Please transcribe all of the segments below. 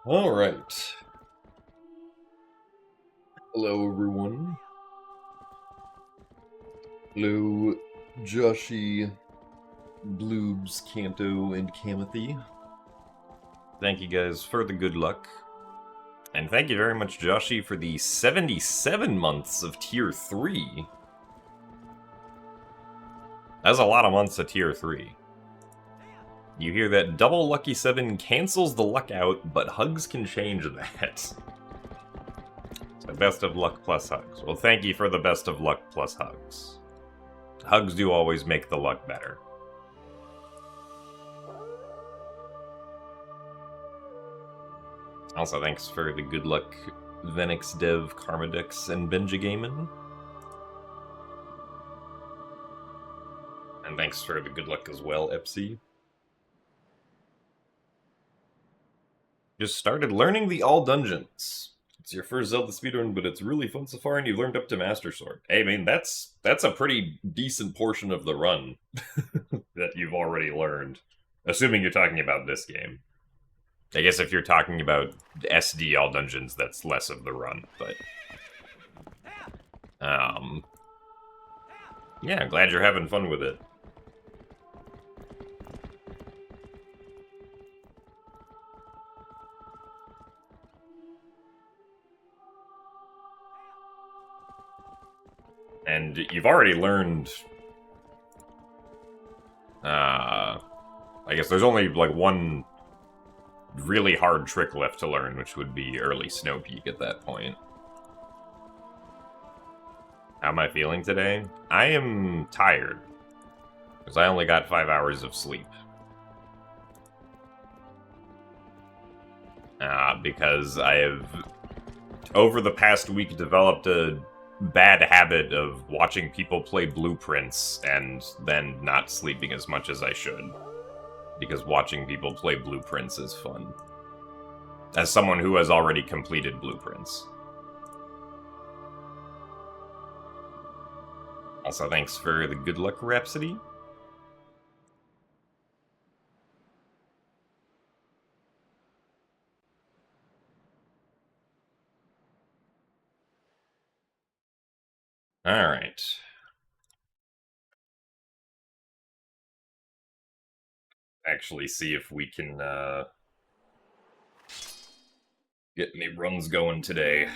Alright. Hello, everyone. Hello, Joshi, Bloobs, Kanto, and Kamathy. Thank you guys for the good luck. And thank you very much, Joshi, for the 77 months of Tier 3. That's a lot of months of Tier 3. You hear that double Lucky 7 cancels the luck out, but hugs can change that. So best of luck plus hugs. Well, thank you for the best of luck plus hugs. Hugs do always make the luck better. Also, thanks for the good luck, Venix Dev, Karmadex, and Benjagamen. And thanks for the good luck as well, Epsy. Just started learning the all dungeons. It's your first Zelda speedrun, but it's really fun so far, and you've learned up to Master Sword. Hey, I mean, that's a pretty decent portion of the run that you've already learned. Assuming you're talking about this game. I guess if you're talking about SD all dungeons, that's less of the run, but... yeah, glad you're having fun with it. And you've already learned... I guess there's only, like, one really hard trick left to learn, which would be early Snow Peak at that point. How am I feeling today? I am tired, because I only got 5 hours of sleep. Because I have, over the past week, developed a bad habit of watching people play Blueprints and then not sleeping as much as I should. Because watching people play Blueprints is fun. As someone who has already completed Blueprints. Also, thanks for the good luck, Rhapsody. Alright. Actually see if we can, get any runs going today.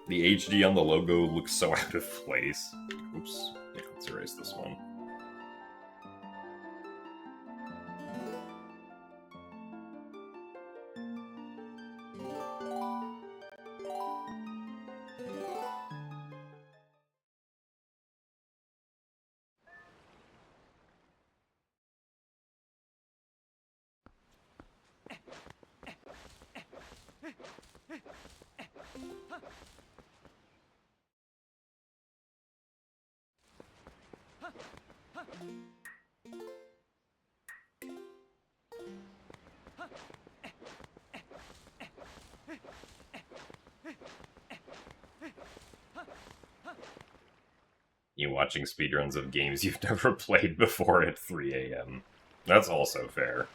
The HD on the logo looks so out of place. Oops. Yeah, let's erase this one. You watching speedruns of games you've never played before at 3 a.m. That's also fair.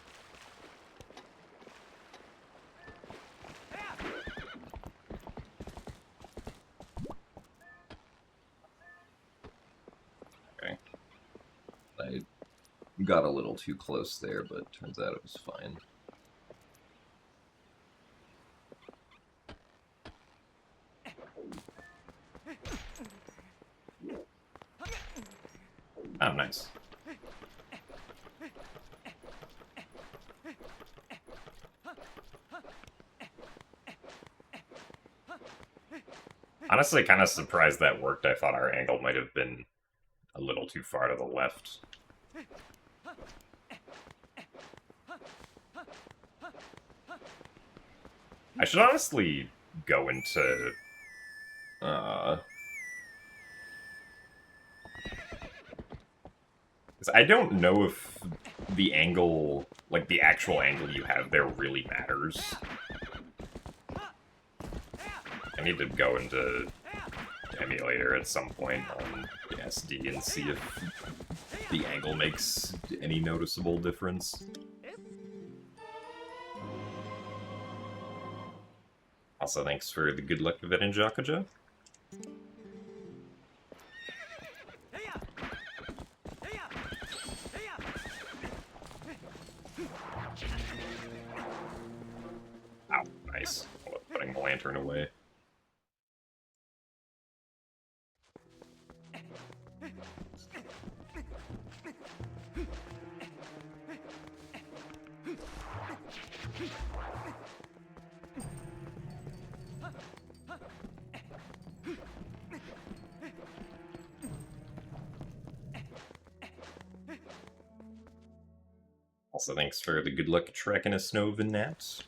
Okay. I got a little too close there, but turns out it was fine. Oh, nice. Honestly, kind of surprised that worked. I thought our angle might have been a little too far to the left. I should honestly go into... I don't know if the angle, like the actual angle you have there really matters. I need to go into emulator at some point on SD and see if the angle makes any noticeable difference. Also, thanks for the good luck event in Jakuja. Ow, nice. Putting the lantern away. Also, thanks for the good luck tracking a snow and naps.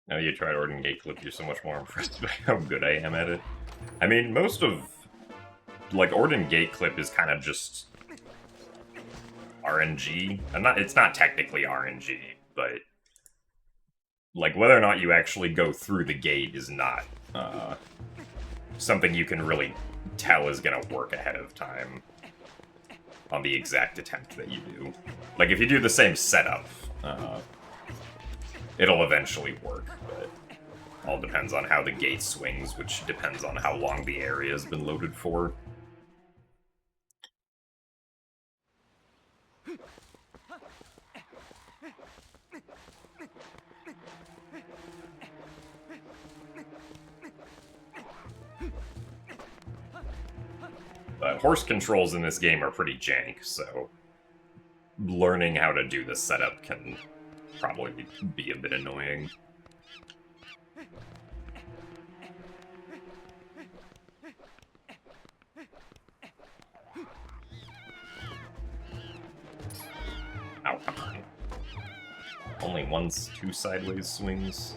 Now you tried Orden Gate Clip, you're so much more impressed by how good I am at it. I mean, most of, like, Orden Gate Clip is kind of just RNG. It's not technically RNG, but, like, whether or not you actually go through the gate is not something you can really tell is gonna work ahead of time on the exact attempt that you do. Like, if you do the same setup, it'll eventually work, but all depends on how the gate swings, which depends on how long the area has been loaded for. But horse controls in this game are pretty jank, so learning how to do the setup can probably be a bit annoying. Ow, come on. Only two sideways swings.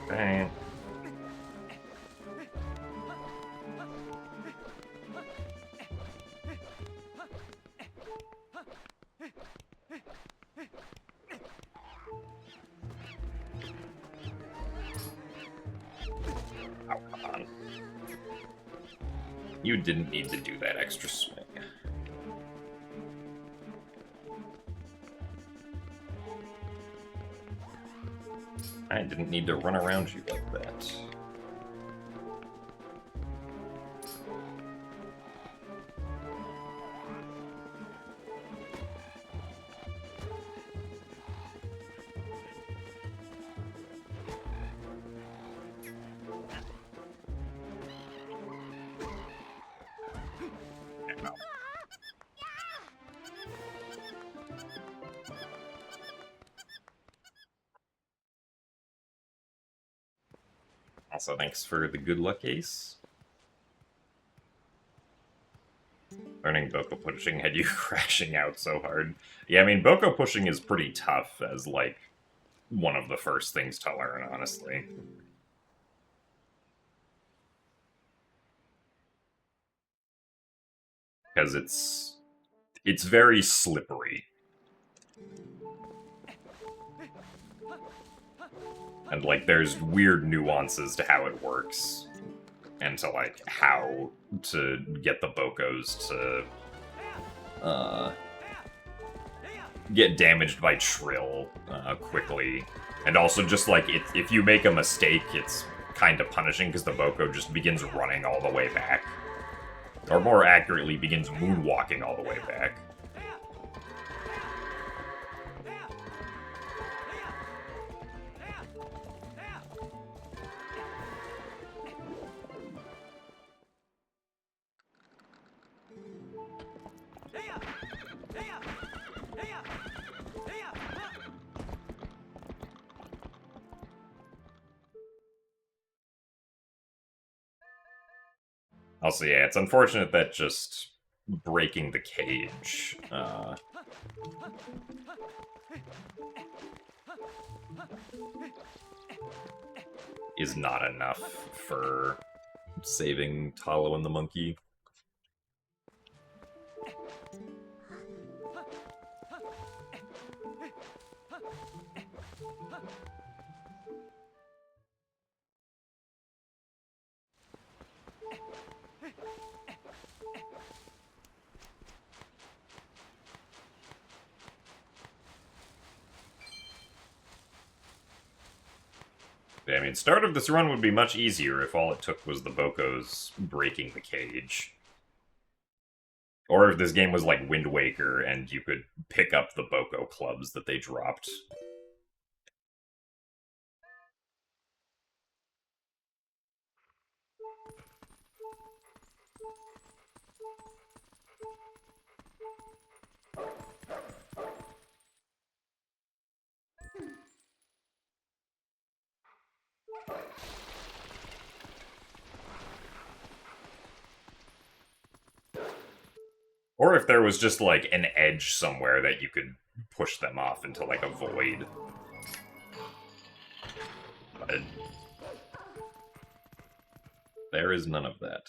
Dang. Oh, come on. You didn't need to do that extra swing. I didn't need to run around you like that. Also, thanks for the good luck ace. Learning Boko pushing had you crashing out so hard. Yeah, I mean, Boko pushing is pretty tough as, like, one of the first things to learn, honestly. Because it's very slippery. And, like, there's weird nuances to how it works. And to, like, how to get the Bokos to, get damaged by Trill, quickly. And also just, like, if you make a mistake, it's kind of punishing, because the Boko just begins running all the way back. Or more accurately, begins moonwalking all the way back. Also, yeah, it's unfortunate that just breaking the cage is not enough for saving Talo and the monkey. I mean, start of this run would be much easier if all it took was the Bokos breaking the cage. Or if this game was like Wind Waker and you could pick up the Boko clubs that they dropped. Or if there was just, like, an edge somewhere that you could push them off into, like, a void. But there is none of that.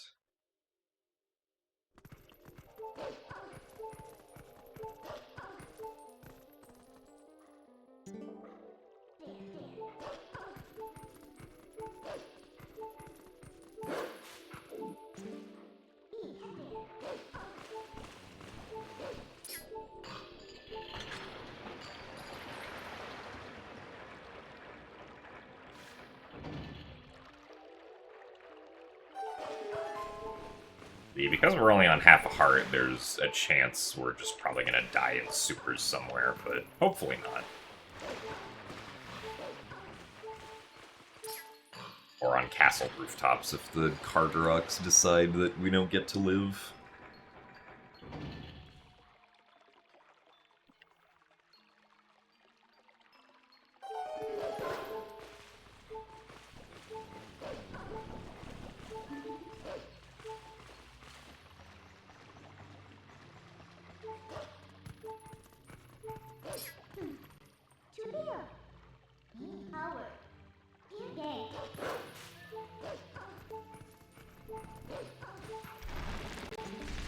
Because we're only on half a heart, there's a chance we're just probably gonna die in supers somewhere, but hopefully not. Or on castle rooftops if the Carderoks decide that we don't get to live.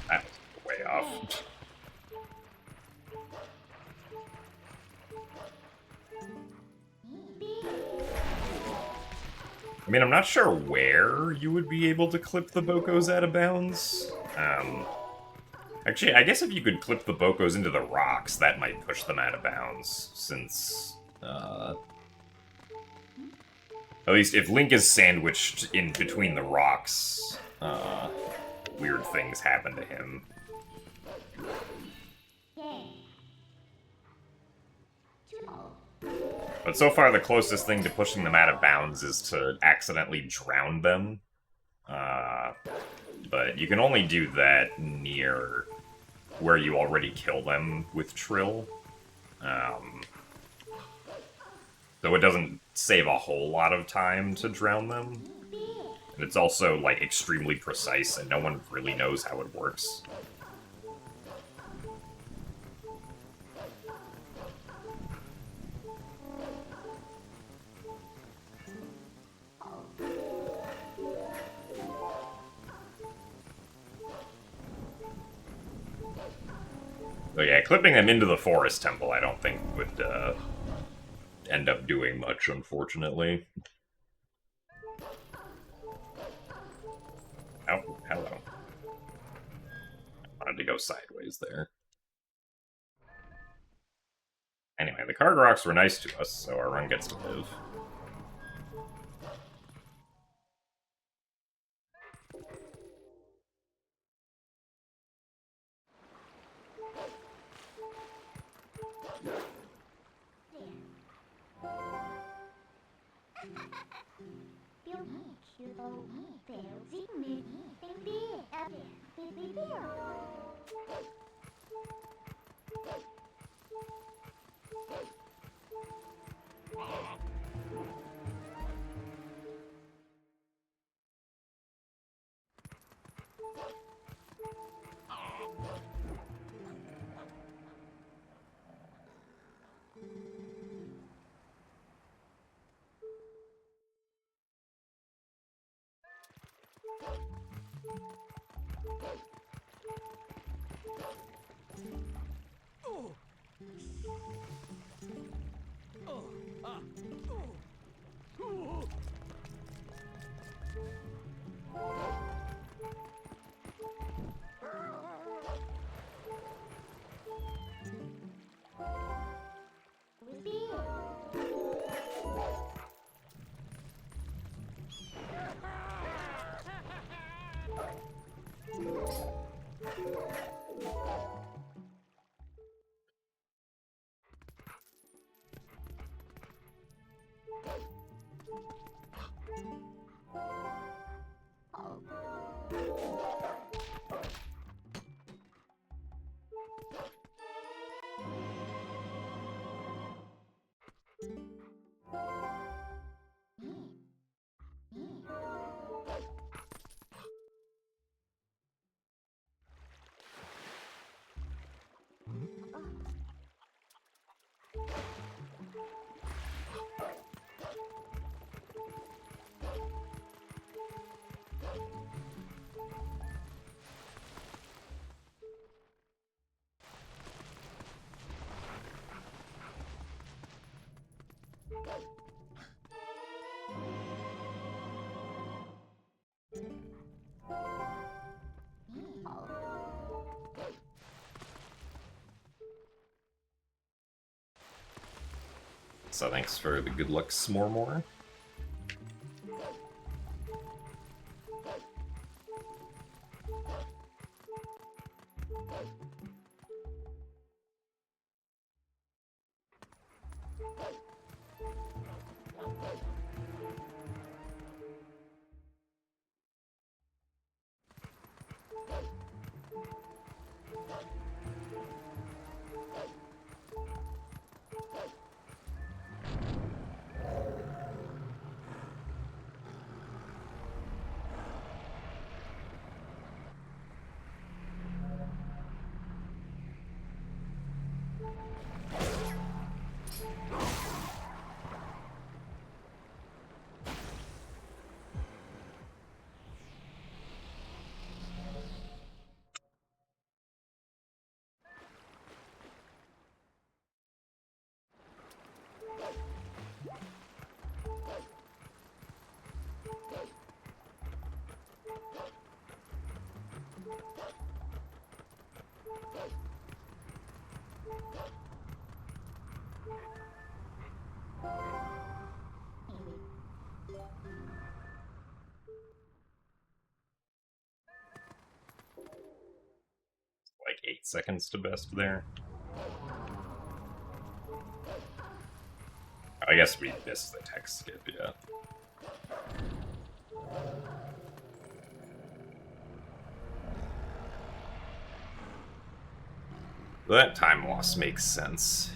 That was way off. I mean, I'm not sure where you would be able to clip the Bokos out of bounds. Actually, I guess if you could clip the Bokos into the rocks, that might push them out of bounds, since, at least if Link is sandwiched in between the rocks, weird things happen to him. But so far, the closest thing to pushing them out of bounds is to accidentally drown them. But you can only do that near where you already kill them with Trill. So it doesn't save a whole lot of time to drown them. And it's also, like, extremely precise, and no one really knows how it works. So yeah, clipping them into the Forest Temple I don't think would end up doing much, unfortunately. Oh, hello. I wanted to go sideways there. Anyway, the Cargroks were nice to us, so our run gets to live. So thanks for the good luck, S'more. Like 8 seconds to best there. I guess we missed the text skip, yeah. That time loss makes sense.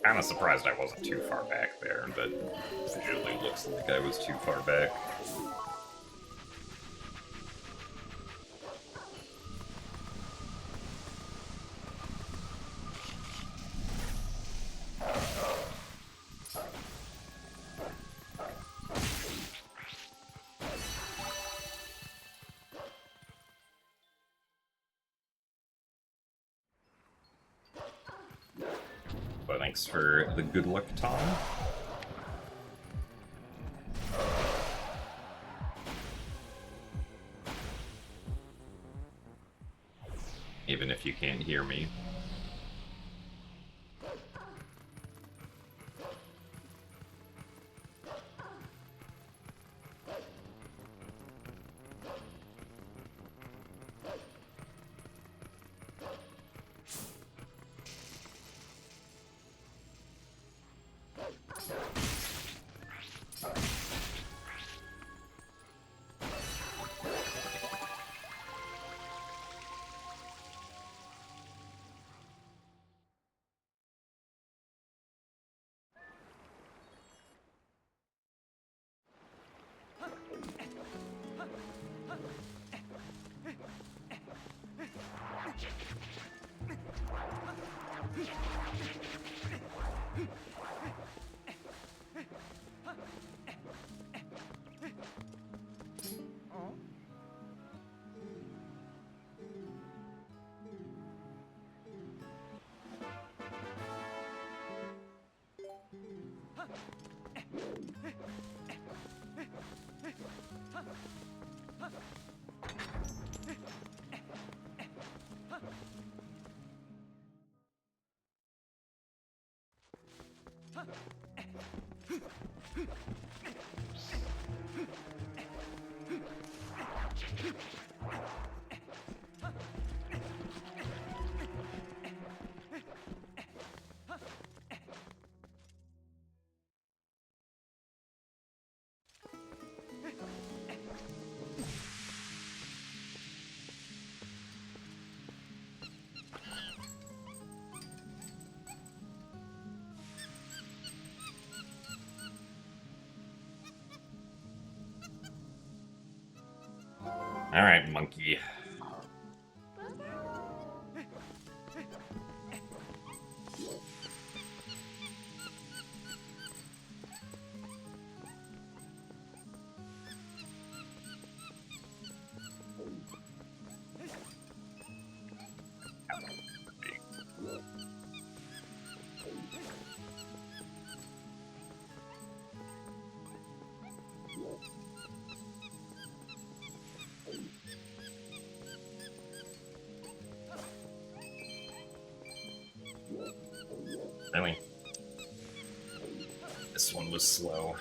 Kind of surprised I wasn't too far back there, but visually looks like I was too far back. But thanks for the good luck, Tom. Even if you can't hear me. Alright, monkey. Really? This one was slow.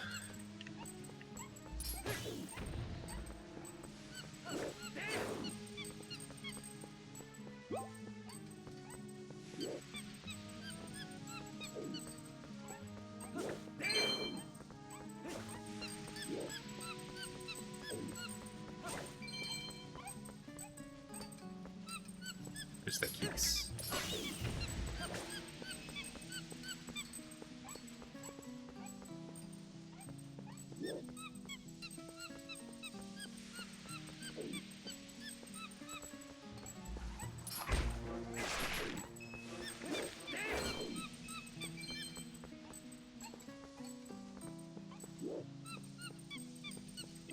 Nice.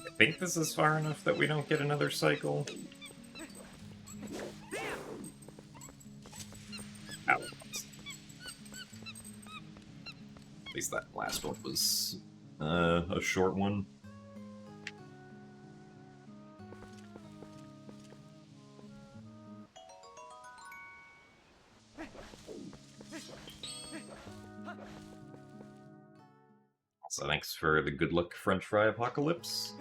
I think this is far enough that we don't get another cycle. Ow. At least that last one was a short one. So thanks for the good luck French fry apocalypse.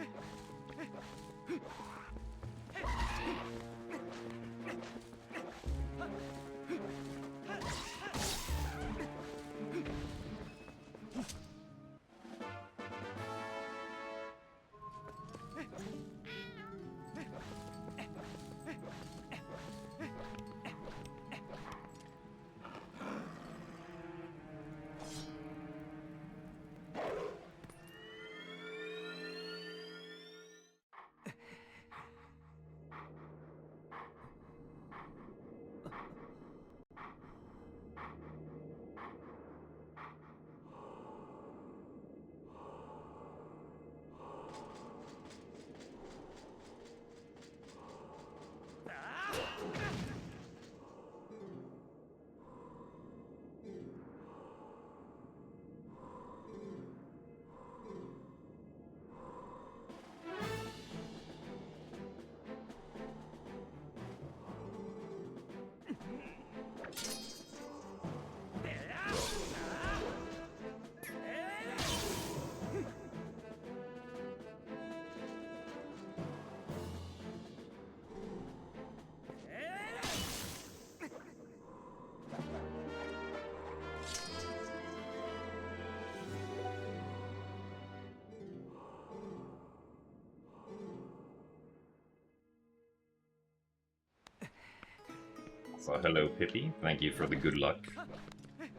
So hello, Pippi. Thank you for the good luck.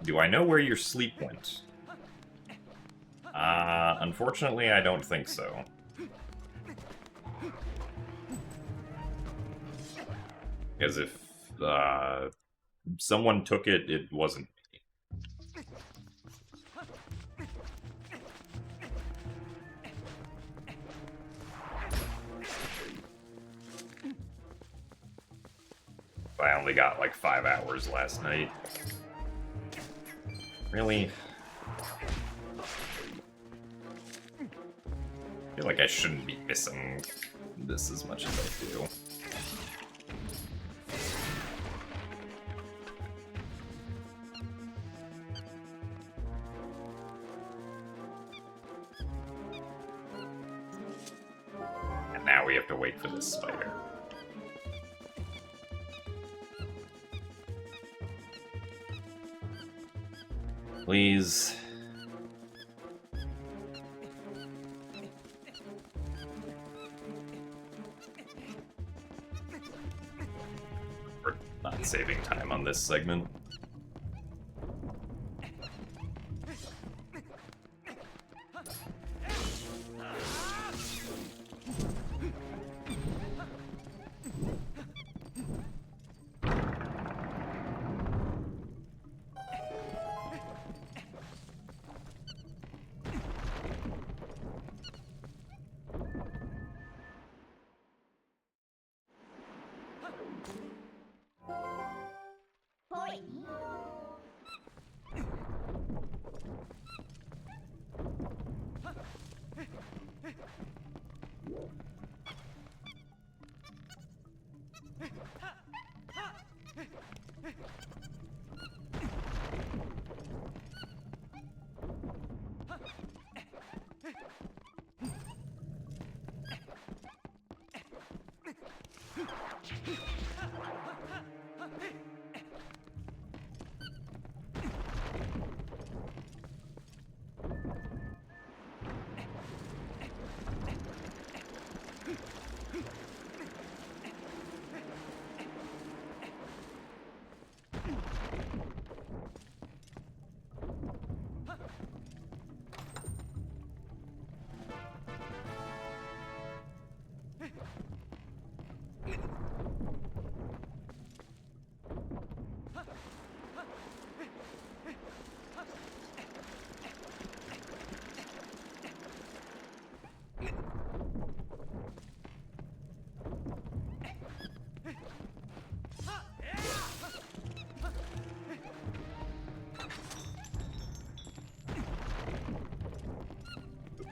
Do I know where your sleep went? Unfortunately, I don't think so. Because if someone took it, it wasn't me. I only got like 5 hours last night. Really? I feel like I shouldn't be missing this as much as I do. And now we have to wait for this spider. Please. We're not saving time on this segment.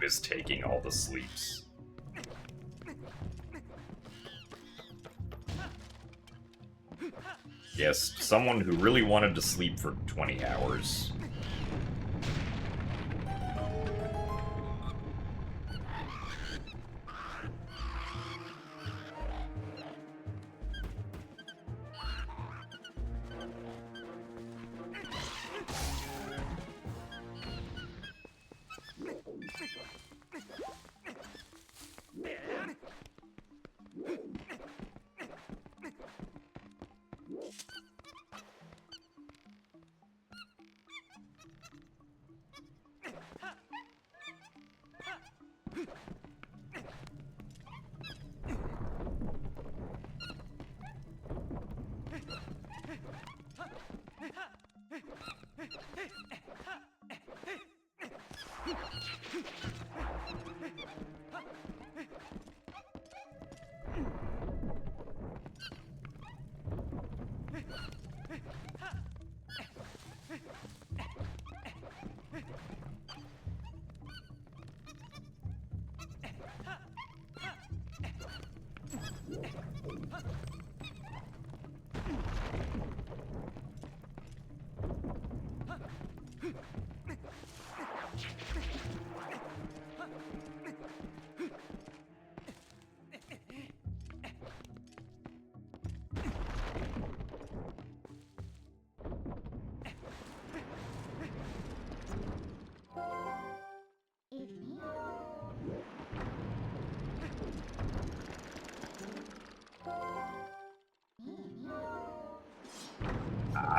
is taking all the sleeps. Yes, someone who really wanted to sleep for 20 hours.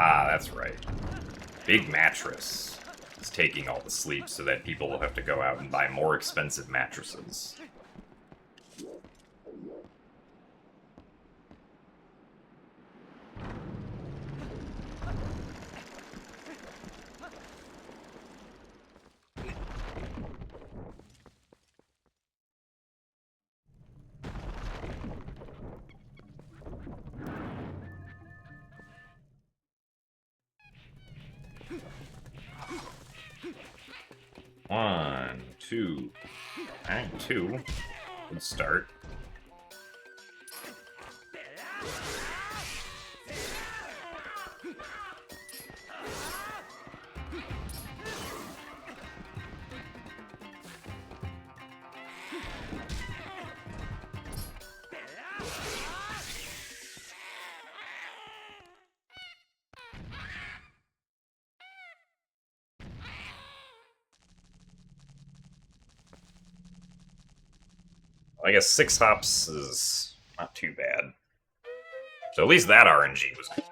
Ah, that's right. Big mattress is taking all the sleep so that people will have to go out and buy more expensive mattresses. One, two. Alright, two. Good start. I guess 6 hops is not too bad. So at least that RNG was good.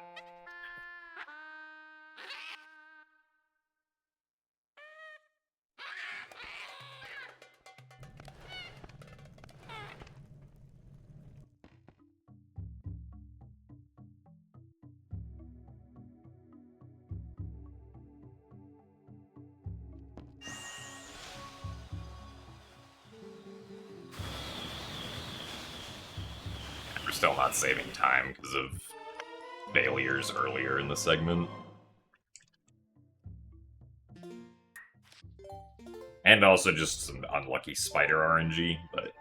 We're still not saving time because of failures earlier in the segment. And also just some unlucky spider RNG, but...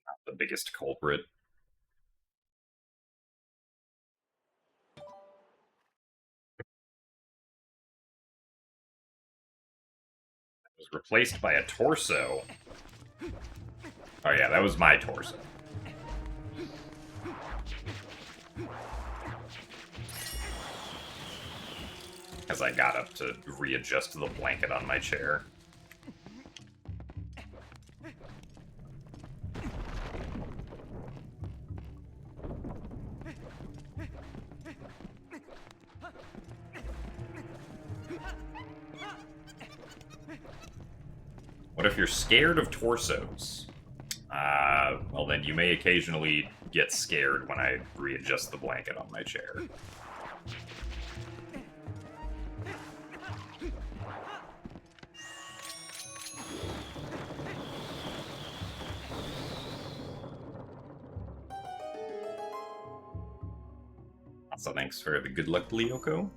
not the biggest culprit. It was replaced by a torso. Oh yeah, that was my torso. As I got up to readjust the blanket on my chair. What if you're scared of torsos? Well then you may occasionally get scared when I readjust the blanket on my chair. So thanks for the good luck, Lyoko.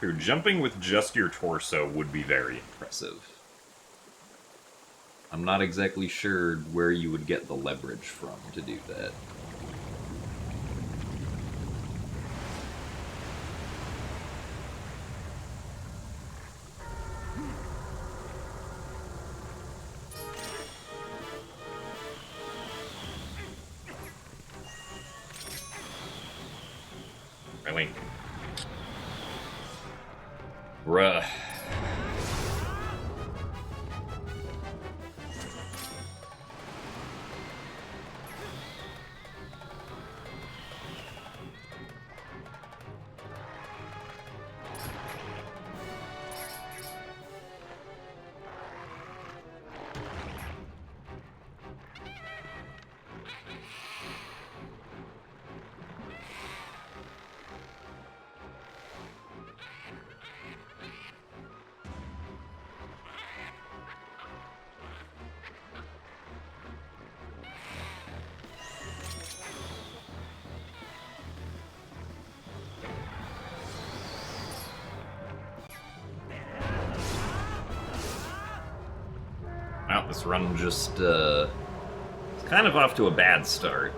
Here, jumping with just your torso would be very impressive. I'm not exactly sure where you would get the leverage from to do that. Really? Bruh. Well, this run just, it's kind of off to a bad start.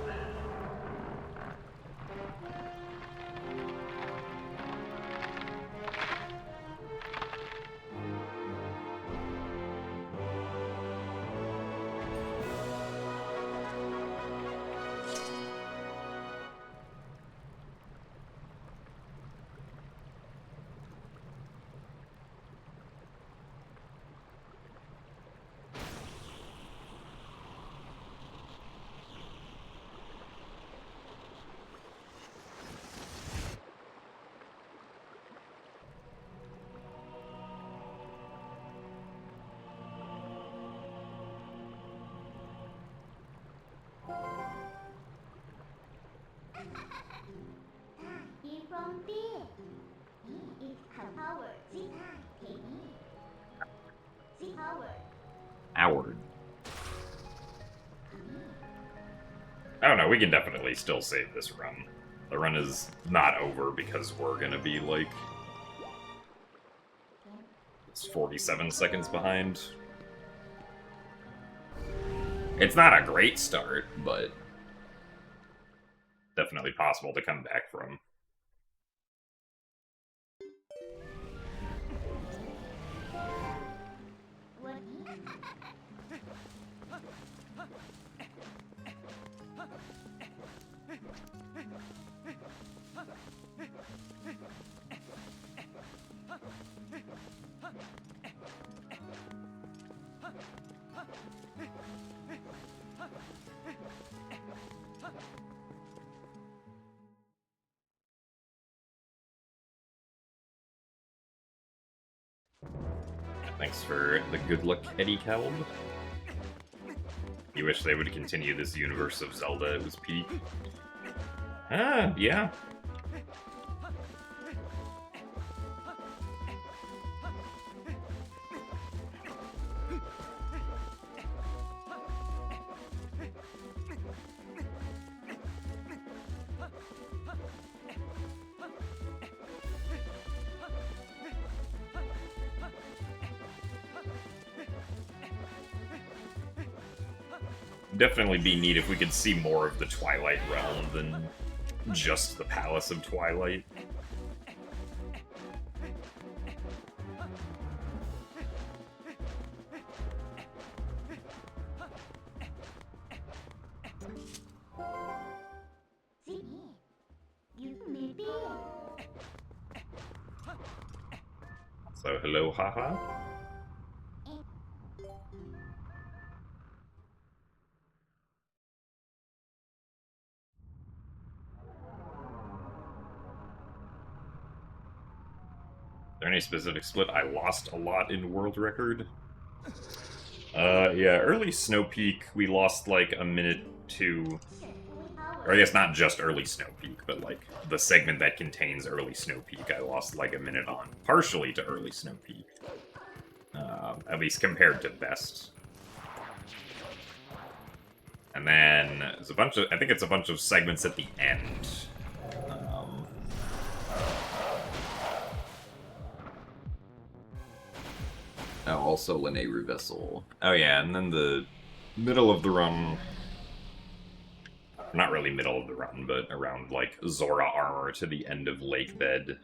Howard. Oh no, we can definitely still save this run. The run is not over because we're gonna be like... it's 47 seconds behind. It's not a great start, but definitely possible to come back from. Thanks for the good luck, Eddie Calb. You wish they would continue this universe of Zelda. It was peak. Ah, yeah. Definitely be neat if we could see more of the Twilight realm than just the Palace of Twilight. So, hello, haha. Is there any specific split? I lost a lot in world record. Yeah, early Snow Peak, we lost like a minute to... or I guess not just early Snow Peak, but like the segment that contains early Snow Peak, I lost like a minute on. Partially to early Snow Peak. At least compared to best. And then there's a bunch of... I think it's a bunch of segments at the end. Oh, also Leneru Vessel. Oh yeah, and then the middle of the run... Not really middle of the run, but around, like, Zora Armor to the end of Lake Bed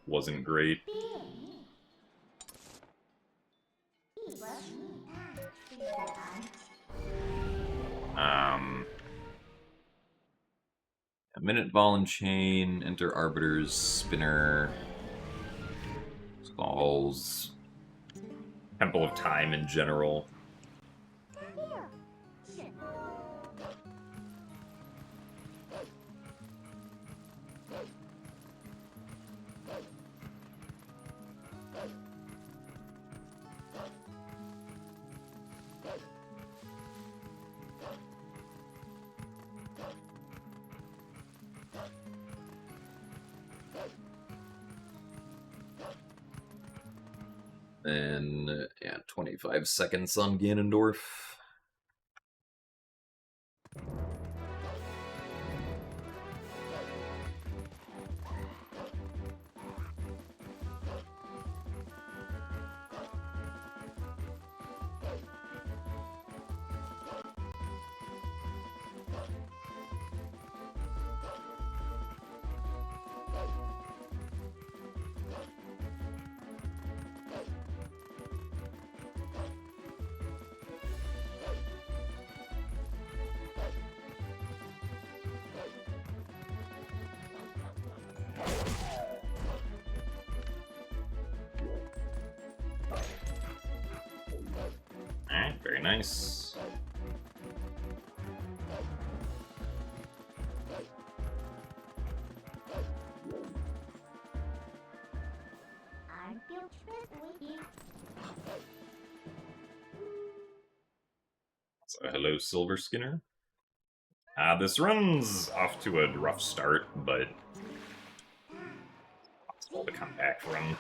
wasn't great. A Minute Ball and Chain, Enter Arbiter's Spinner, Skulls, Temple of Time in general. And, yeah, 25 seconds on Ganondorf. Alright, very nice. So, hello, Silver Skinner. This run's off to a rough start, but possible to come back from.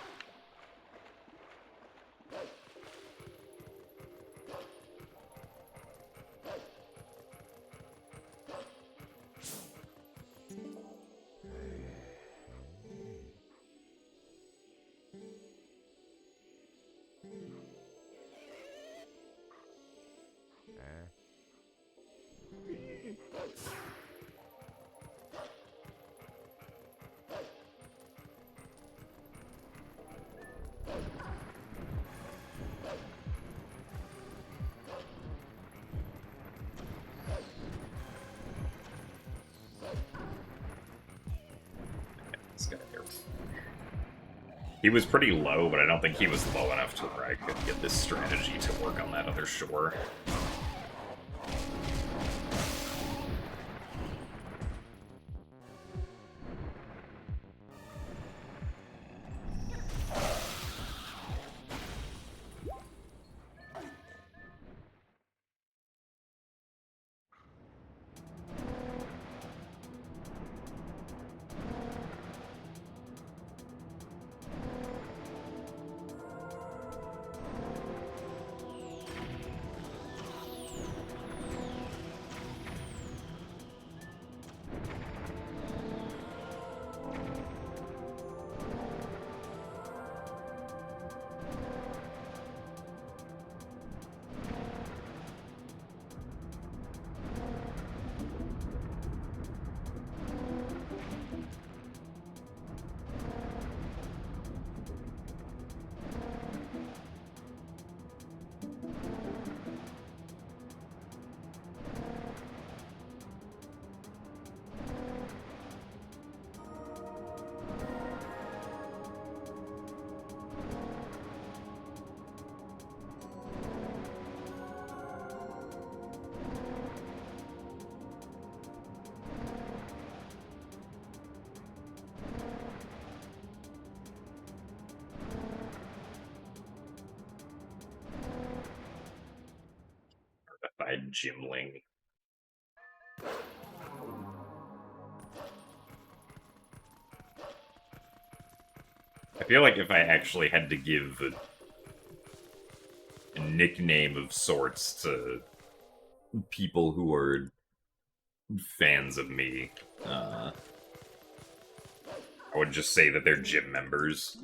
This guy here. He was pretty low, but I don't think he was low enough to where I could get this strategy to work on that other shore. By Jimling. I feel like if I actually had to give a nickname of sorts to people who are fans of me, I would just say that they're gym members.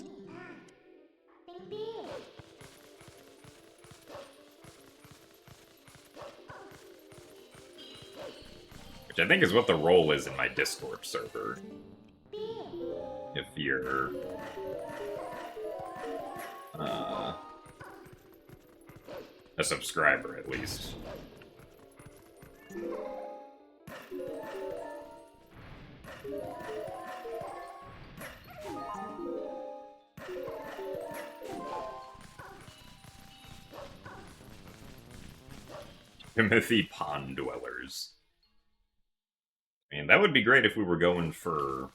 Which I think is what the role is in my Discord server. If you're... a subscriber, at least. Timothy Pond Dwellers. I mean, that would be great if we were going for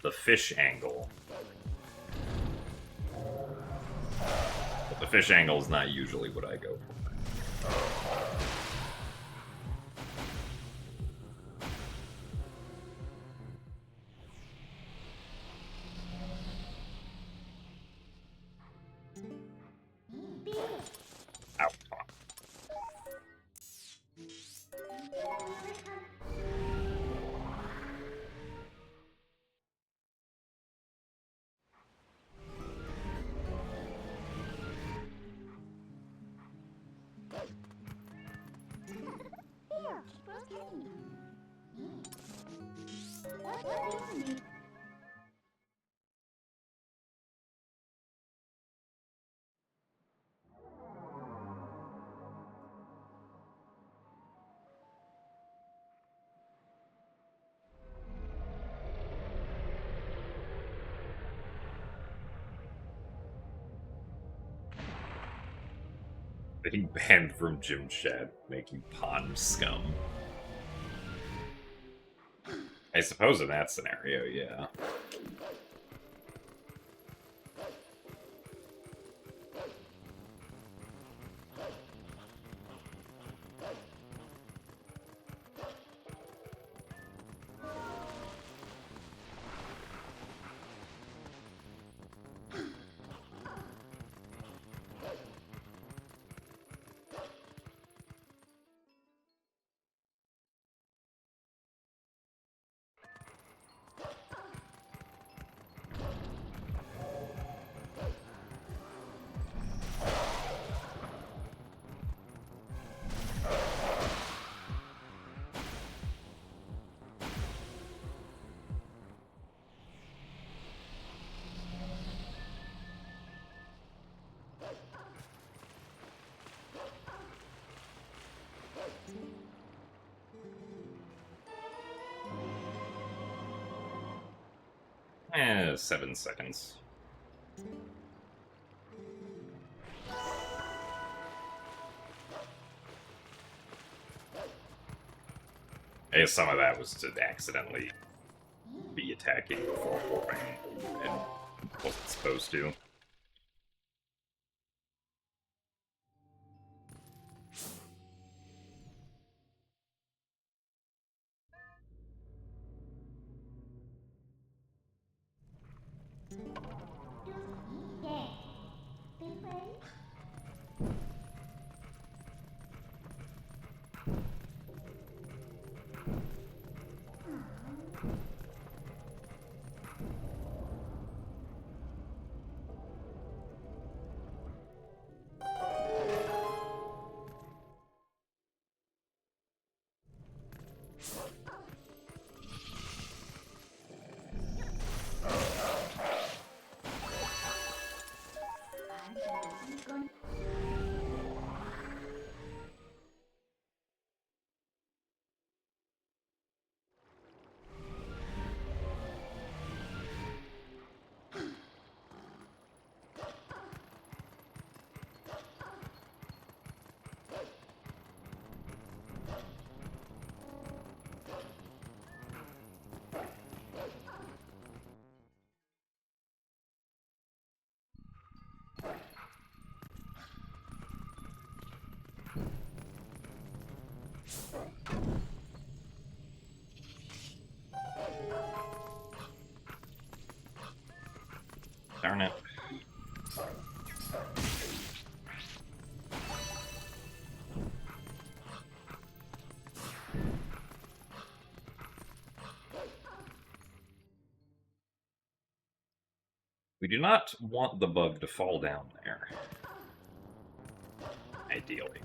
the fish angle. But the fish angle is not usually what I go for. Being banned from gym chat, making pond scum. I suppose in that scenario, yeah. Eh, 7 seconds. I guess some of that was to accidentally be attacking before warping and wasn't supposed to. Darn it. We do not want the bug to fall down there. Ideally.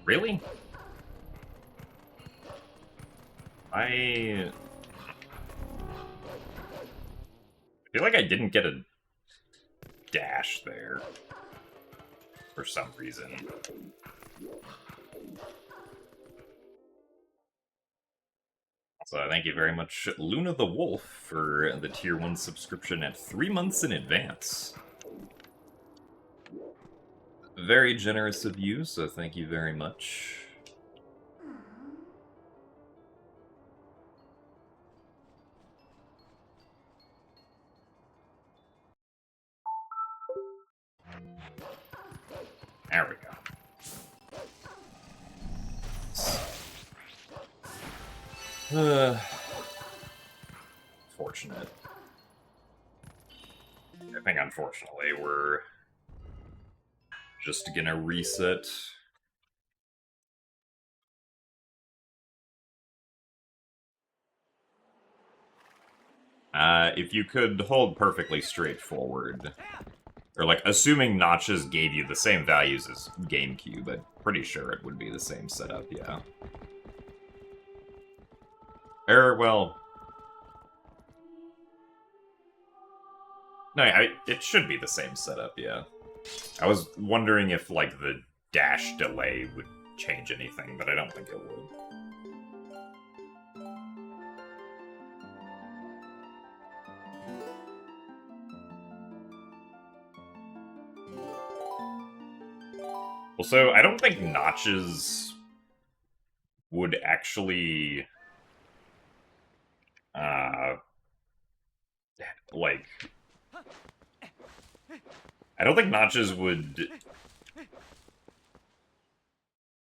Really? I feel like I didn't get a dash there for some reason. So thank you very much, Luna the Wolf, for the Tier 1 subscription at 3 months in advance. Very generous of you, so thank you very much. There we go. Fortunate. I think, unfortunately, we're just gonna reset. If you could hold perfectly straightforward, or like, assuming notches gave you the same values as GameCube, I'm pretty sure it would be the same setup, yeah. Well... No, it should be the same setup, yeah. I was wondering if, like, the dash delay would change anything, but I don't think it would. Also, I don't think notches would actually... like... I don't think notches would...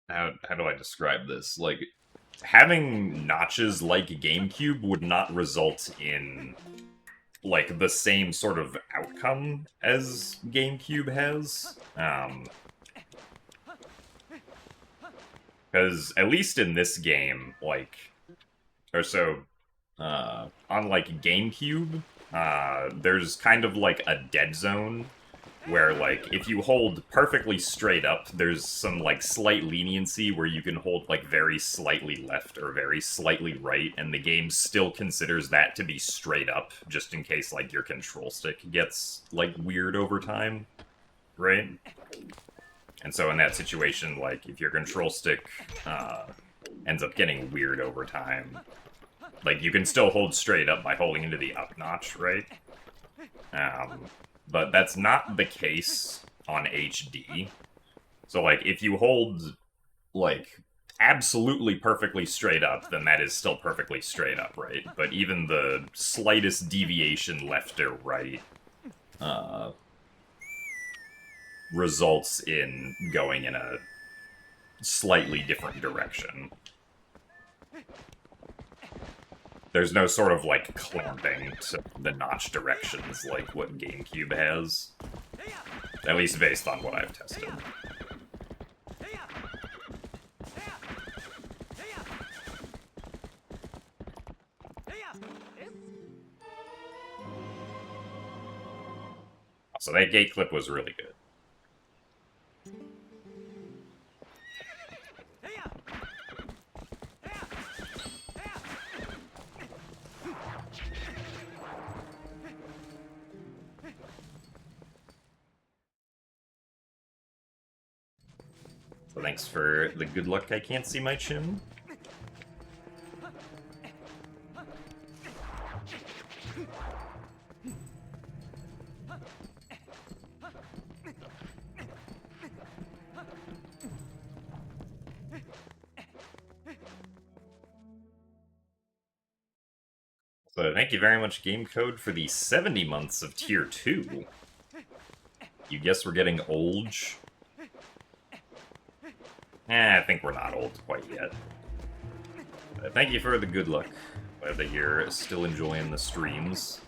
How do I describe this? Like, having notches like GameCube would not result in, like, the same sort of outcome as GameCube has. Because, at least in this game, like... Or so... unlike GameCube, there's kind of like a dead zone where, like, if you hold perfectly straight up, there's some, like, slight leniency where you can hold, like, very slightly left or very slightly right, and the game still considers that to be straight up, just in case, like, your control stick gets, like, weird over time, right? And so in that situation, like, if your control stick, ends up getting weird over time, like, you can still hold straight up by holding into the up notch, right? But that's not the case on HD. So, like, if you hold, like, absolutely perfectly straight up, then that is still perfectly straight up, right? But even the slightest deviation left or right, results in going in a slightly different direction. There's no sort of, like, clamping to the notch directions like what GameCube has. At least based on what I've tested. So that gate clip was really good. So thanks for the good luck, I can't see my chin. So thank you very much, Game Code, for the 70 months of Tier 2. You guess we're getting old? I think we're not old quite yet. Thank you for the good luck. Glad that you're still enjoying the streams.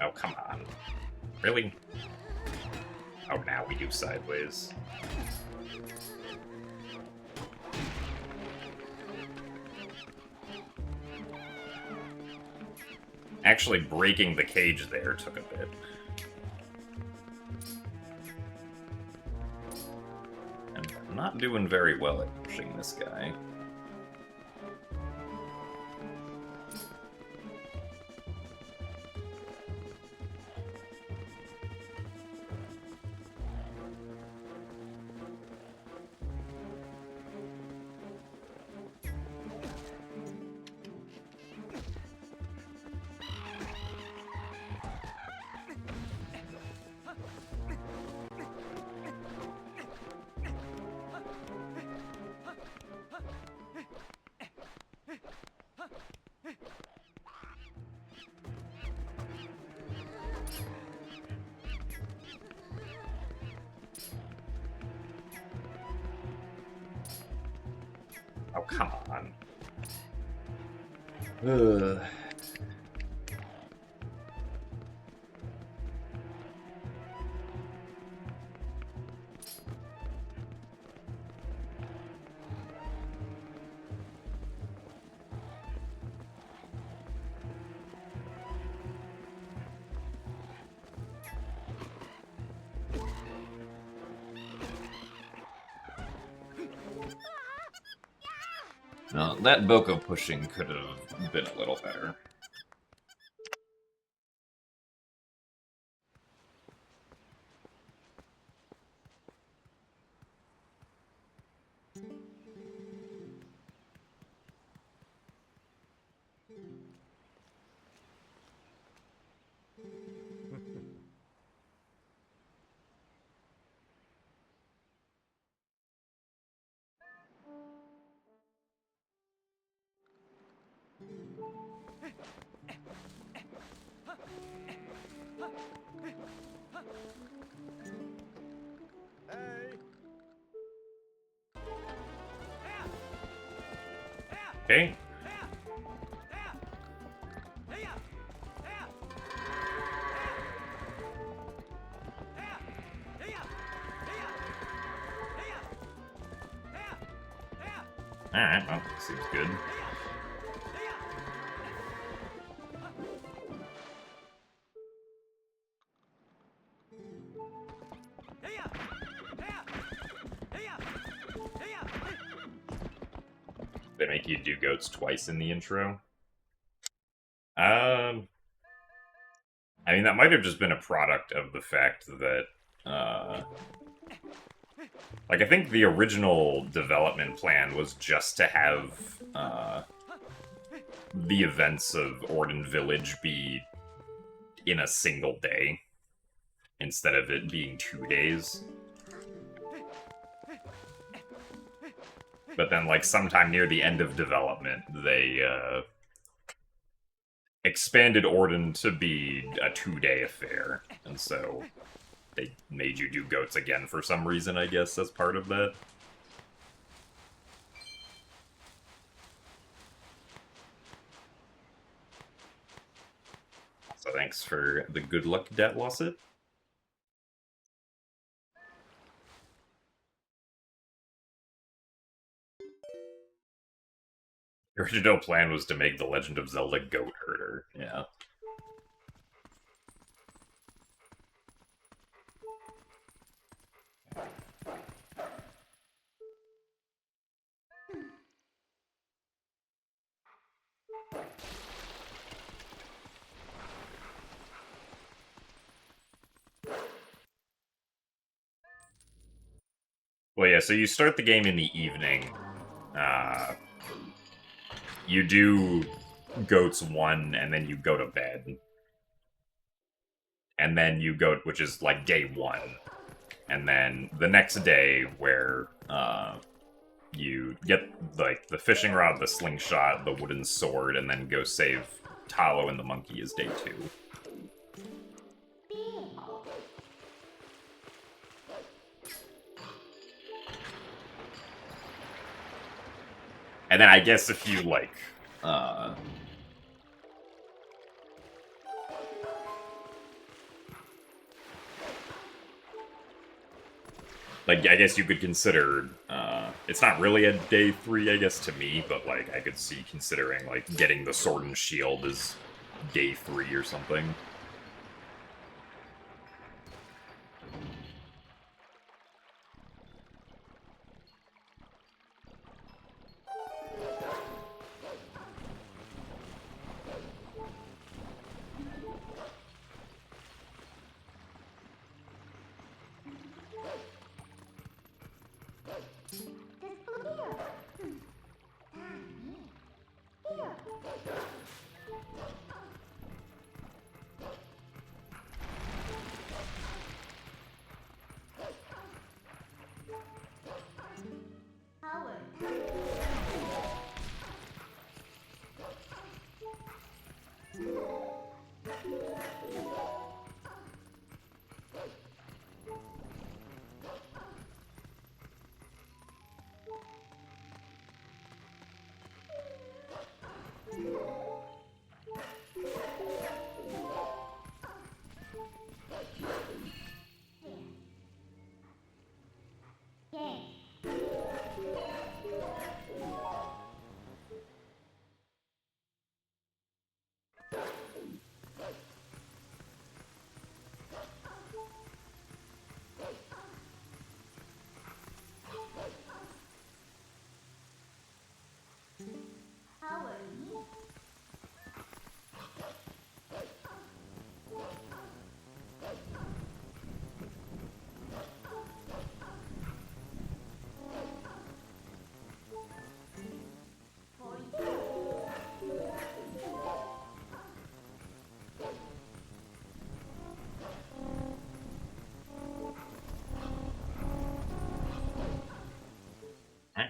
Oh, come on. Really? Oh, now we do sideways. Actually, breaking the cage there took a bit. And I'm not doing very well at pushing this guy. Oh, come on. Ugh. No, that Boko pushing could have been a little better. Okay. Alright, well, seems good. They make you do goats twice in the intro. I mean, that might have just been a product of the fact that, like, I think the original development plan was just to have, the events of Orden Village be in a single day, instead of it being 2 days. But then, like, sometime near the end of development, they, expanded Orden to be a 2-day affair, and so they made you do goats again for some reason, I guess, as part of that. So thanks for the good luck, Dat Losset. The original plan was to make The Legend of Zelda Goat Herder, yeah. Well, yeah, so you start the game in the evening. You do Goats 1, and then you go to bed. And then you go, which is like day 1. And then the next day, where you get like the fishing rod, the slingshot, the wooden sword, and then go save Talo and the monkey is day 2. And then I guess if you like I guess you could consider, it's not really a day 3, I guess, to me, but, like, I could see considering, like, getting the sword and shield as day 3 or something.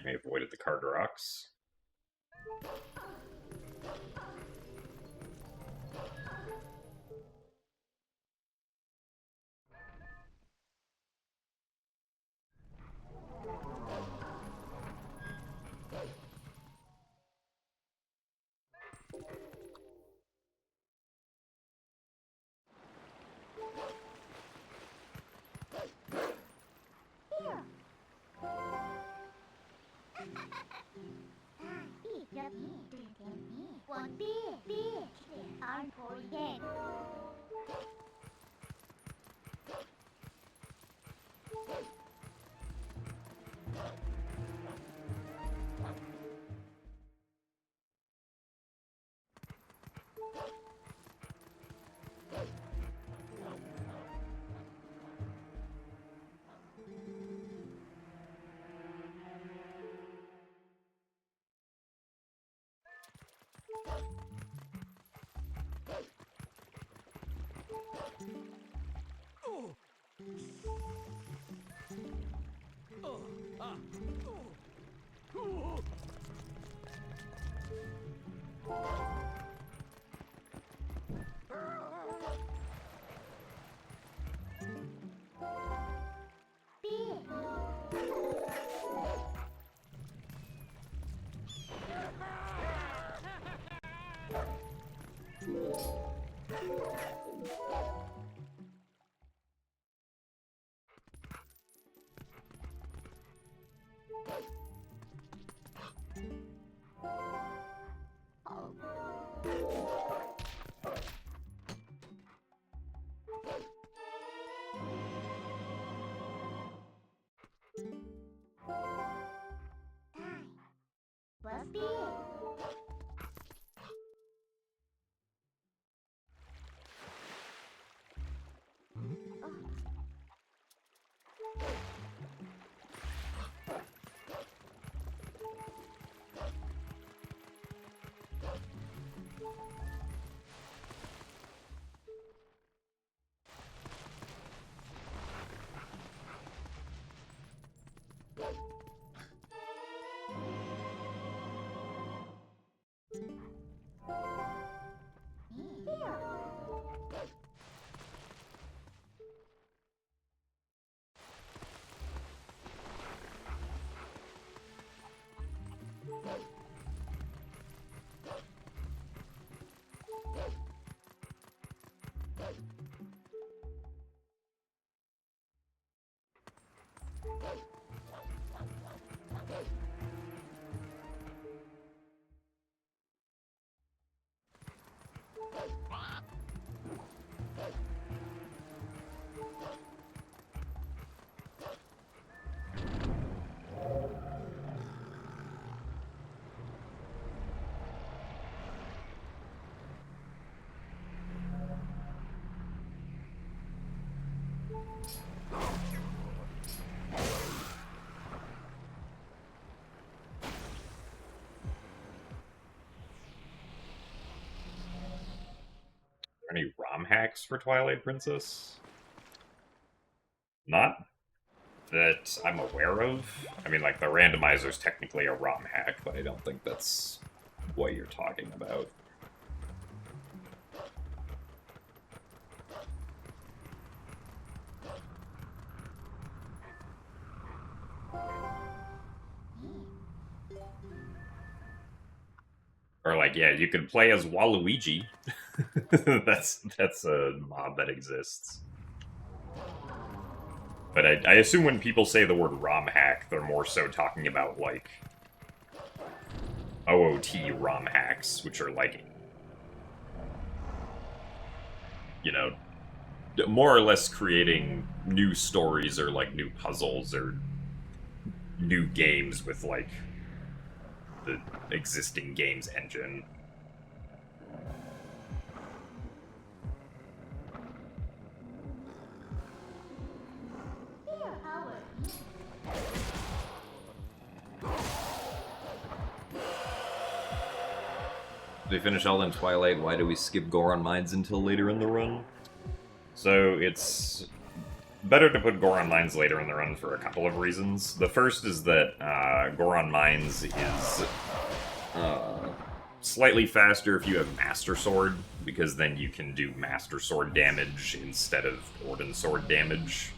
I avoided the card rocks. Any ROM hacks for Twilight Princess? Not that I'm aware of. I mean, like, the randomizer's technically a ROM hack, but I don't think that's what you're talking about. Or, like, yeah, you could play as Waluigi. that's a mod that exists. But I assume when people say the word ROM hack, they're more so talking about, like, OOT ROM hacks, which are, like, you know, more or less creating new stories or, like, new puzzles or new games with, like, the existing game's engine. If we finish all in Twilight, why do we skip Goron Mines until later in the run? So it's better to put Goron Mines later in the run for a couple of reasons. The first is that Goron Mines is slightly faster if you have Master Sword, because then you can do Master Sword damage instead of Orden Sword damage.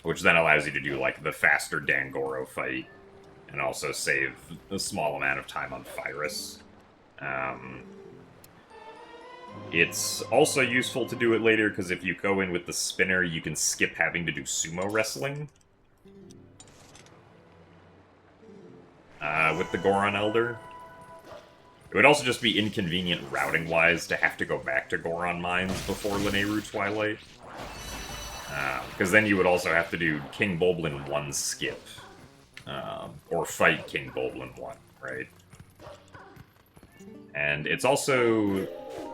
Which then allows you to do, like, the faster Dangoro fight, and also save a small amount of time on Pyrus. It's also useful to do it later, because if you go in with the spinner, you can skip having to do sumo wrestling. With the Goron Elder. It would also just be inconvenient routing-wise to have to go back to Goron Mines before Lanayru Twilight. Because then you would also have to do King Bulblin 1 skip. Or fight King Bulblin 1, right? And it's also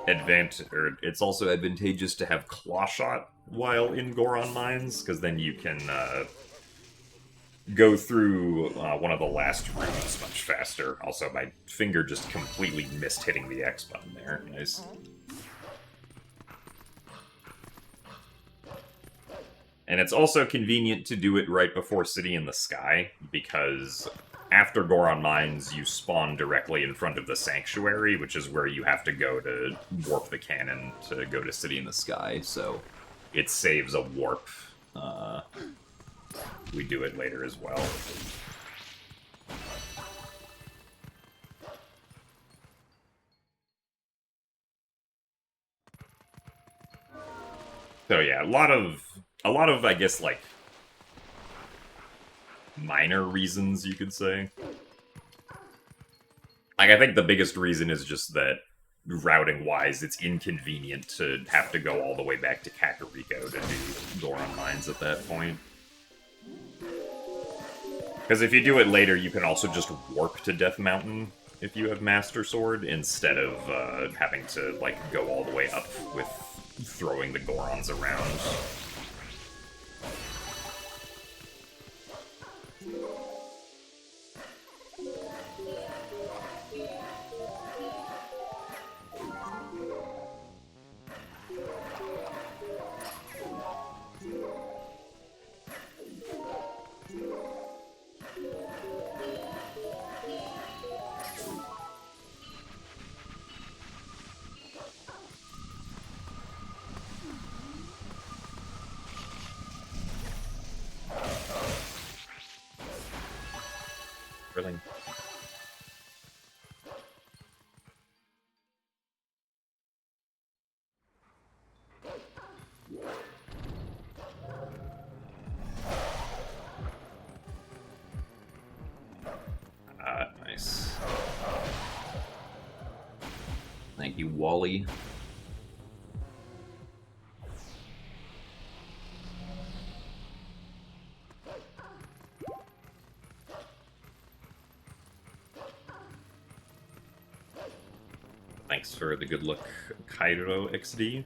advantageous to have Claw Shot while in Goron Mines, because then you can go through one of the last rooms much faster. Also, my finger just completely missed hitting the X button there. Nice. And it's also convenient to do it right before City in the Sky, because after Goron Mines, you spawn directly in front of the Sanctuary, which is where you have to go to warp the cannon to go to City in the Sky, so it saves a warp. We do it later as well. So yeah, a lot of, I guess, like, minor reasons, you could say. Like, I think the biggest reason is just that, routing-wise, it's inconvenient to have to go all the way back to Kakariko to do Goron Mines at that point. Because if you do it later, you can also just warp to Death Mountain if you have Master Sword, instead of having to, like, go all the way up with throwing the Gorons around. Really? Nice. Thank you, Wally. Thanks for the good luck, Cairo XD.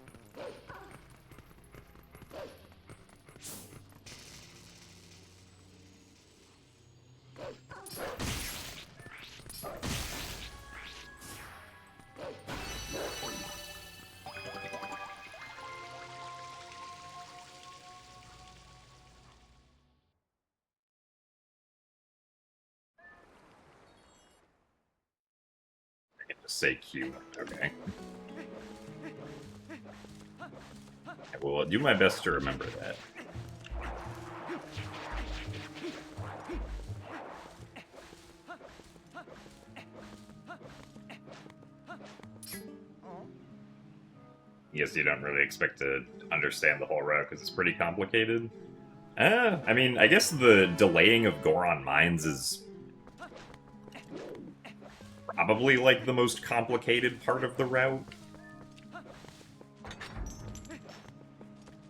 Say Q. Okay. I will do my best to remember that. Yes, you don't really expect to understand the whole route because it's pretty complicated. I mean, I guess the delaying of Goron Mines is probably, like, the most complicated part of the route.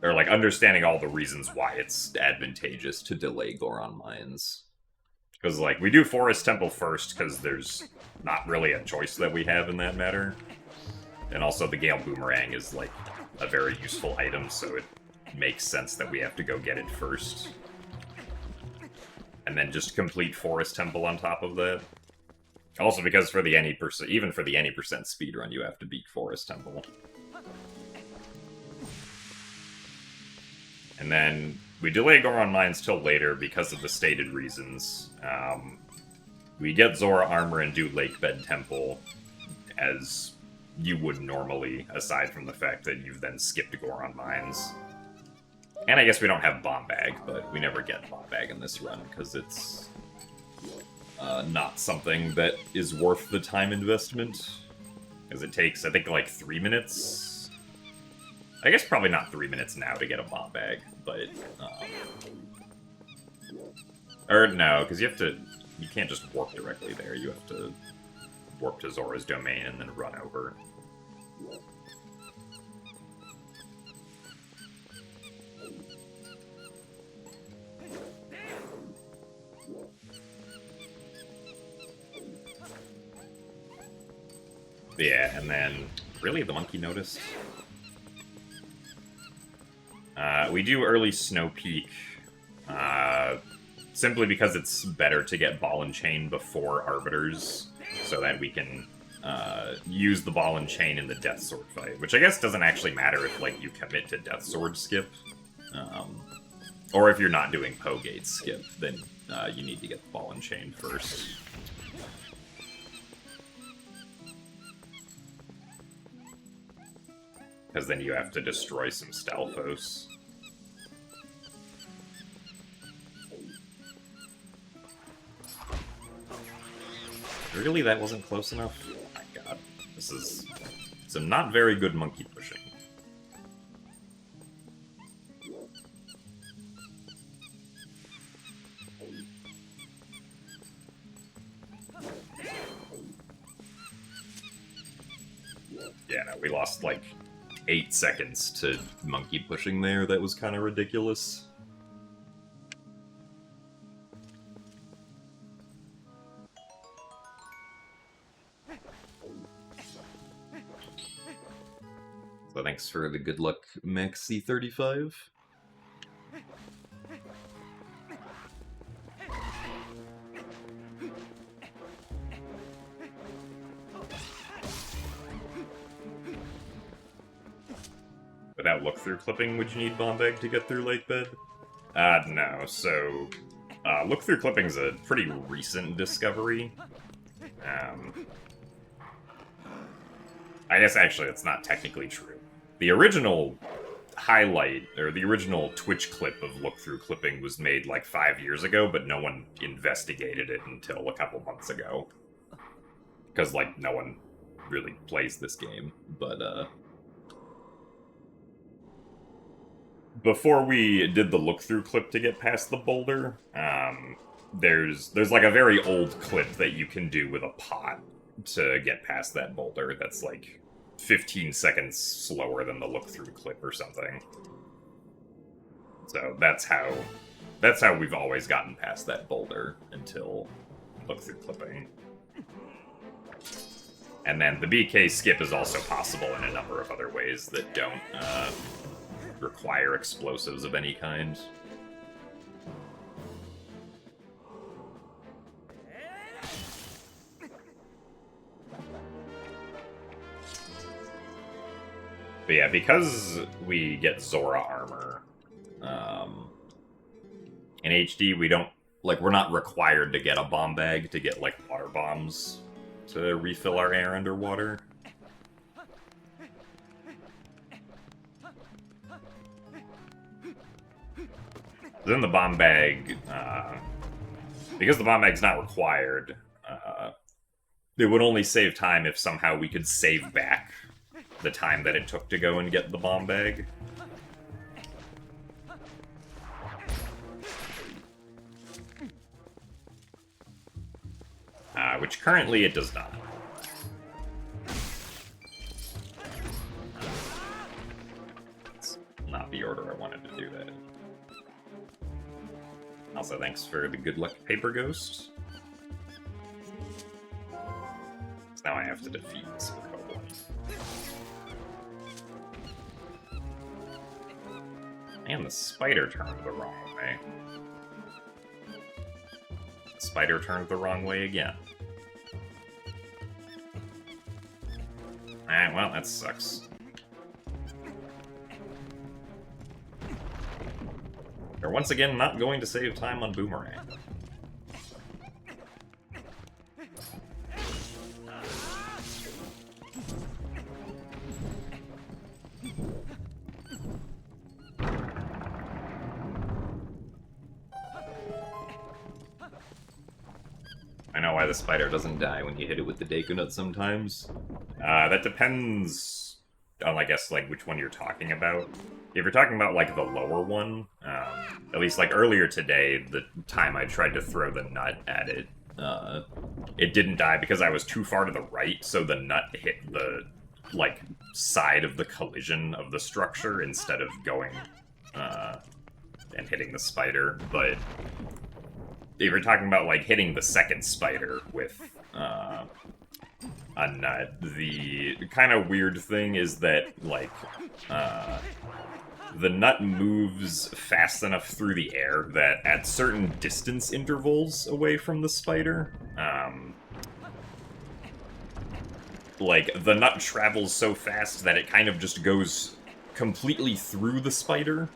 Or, like, understanding all the reasons why it's advantageous to delay Goron Mines. Because, like, we do Forest Temple first, because there's not really a choice that we have in that matter. And also, the Gale Boomerang is, like, a very useful item, so it makes sense that we have to go get it first. And then just complete Forest Temple on top of that. Also, because for the any percent, even for the any percent speedrun, you have to beat Forest Temple. And then we delay Goron Mines till later because of the stated reasons. We get Zora Armor and do Lakebed Temple as you would normally, aside from the fact that you've then skipped Goron Mines. And I guess we don't have Bomb Bag, but we never get Bomb Bag in this run because it's not something that is worth the time investment. Because it takes, I think, like 3 minutes. I guess probably not 3 minutes now to get a Bomb Bag, but... or no, because you can't just warp directly there. You have to warp to Zora's domain and then run over. Yeah, and then... Really? The monkey noticed? We do early Snow Peak, simply because it's better to get Ball and Chain before Arbiters, so that we can use the Ball and Chain in the Death Sword fight, which I guess doesn't actually matter if, like, you commit to Death Sword skip, or if you're not doing Pogate skip, then you need to get the Ball and Chain first. Because then you have to destroy some Stalfos. Really? That wasn't close enough? Oh my god. This is some not very good monkey pushing. Yeah, no, we lost like 8 seconds to monkey pushing there. That was kind of ridiculous. So thanks for the good luck, Maxi35. Without look-through clipping, would you need Bomb Bag to get through Lakebed? No. So, look-through clipping's a pretty recent discovery. I guess actually that's not technically true. The original highlight, or the original Twitch clip of look-through clipping was made like 5 years ago, but no one investigated it until a couple months ago. Because, like, no one really plays this game. But, before we did the look-through clip to get past the boulder, there's like a very old clip that you can do with a pot to get past that boulder that's like 15 seconds slower than the look-through clip or something. So that's how we've always gotten past that boulder until look-through clipping. And then the BK skip is also possible in a number of other ways that don't require explosives of any kind. But yeah, because we get Zora armor in HD, we're not required to get a bomb bag to get, like, water bombs to refill our air underwater. Then the bomb bag, because the bomb bag's not required, it would only save time if somehow we could save back the time that it took to go and get the bomb bag. Which currently it does not. It's not the order I wanted to do that in. Also, thanks for the good luck, Paper Ghost. So now I have to defeat Silcoblin. And the spider turned the wrong way. The spider turned the wrong way again. Alright, well, that sucks. They're once again not going to save time on Boomerang. I know why the spider doesn't die when you hit it with the Deku Nut sometimes. That depends on, I guess, like, which one you're talking about. If you're talking about, like, the lower one, at least, like, earlier today, the time I tried to throw the nut at it, it didn't die because I was too far to the right, so the nut hit the, like, side of the collision of the structure instead of going, and hitting the spider, but if you're talking about, like, hitting the second spider with, a nut, the kind of weird thing is that, like, the nut moves fast enough through the air that at certain distance intervals away from the spider, like, the nut travels so fast that it kind of just goes completely through the spider,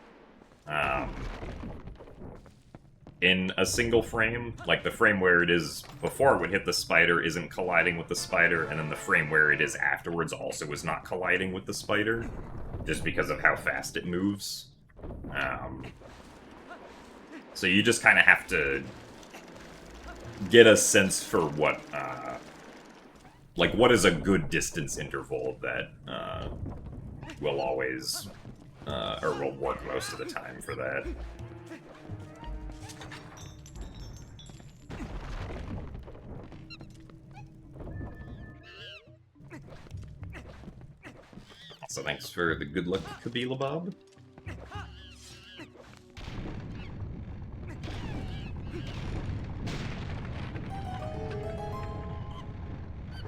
in a single frame. Like, the frame where it is before it would hit the spider isn't colliding with the spider, and then the frame where it is afterwards also is not colliding with the spider, just because of how fast it moves. So you just kind of have to get a sense for what, like, what is a good distance interval that, will always, or will work most of the time for that. So thanks for the good luck, Kabila Bob.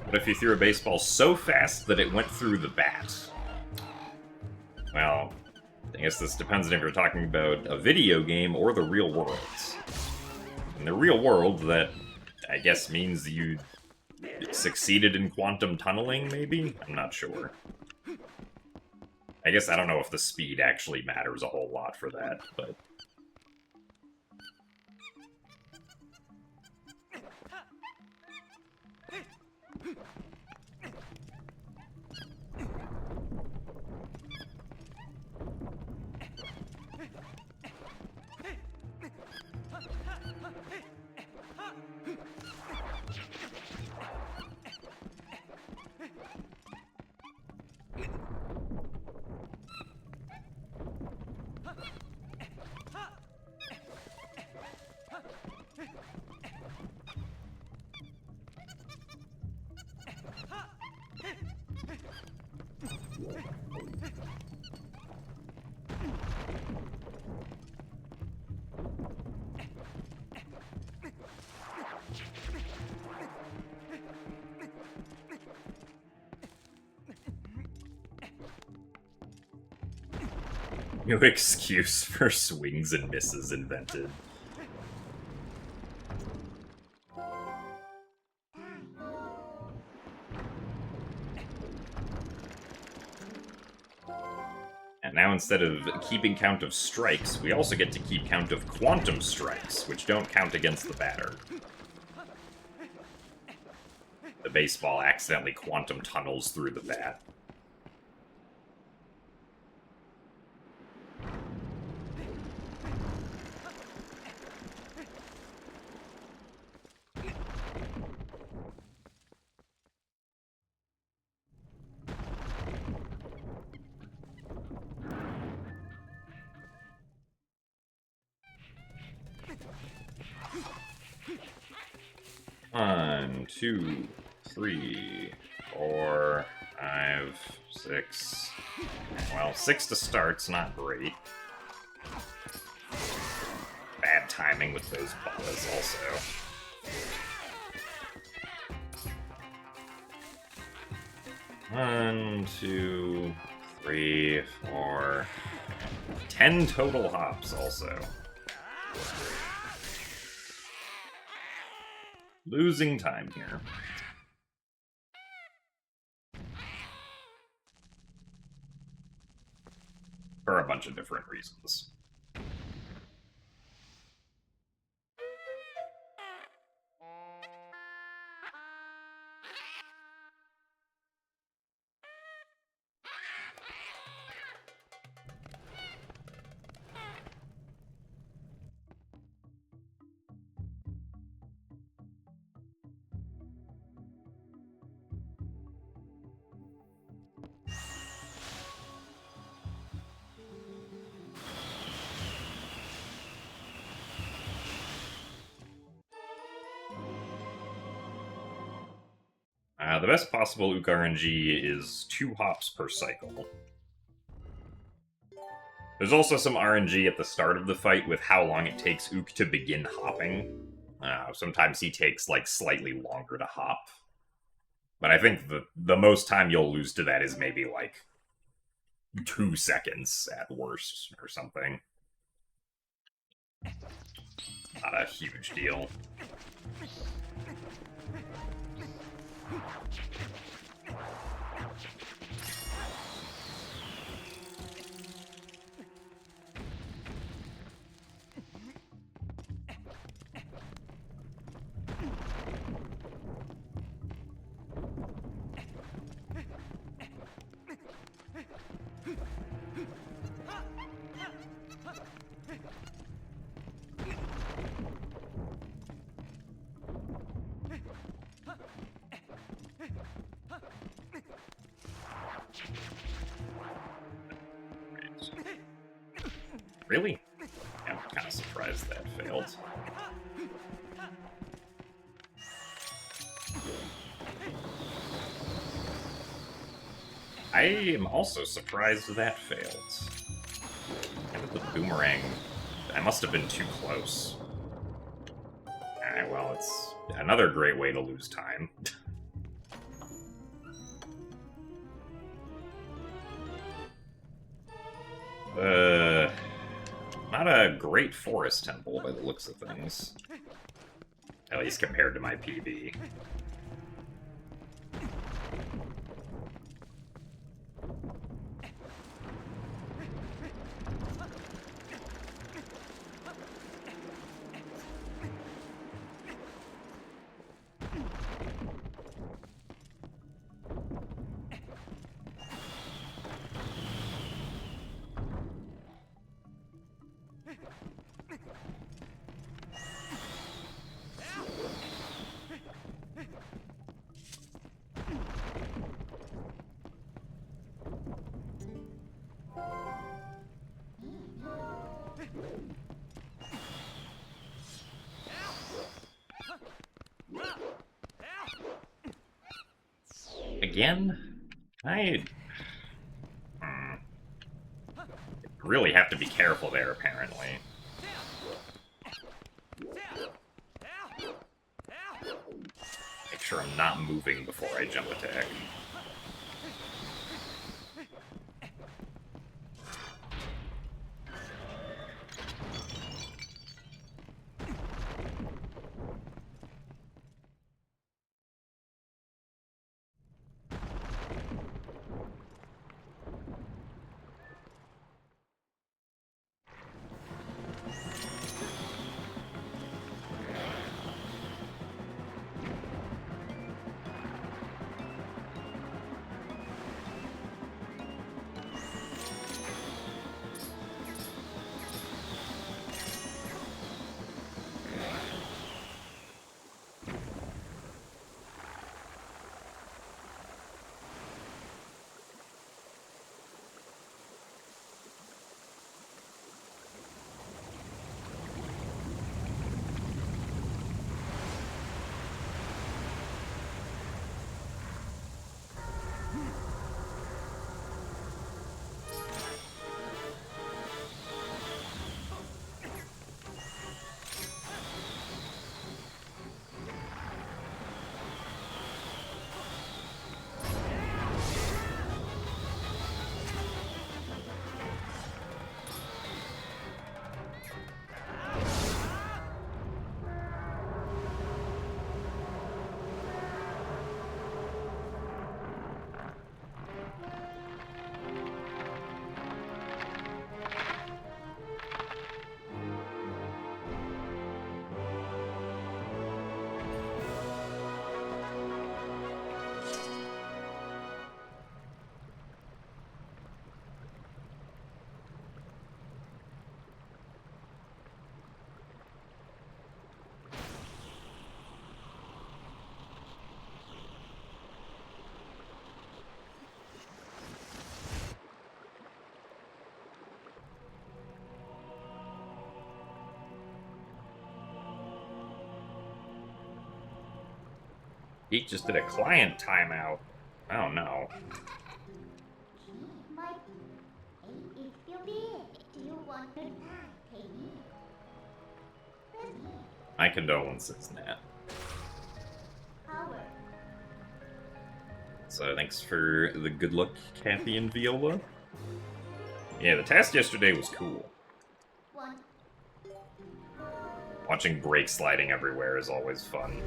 What if you threw a baseball so fast that it went through the bat? Well, I guess this depends on if you're talking about a video game or the real world. In the real world, that, I guess, means you succeeded in quantum tunneling, maybe? I'm not sure. I guess I don't know if the speed actually matters a whole lot for that, but... New excuse for swings and misses invented. And now instead of keeping count of strikes, we also get to keep count of quantum strikes, which don't count against the batter. The baseball accidentally quantum tunnels through the bat. One, two, 3, 4, 5, 6. Well, 6 to start's not great. Bad timing with those balls also. One, 2, 3, 4. 10 total hops also. Losing time here. For a bunch of different reasons. The best possible Ook RNG is 2 hops per cycle. There's also some RNG at the start of the fight with how long it takes Ook to begin hopping. Sometimes he takes, like, slightly longer to hop. But I think the most time you'll lose to that is maybe, like, 2 seconds at worst, or something. Not a huge deal. Really? I'm kind of surprised that failed. I am also surprised that failed. And with the boomerang, I must have been too close. Alright, well, it's another great way to lose time. Not a great forest temple by the looks of things. At least compared to my PB. Again? I really have to be careful there, apparently. Make sure I'm not moving before I jump attack. He just did a client timeout. Oh no. My condolences, Nat. So thanks for the good luck, Kathy and Viola. Yeah, the task yesterday was cool. Watching brake sliding everywhere is always fun.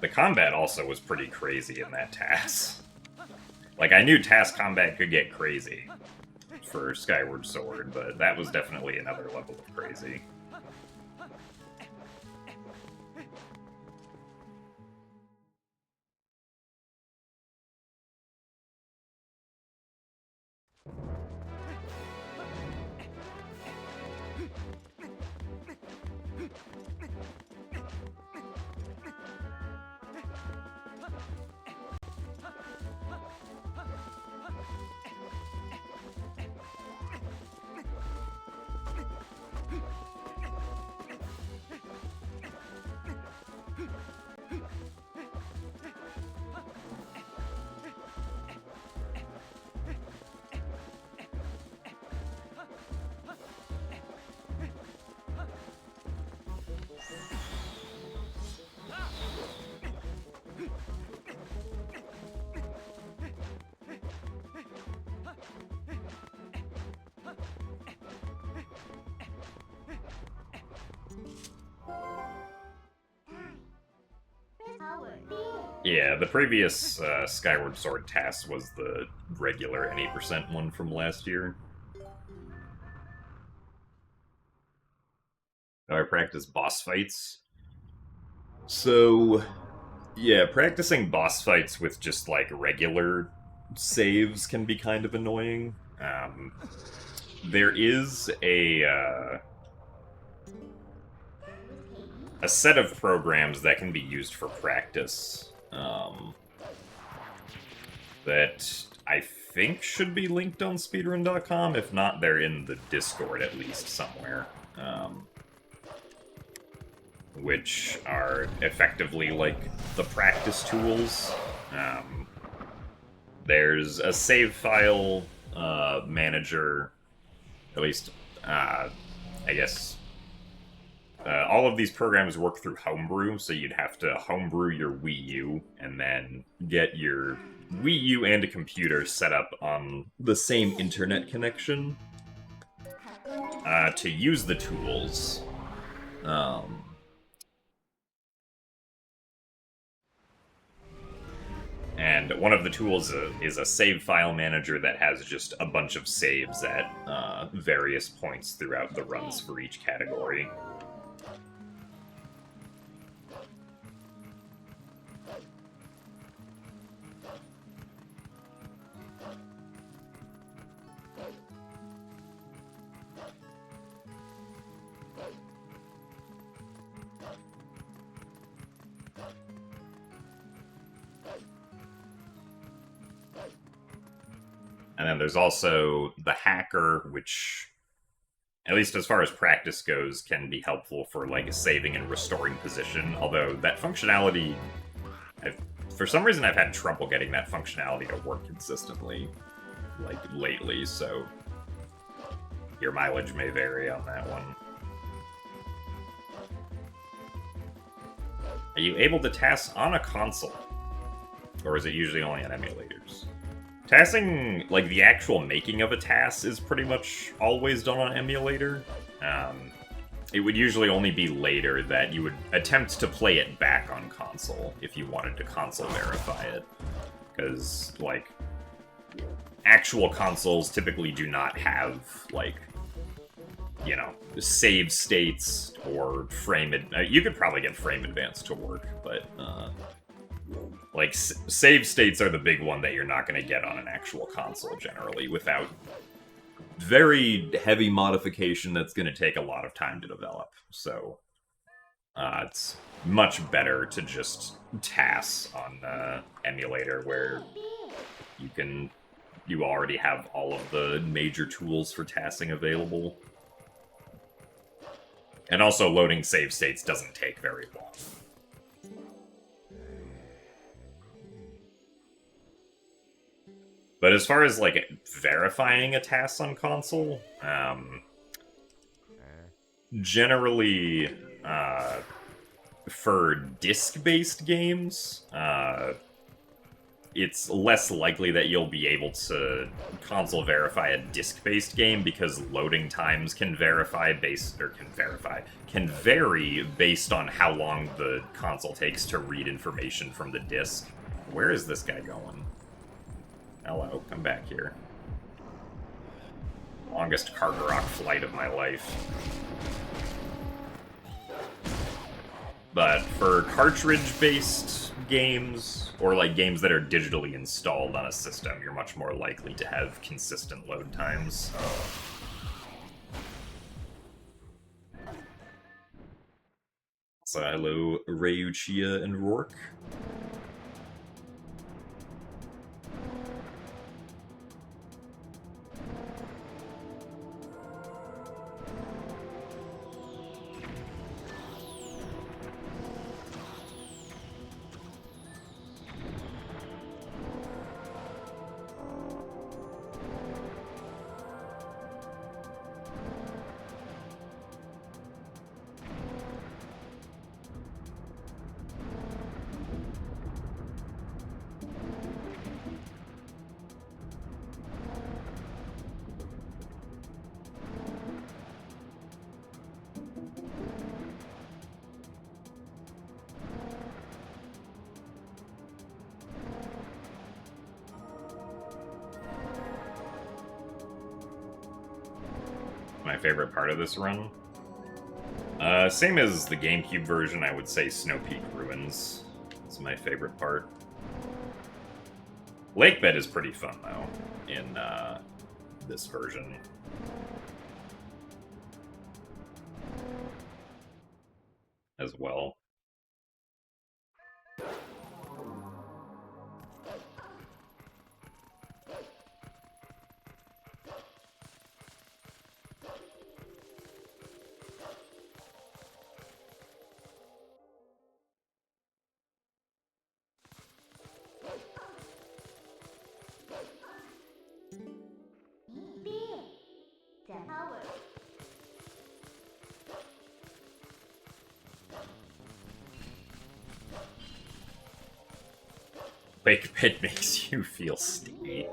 The combat also was pretty crazy in that task. Like, I knew task combat could get crazy for Skyward Sword, but that was definitely another level of crazy. Yeah, the previous Skyward Sword task was the regular any percent one from last year. Now I practice boss fights. So, yeah, practicing boss fights with just like regular saves can be kind of annoying. There is a set of programs that can be used for practice that I think should be linked on speedrun.com. If not, they're in the Discord at least somewhere. Which are effectively like the practice tools. There's a save file manager, at least, I guess. All of these programs work through Homebrew, so you'd have to homebrew your Wii U and then get your Wii U and a computer set up on the same internet connection to use the tools. And one of the tools is a save file manager that has just a bunch of saves at various points throughout the runs for each category. And then there's also the hacker, which, at least as far as practice goes, can be helpful for like saving and restoring position. Although that functionality, for some reason, I've had trouble getting that functionality to work consistently, like lately. So your mileage may vary on that one. Are you able to task on a console, or is it usually only on emulators? Tasking, like the actual making of a task, is pretty much always done on emulator. It would usually only be later that you would attempt to play it back on console if you wanted to console verify it. Because, like, actual consoles typically do not have, like, you know, save states or frame... you could probably get frame advance to work, but, like, save states are the big one that you're not going to get on an actual console, generally, without very heavy modification that's going to take a lot of time to develop. So, It's much better to just TAS on the emulator, where you already have all of the major tools for TASing available. And also, loading save states doesn't take very long. But as far as, like, verifying a TAS on console, generally, for disc-based games, it's less likely that you'll be able to console verify a disc-based game, because loading times can vary based on how long the console takes to read information from the disc. Where is this guy going? Hello, come back here. Longest Cargarok flight of my life. But for cartridge-based games, or like games that are digitally installed on a system, you're much more likely to have consistent load times. So hello, Rayuchia and Rourke. My favorite part of this run? Same as the GameCube version, I would say Snow Peak Ruins is my favorite part. Lakebed is pretty fun, though, in this version. As well. Lake Pit makes you feel steamy.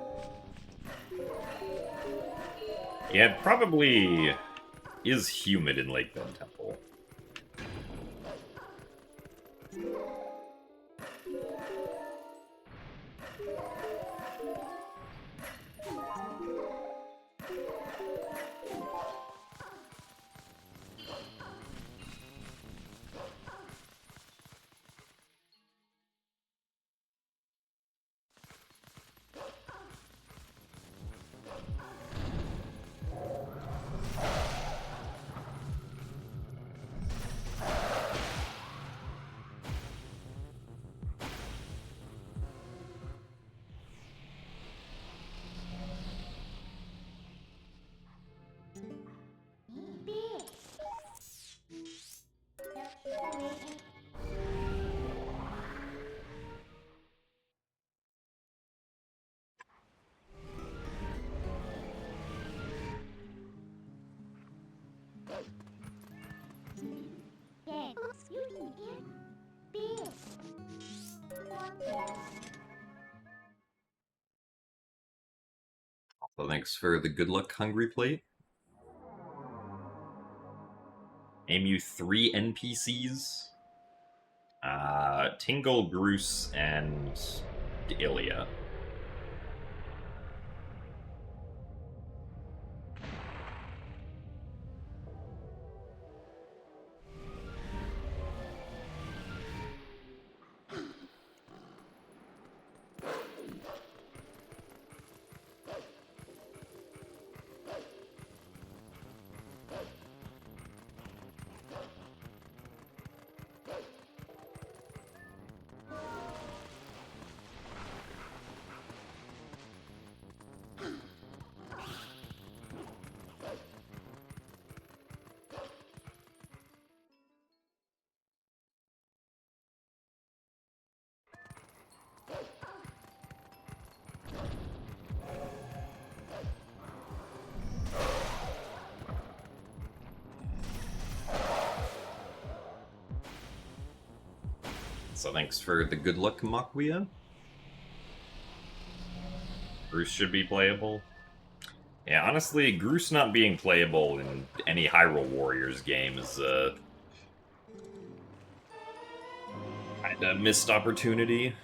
Yeah, it probably is humid in Lake Bend Temple. So thanks for the good luck, Hungry Plate. Name you 3 NPCs. Tingle, Groose, and Ilya. So thanks for the good luck, Makuya. Bruce should be playable. Yeah, honestly, Groose not being playable in any Hyrule Warriors game is kinda missed opportunity.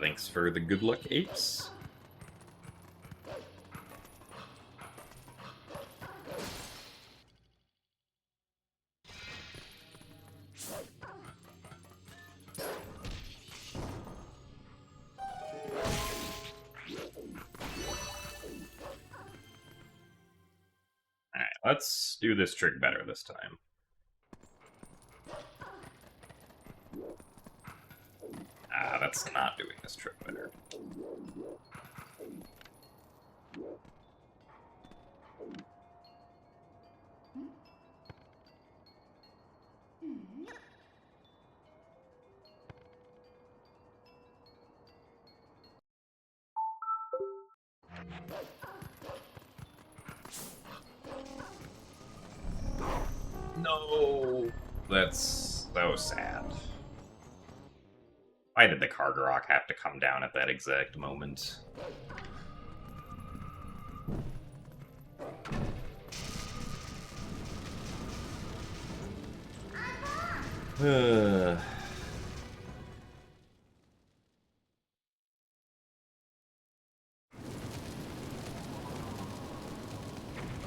Thanks for the good luck, apes. Alright, let's do this trick better this time. That's not doing this trick better. No! That's so sad. Why did the Kargarok have to come down at that exact moment?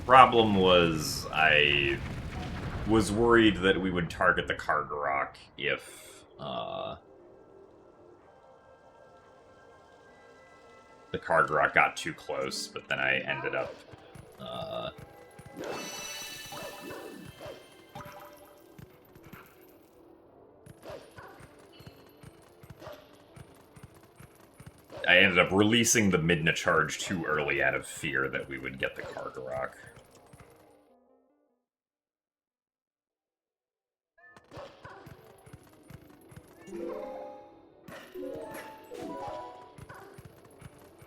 Problem was, I was worried that we would target the Kargarok if the Kargarok got too close, but then I ended up releasing the Midna charge too early out of fear that we would get the Kargarok.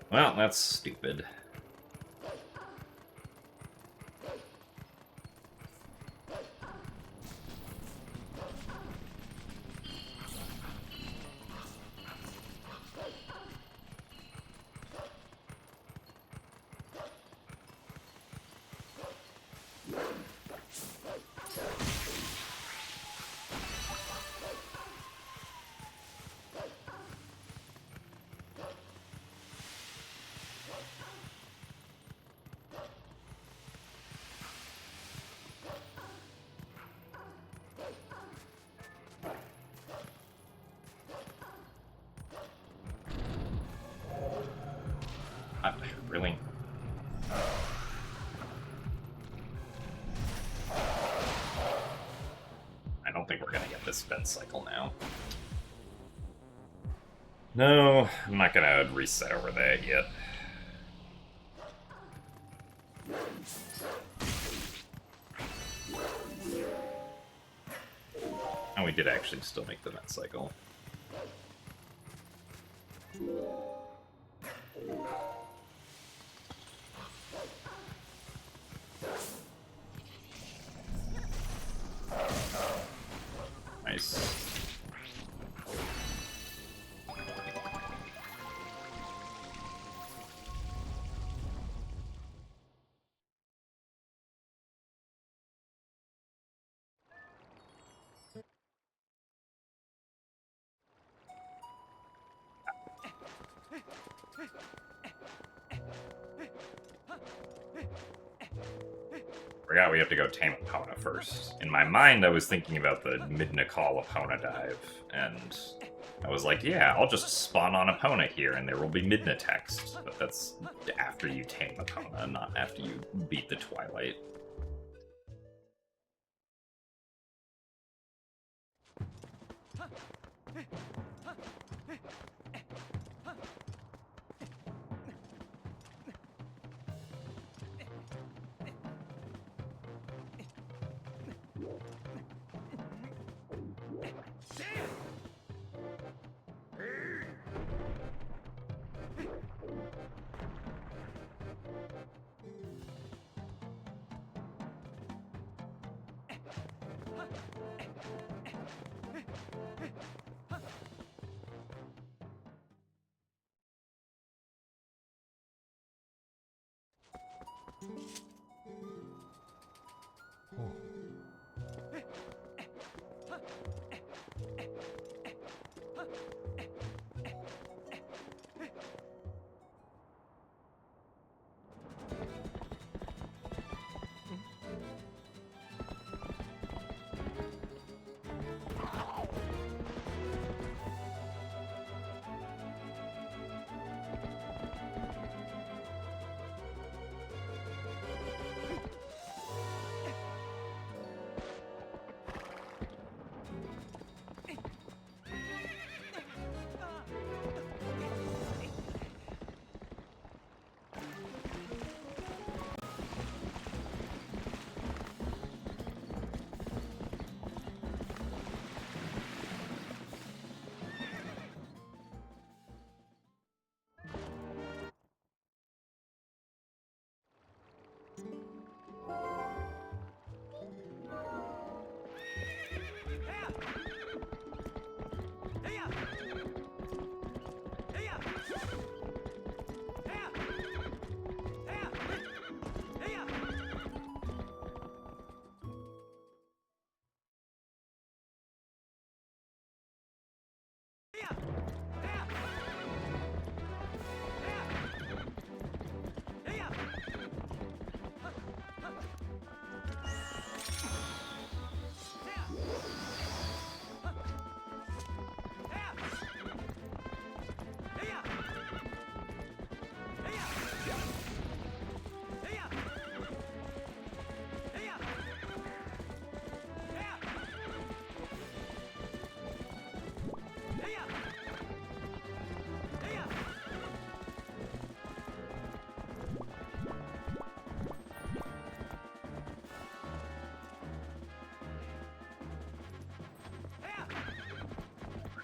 Well, that's stupid. Really? I don't think we're gonna get this vent cycle now. No, I'm not gonna reset over that yet. And we did actually still make the vent cycle. Nice. Forgot we have to go tame Epona first. In my mind, I was thinking about the mid-Nikal Epona dive, and I was like, yeah, I'll just spawn on Epona here, and there will be Midna text. But that's after you tame Epona, not after you beat the Twilight.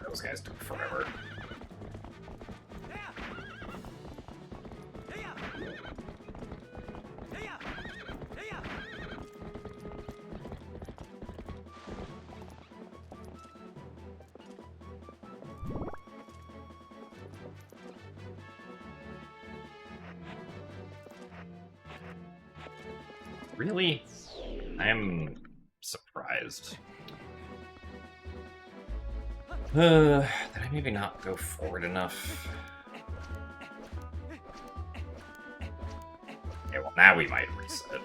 Those guys took forever. Really? I am surprised. Did I maybe not go forward enough? Okay, well now we might reset.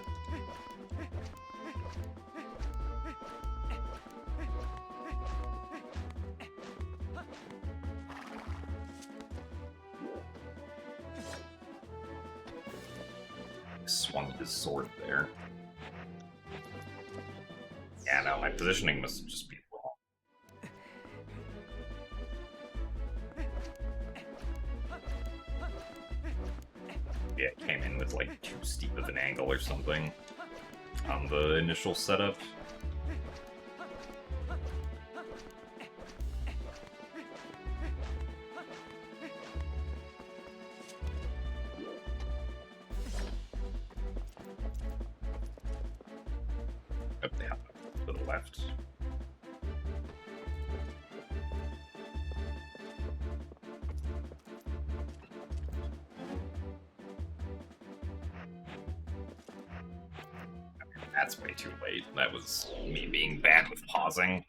swung his sword there. Yeah, no, my positioning must just be wrong. Yeah, it came in with like too steep of an angle or something on the initial setup. Up down to the left. That's way too late. That was me being bad with pausing.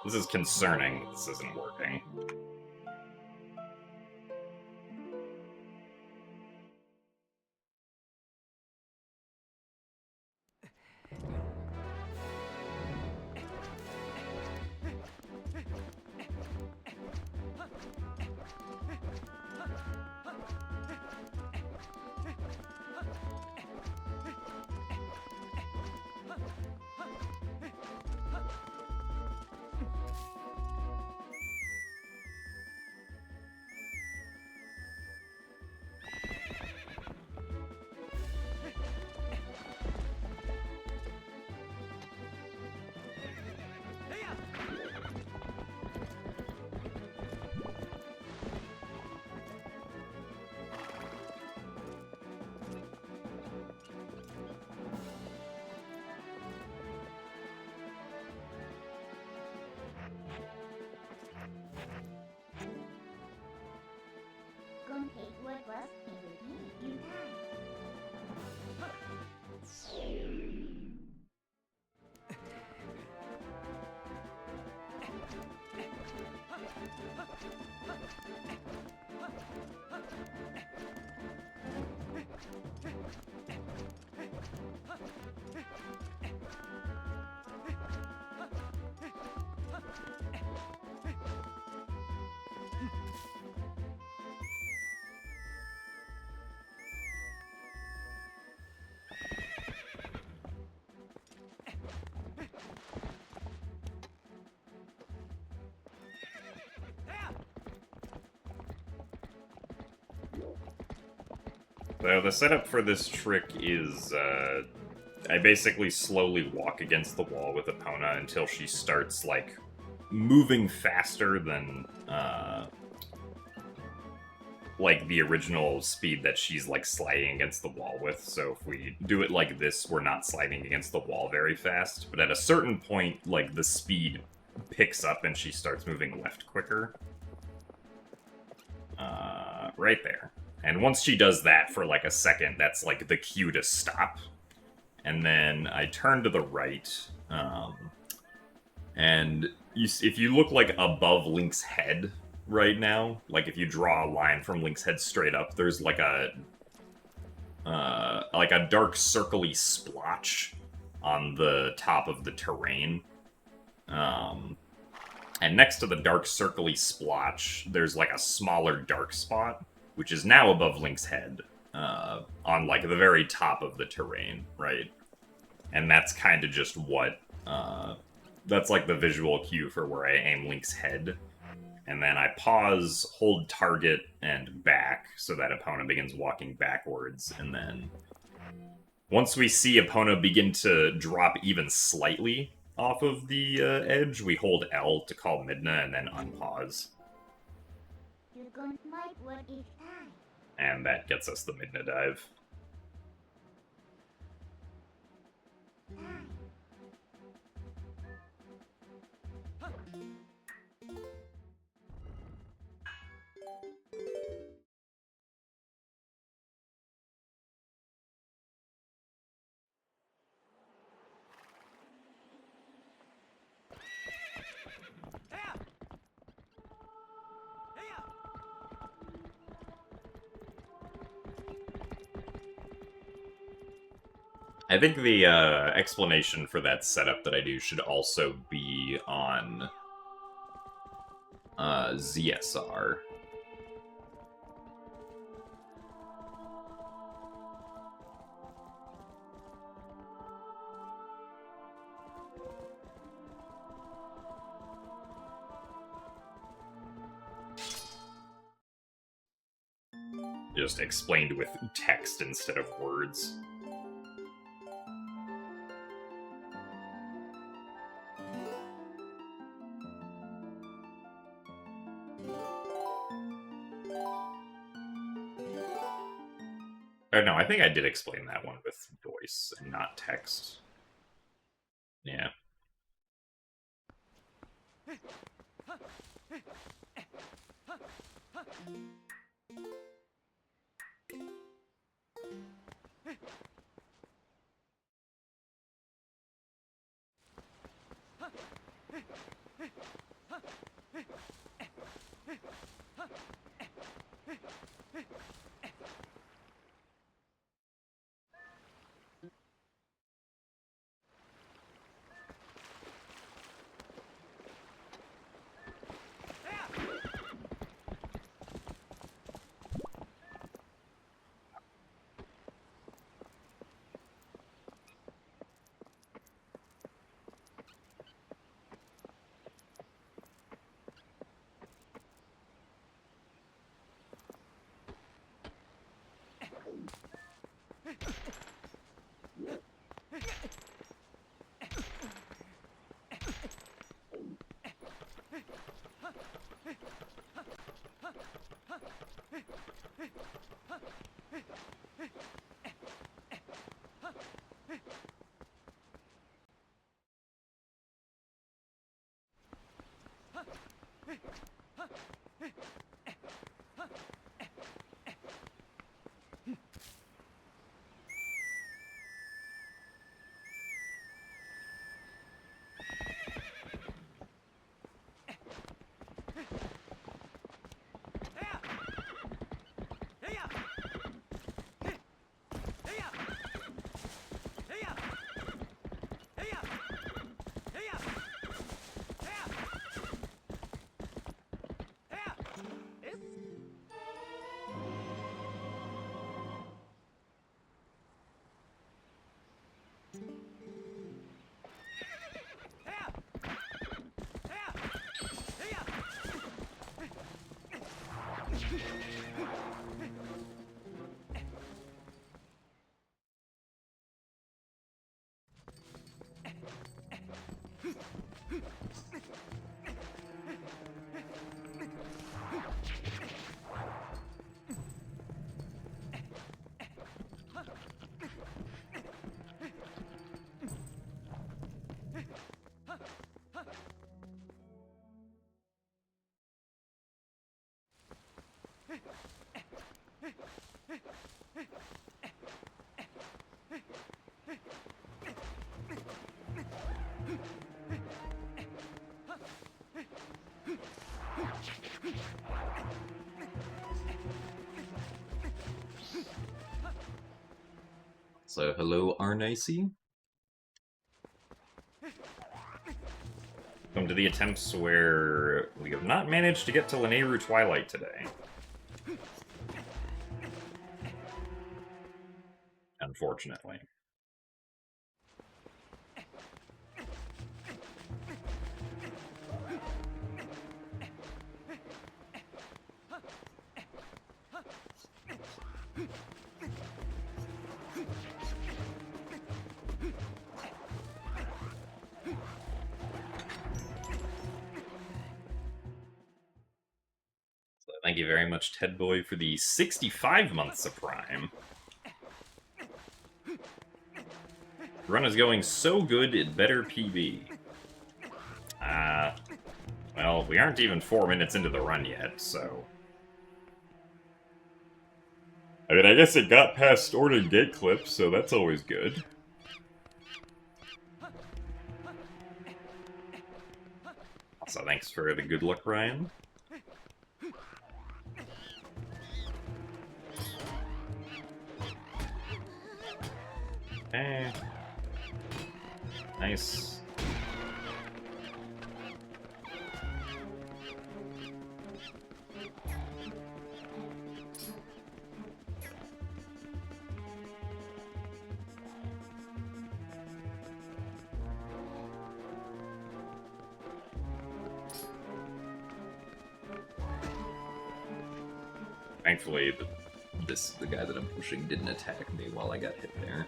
This is concerning. This isn't working. So the setup for this trick is, I basically slowly walk against the wall with Epona until she starts, like, moving faster than, like, the original speed that she's, like, sliding against the wall with. So if we do it like this, we're not sliding against the wall very fast. But at a certain point, like, the speed picks up and she starts moving left quicker. Right there. And once she does that for like a second, that's like the cue to stop. And then I turn to the right, and if you look like above Link's head right now, like if you draw a line from Link's head straight up, there's like a dark circly splotch on the top of the terrain. And next to the dark circly splotch, there's like a smaller dark spot, which is now above Link's head, on like the very top of the terrain, right? And that's kind of just what, that's like the visual cue for where I aim Link's head. And then I pause, hold target, and back, so that Epona begins walking backwards, and then once we see Epona begin to drop even slightly off of the edge, we hold L to call Midna and then unpause. And that gets us the Midna dive. I think the explanation for that setup that I do should also be on ZSR. Just explained with text instead of words. Or no, I think I did explain that one with voice and not text. Yeah. So, hello, Arnicey. Welcome to the attempts where we have not managed to get to Lanayru Twilight today. Unfortunately. Thank you very much, Ted Boy, for the 65 months of Prime. The run is going so good, it better PB. Well, we aren't even 4 minutes into the run yet, so... I mean, I guess it got past Ordered Gate Clip, so that's always good. Also, thanks for the good luck, Ryan. Okay. Nice. Thankfully, the guy that I'm pushing didn't attack me while I got hit there.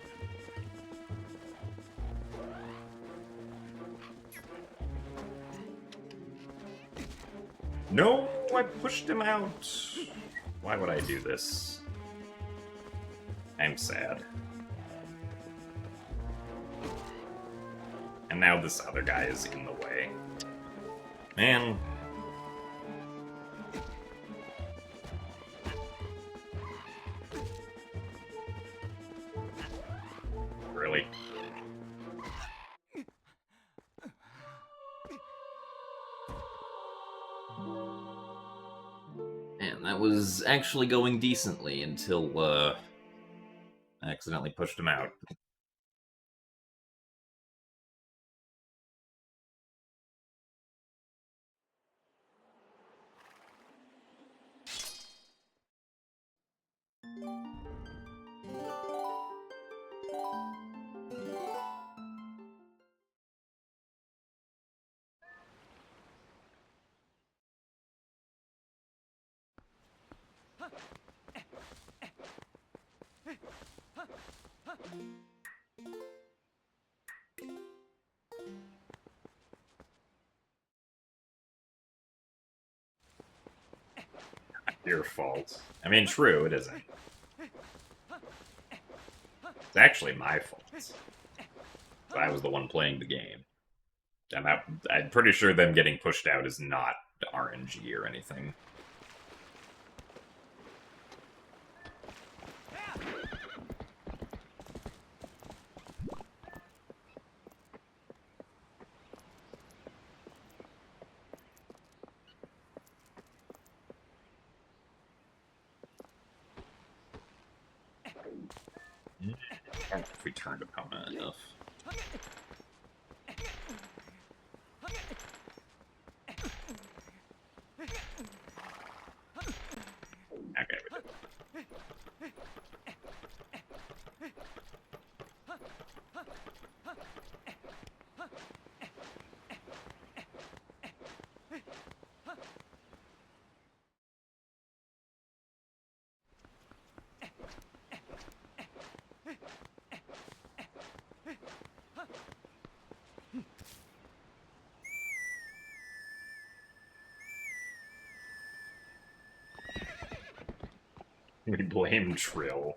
No, I pushed him out. Why would I do this? I'm sad. And now this other guy is in the way. Man. Really? Man, that was actually going decently until, I accidentally pushed him out. Your fault. I mean, true, it isn't. It's actually my fault. I was the one playing the game. And I'm pretty sure them getting pushed out is not RNG or anything. I don't know if we turned opponent enough. Okay, we did. We blame Trill.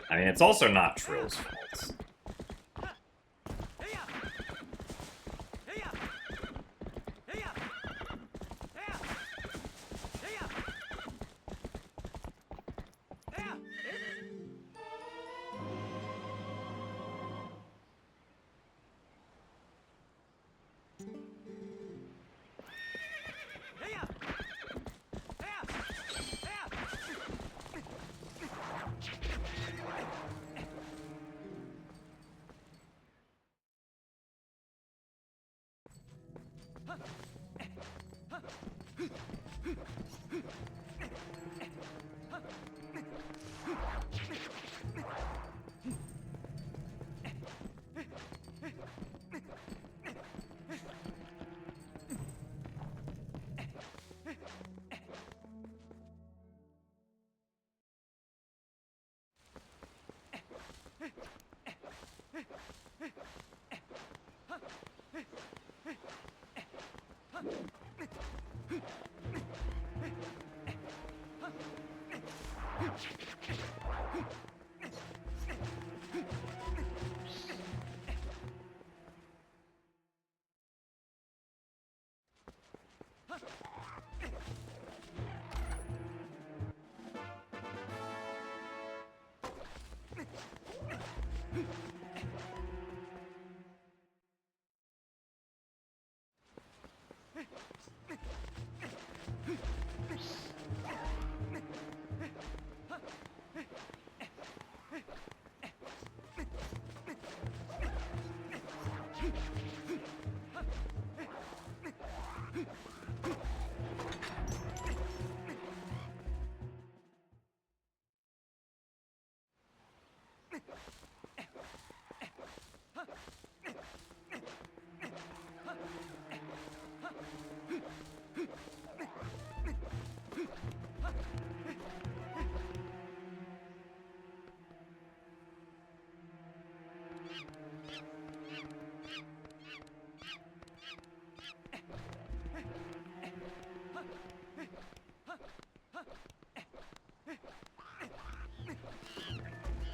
I mean, it's also not Trill's fault.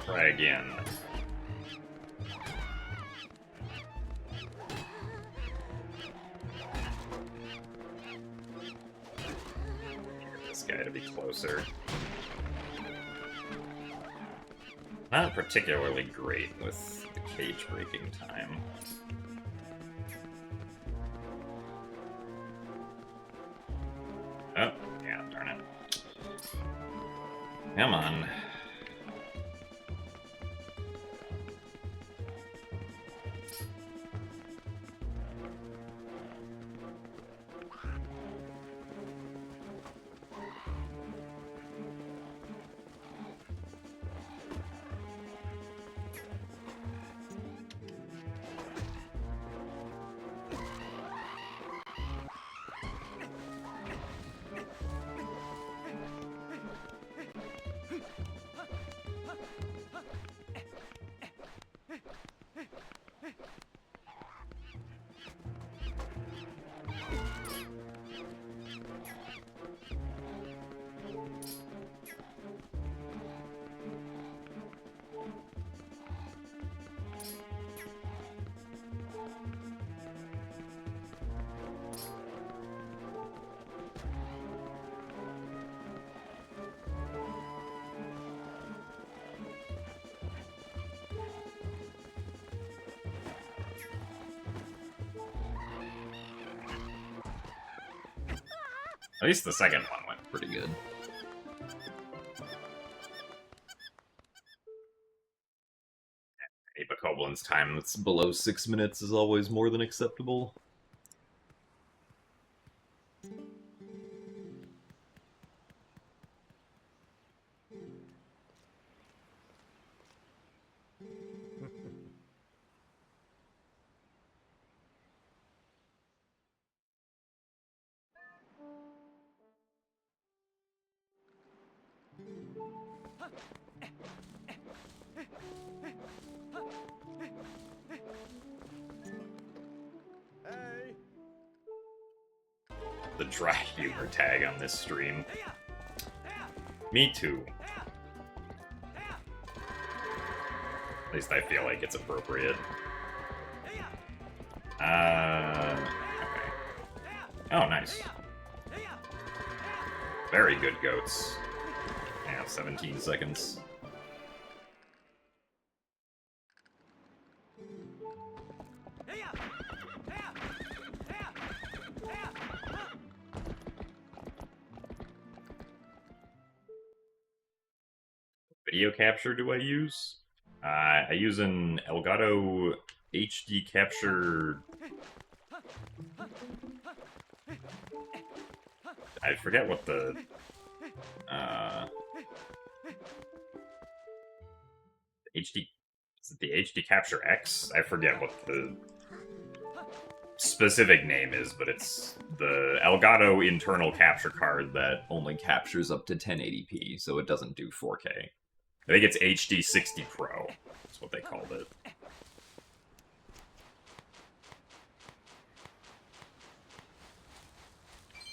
Try again. Get this guy to be closer. Not particularly great with the cage breaking time. Oh, yeah, darn it. Come on. At least the second one went pretty good. Apicoblin's time that's below 6 minutes is always more than acceptable. The dry humor tag on this stream. Me too. At least I feel like it's appropriate. Okay. Oh, nice. Very good goats. Yeah, 17 seconds. Video capture do I use? I use an Elgato HD capture. I forget what the HD. Is it the HD Capture X? I forget what the specific name is, but it's the Elgato internal capture card that only captures up to 1080p, so it doesn't do 4K. I think it's HD 60 Pro. That's what they called it.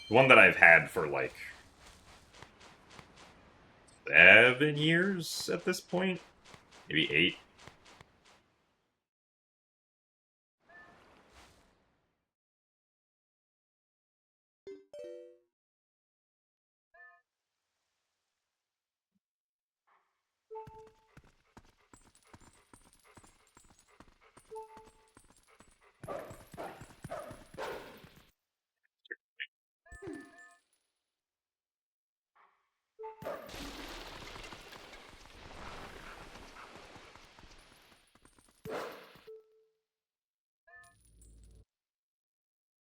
The one that I've had for like 7 years at this point, maybe 8.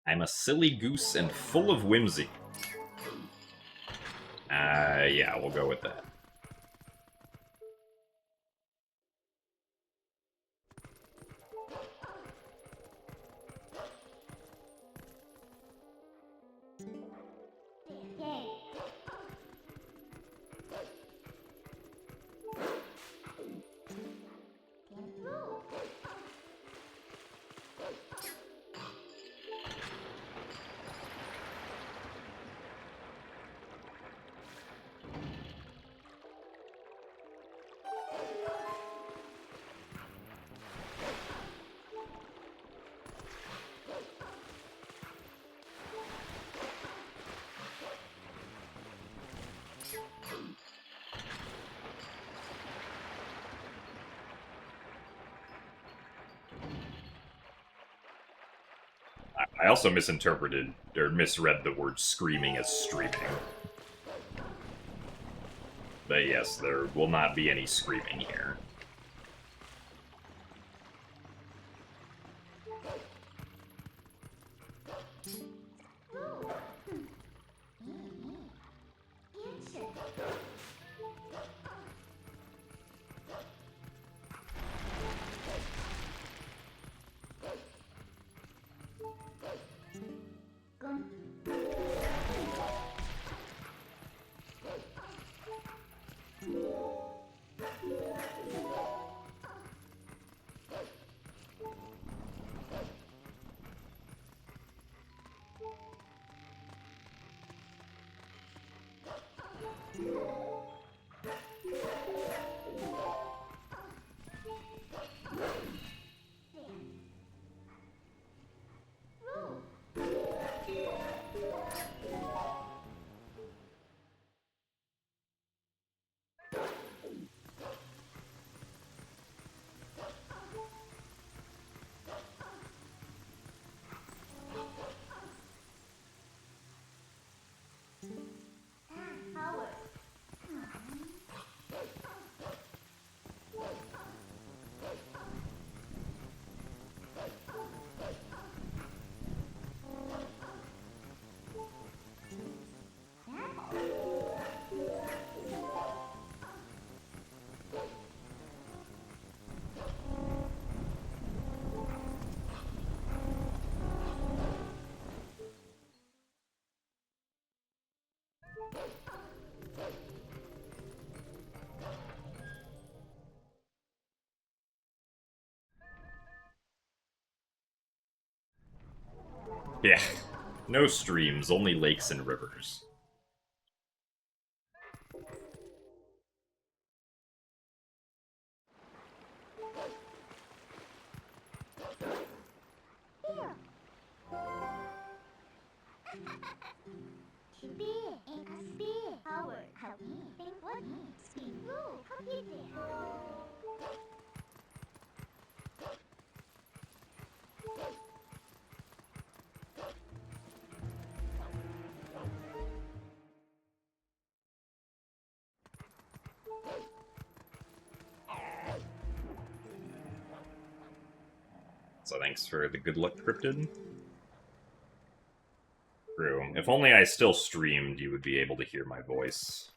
I'm a silly goose and full of whimsy. Yeah, we'll go with that. I also misinterpreted, or misread the word screaming as streaming. But yes, there will not be any screaming here. Yeah. No streams, only lakes and rivers. So thanks for the good luck, Cryptid. True. If only I still streamed, you would be able to hear my voice.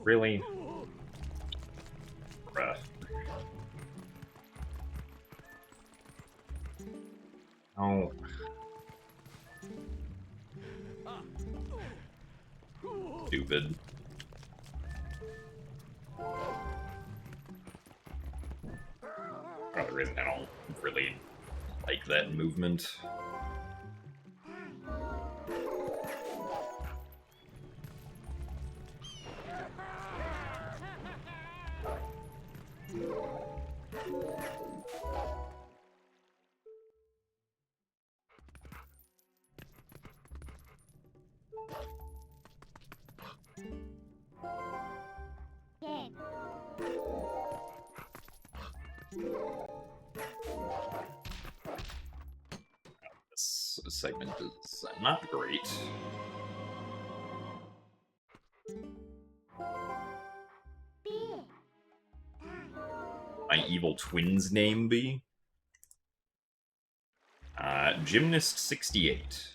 Really? Bruh. Oh. Stupid. For the reason I don't really like that movement. This segment is not great. My evil twin's name be? Gymnast 68.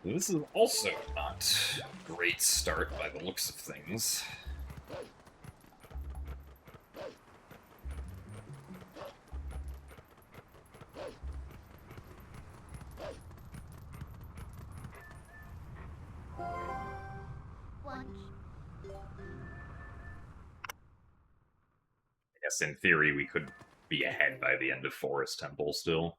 This is also not a great start by the looks of things. I guess in theory we could be ahead by the end of Forest Temple still.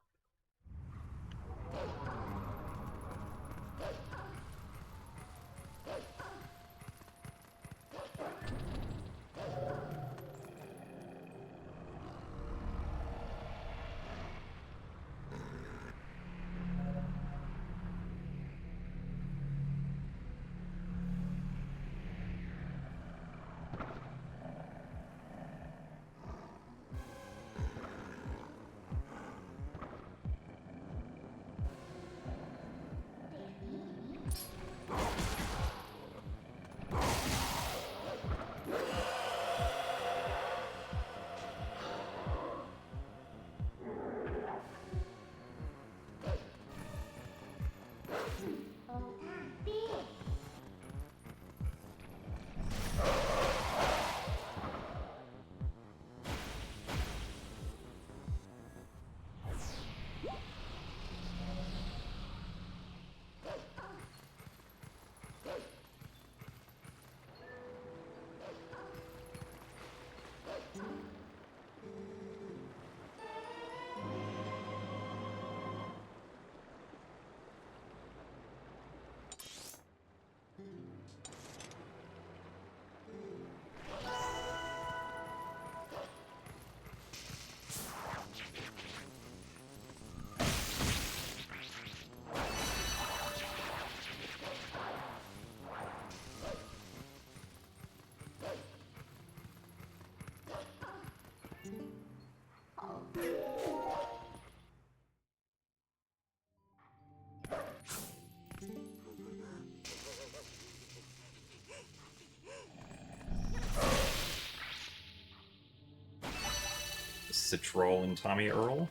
Citrol and Tommy Earl.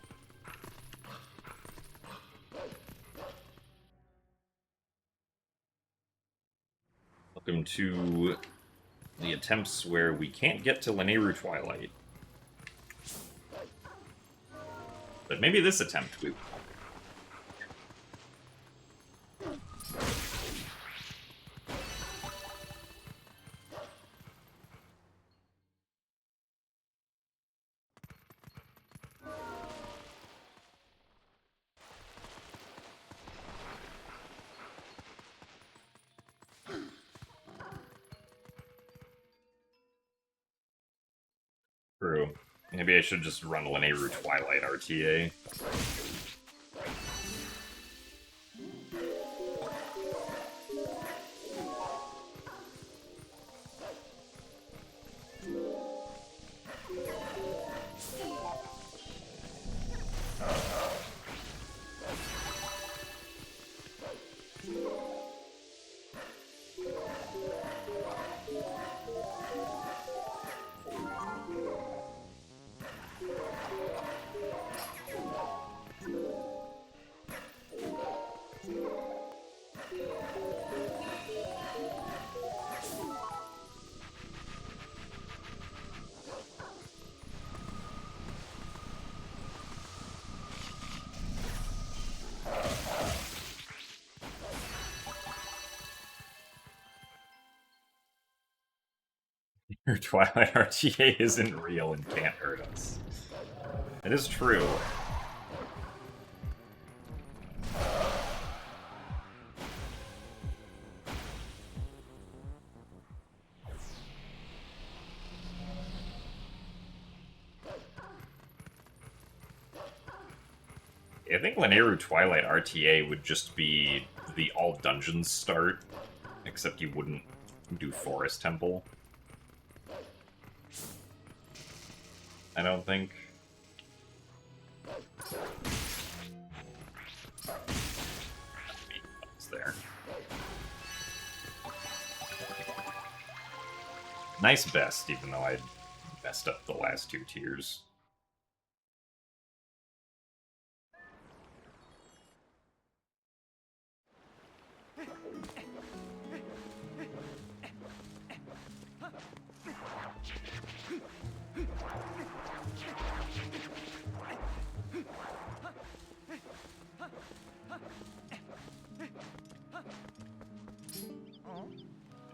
Welcome to the attempts where we can't get to Lanayru Twilight. But maybe this attempt we will. True. Maybe I should just run Lanayru Twilight RTA. Your Twilight RTA isn't real and can't hurt us. It is true. I think Lanayru Twilight RTA would just be the all dungeons start, except you wouldn't do Forest Temple. I don't think. almost there. Nice best, even though I messed up the last 2 tiers.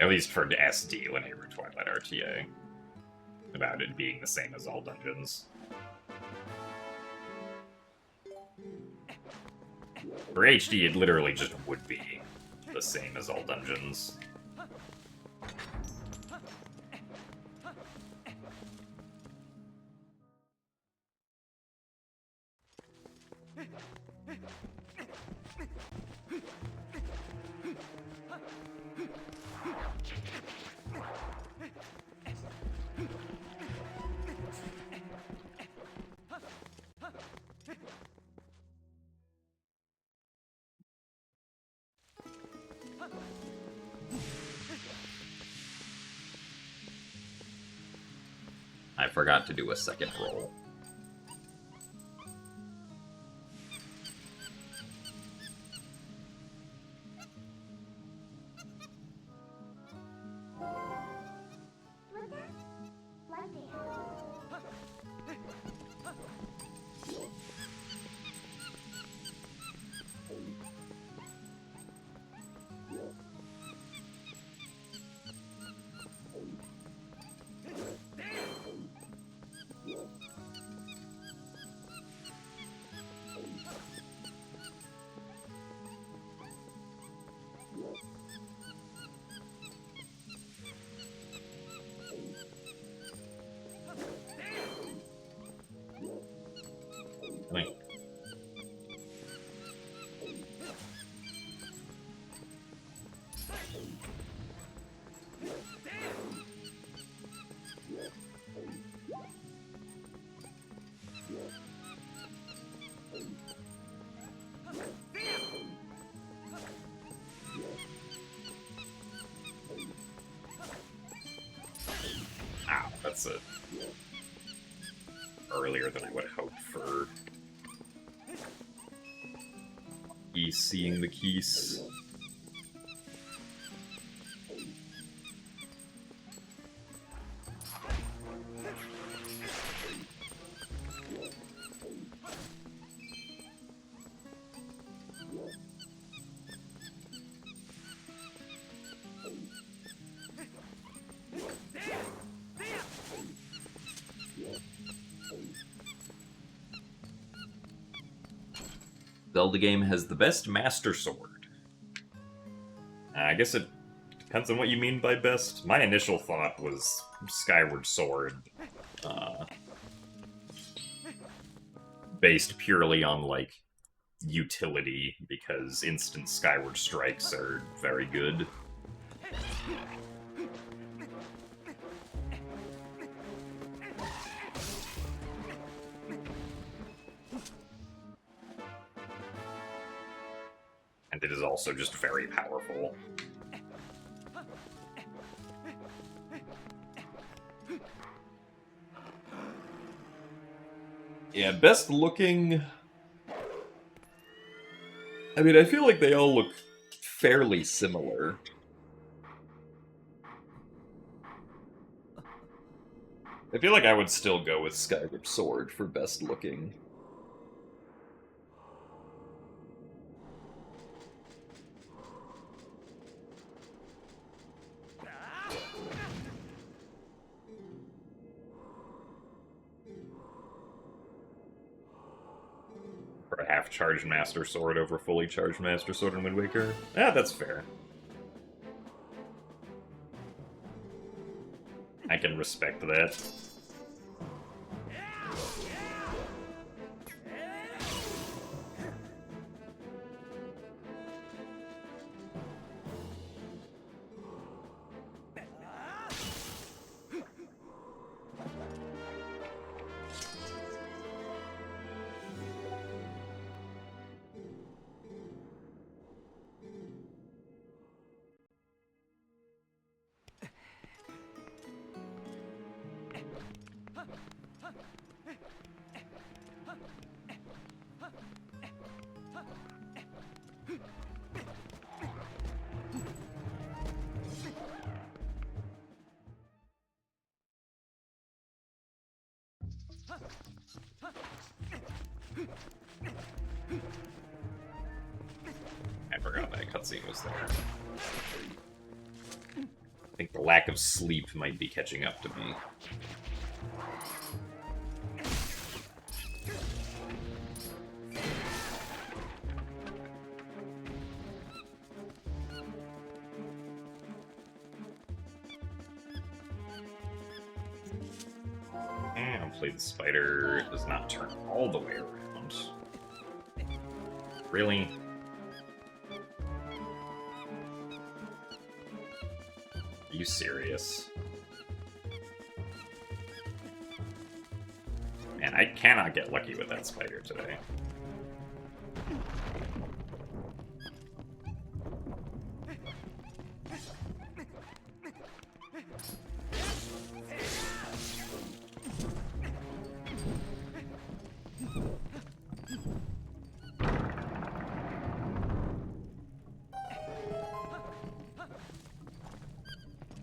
At least for SD when I were Twilight RTA. About it being the same as all dungeons. For HD, it literally just would be the same as all dungeons. I forgot to do a second roll. Wait. Ow, that's it. Earlier than I would hope for seeing the keys. Zelda game has the best Master Sword. I guess it depends on what you mean by best. My initial thought was Skyward Sword, based purely on, like, utility, because instant Skyward Strikes are very good. And it is also just very powerful. Yeah, best looking... I mean, I feel like they all look fairly similar. I feel like I would still go with Skyward Sword for best looking. For a half-charged Master Sword over fully charged Master Sword in Wind Waker? Yeah, that's fair. I can respect that. I forgot that cutscene was there. I think the lack of sleep might be catching up to me. And hopefully the spider does not turn all the way around. Really? Are you serious? Man, I cannot get lucky with that spider today.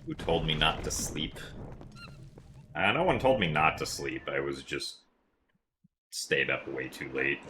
Who told me not to sleep? No one told me not to sleep. I was just stayed up way too late.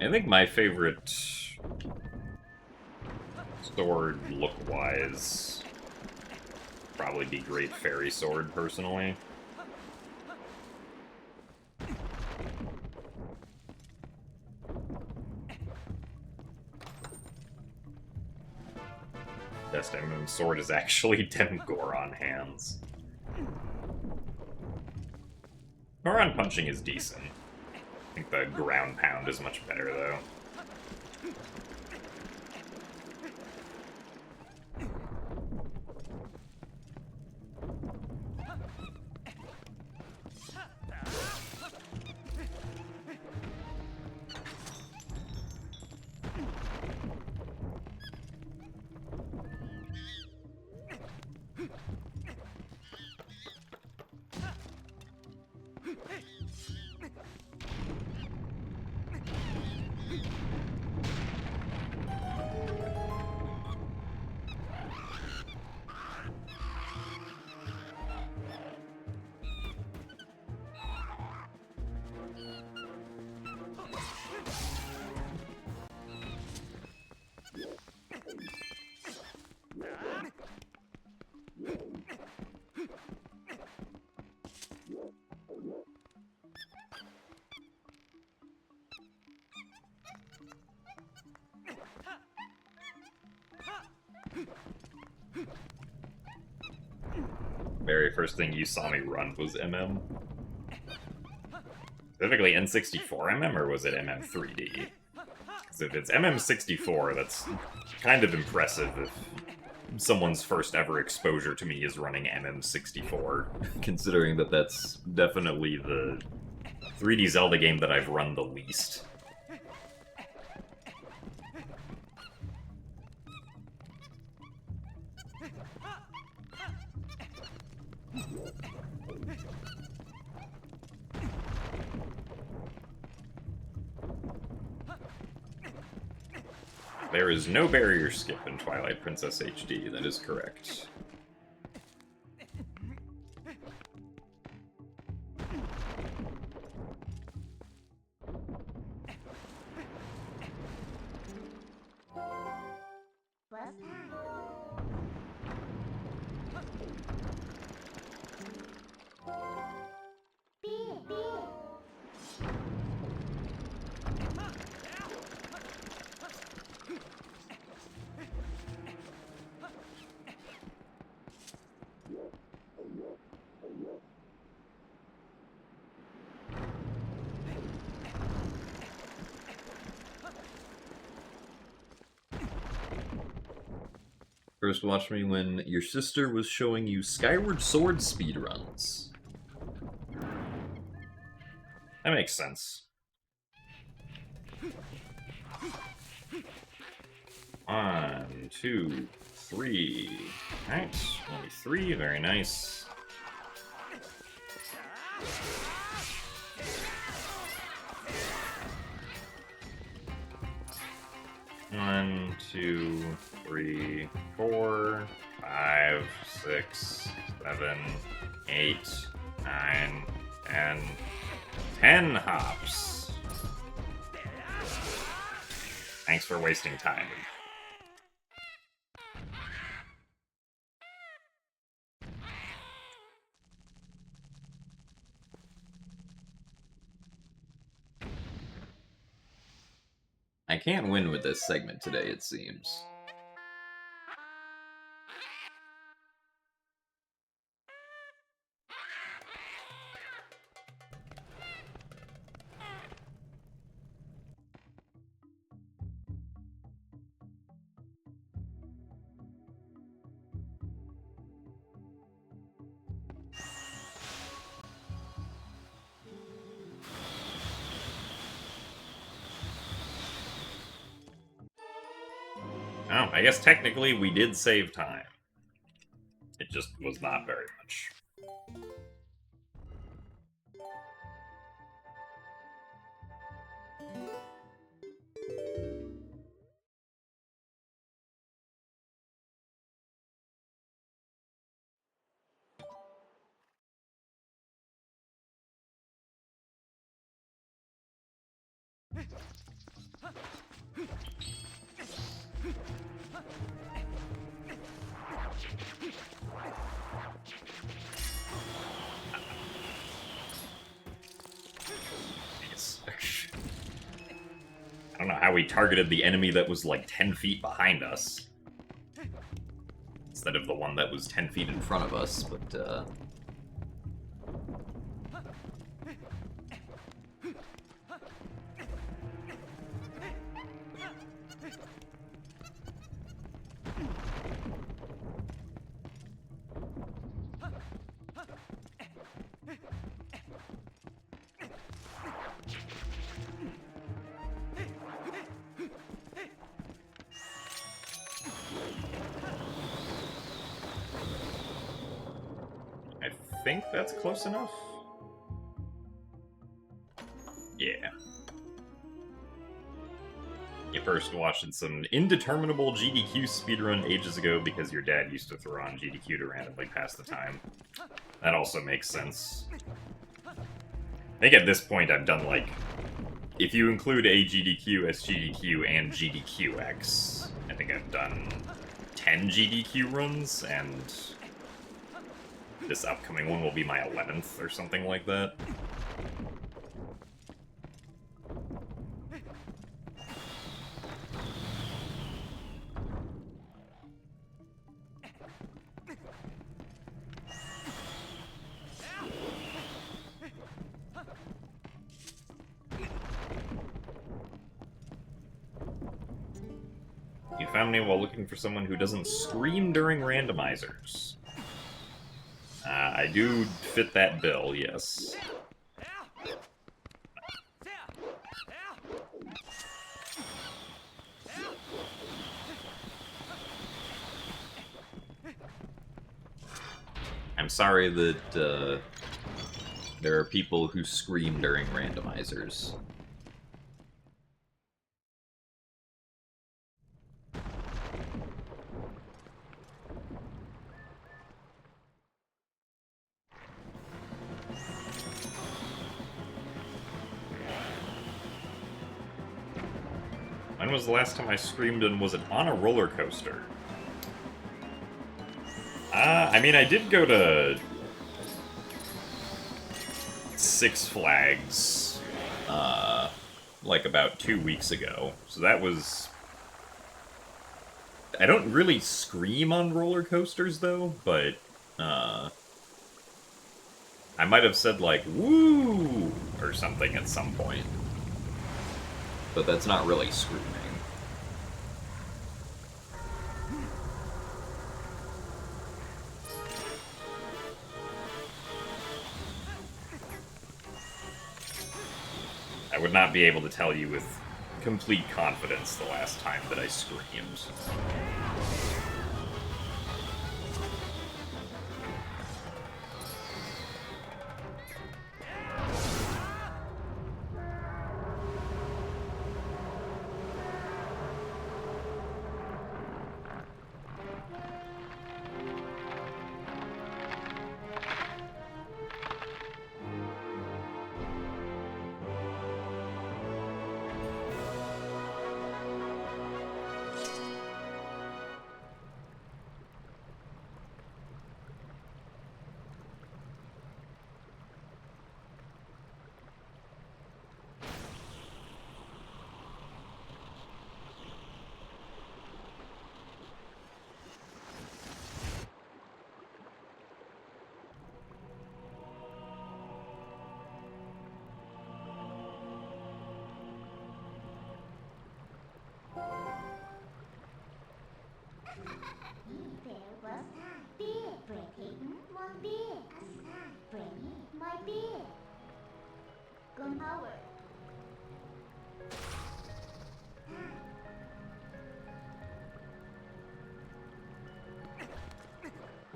I think my favorite sword look-wise probably be Great Fairy Sword, personally. Best MM sword is actually Goron hands. Goron punching is decent. I think the ground pound is much better, though. Very first thing you saw me run was MM. Specifically N64 MM, or was it MM 3D? Because if it's MM 64, that's kind of impressive if someone's first ever exposure to me is running MM 64, considering that that's definitely the 3D Zelda game that I've run the least. There is no barrier skip in Twilight Princess HD, that is correct. first watched me when your sister was showing you Skyward Sword speedruns. That makes sense. 1, 2, 3. Alright, only 3, very nice. One, 2, 3, 4, 5, 6, 7, 8, 9, 10. 10 hops. Thanks for wasting time. I can't win with this segment today, it seems. Oh, I guess technically we did save time. It just was not very much. I don't know how we targeted the enemy that was like 10 feet behind us. Instead of the one that was 10 feet in front of us, but I think that's close enough. Yeah. You first watched some indeterminable GDQ speedrun ages ago because your dad used to throw on GDQ to randomly pass the time. That also makes sense. I think at this point I've done, like, if you include a GDQ, SGDQ, and GDQX, I think I've done 10 GDQ runs, and this upcoming one will be my 11th or something like that. You found me while looking for someone who doesn't scream during randomizers. I do fit that bill, yes. I'm sorry that there are people who scream during randomizers. When was the last time I screamed, and was it on a roller coaster? I mean, I did go to Six Flags, like about 2 weeks ago. So that was... I don't really scream on roller coasters, though, but, I might have said, like, woo, or something at some point. But that's not really screaming. would not be able to tell you with complete confidence the last time that I screamed.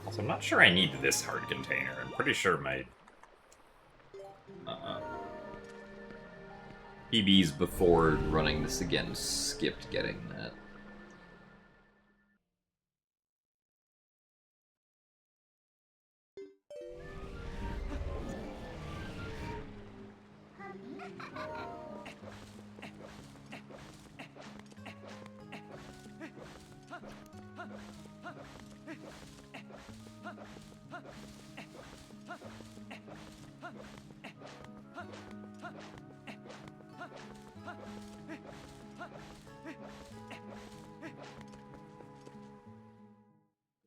Also, I'm not sure I need this hard container. I'm pretty sure my PBs before running this again skipped getting that.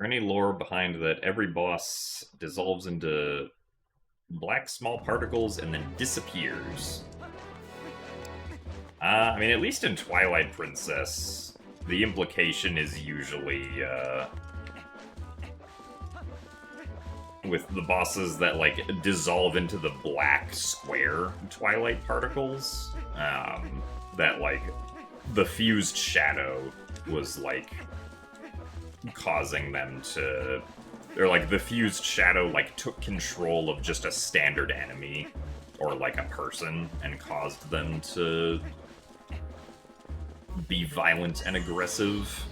there any lore behind that every boss dissolves into black small particles and then disappears? I mean, at least in Twilight Princess, the implication is usually, with the bosses that, like, dissolve into the black square Twilight particles, that, like, the fused shadow was, like, causing them to... Or, like, the fused shadow, like, took control of just a standard enemy, or, like, a person, and caused them to be violent and aggressive.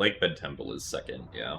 Lakebed Temple is second, yeah.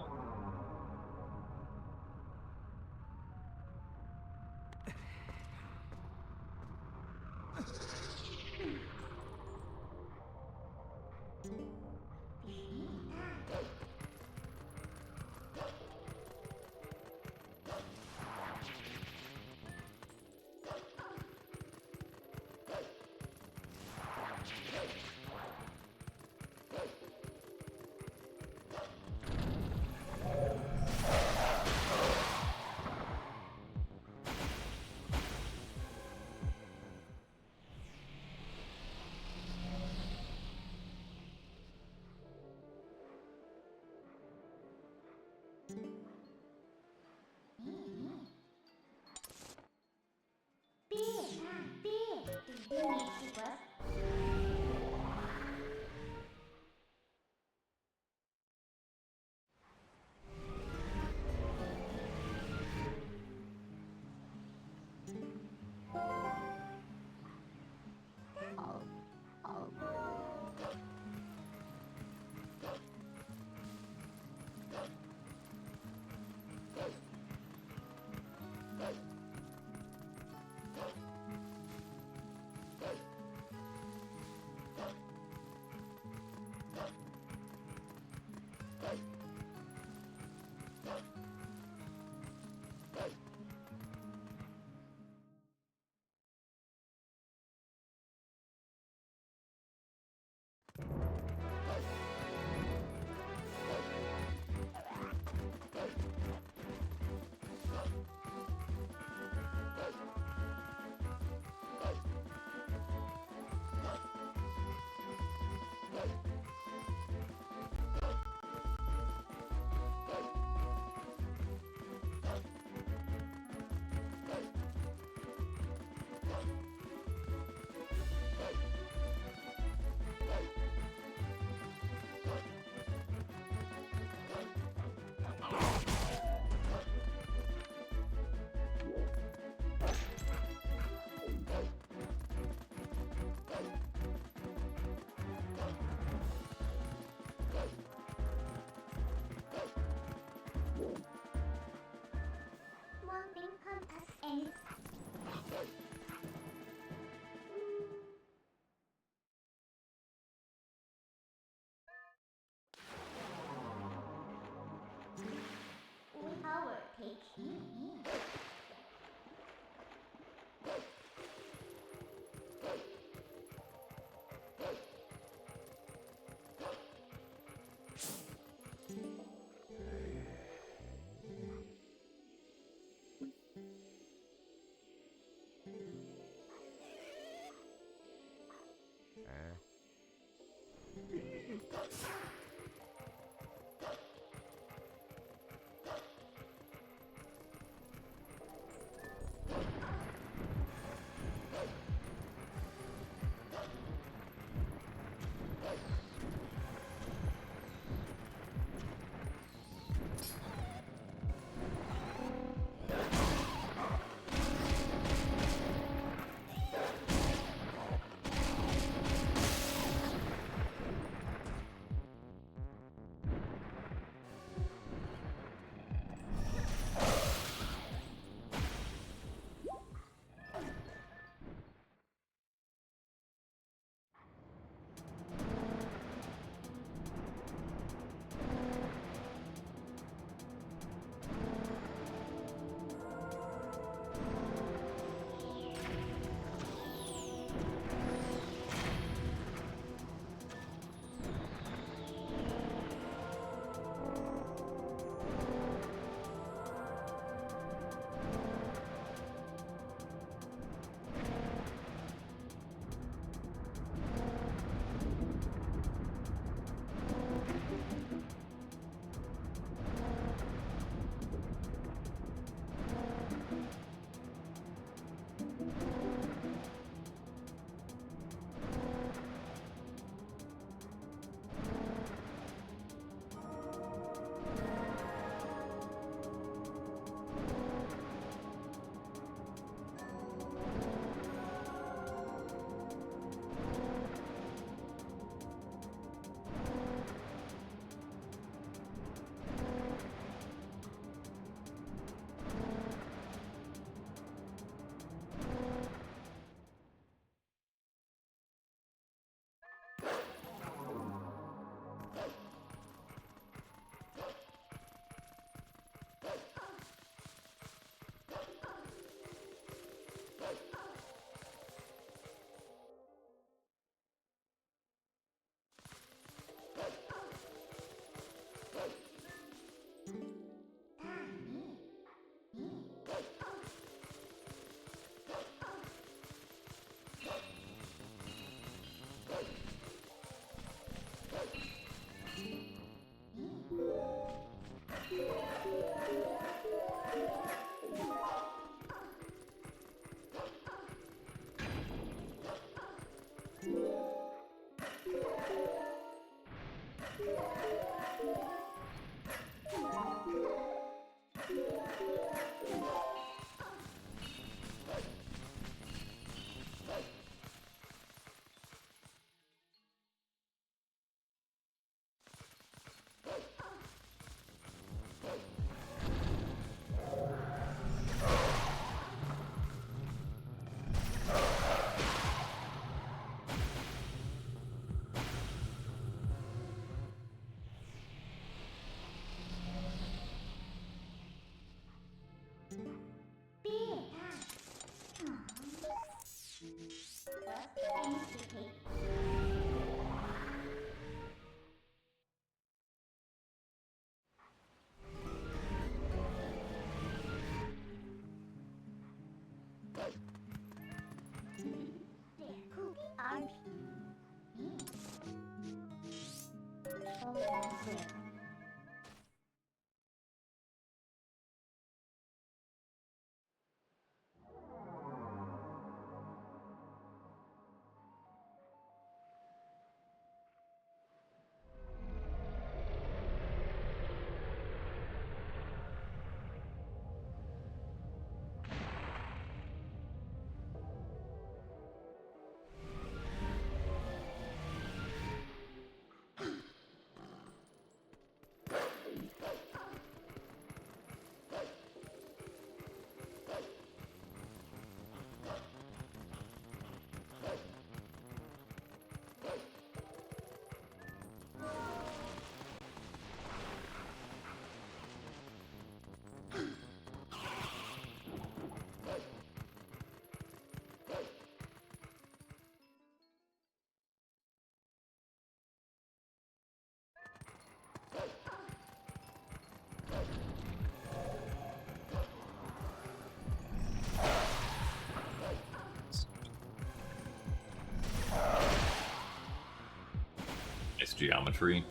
Nice geometry.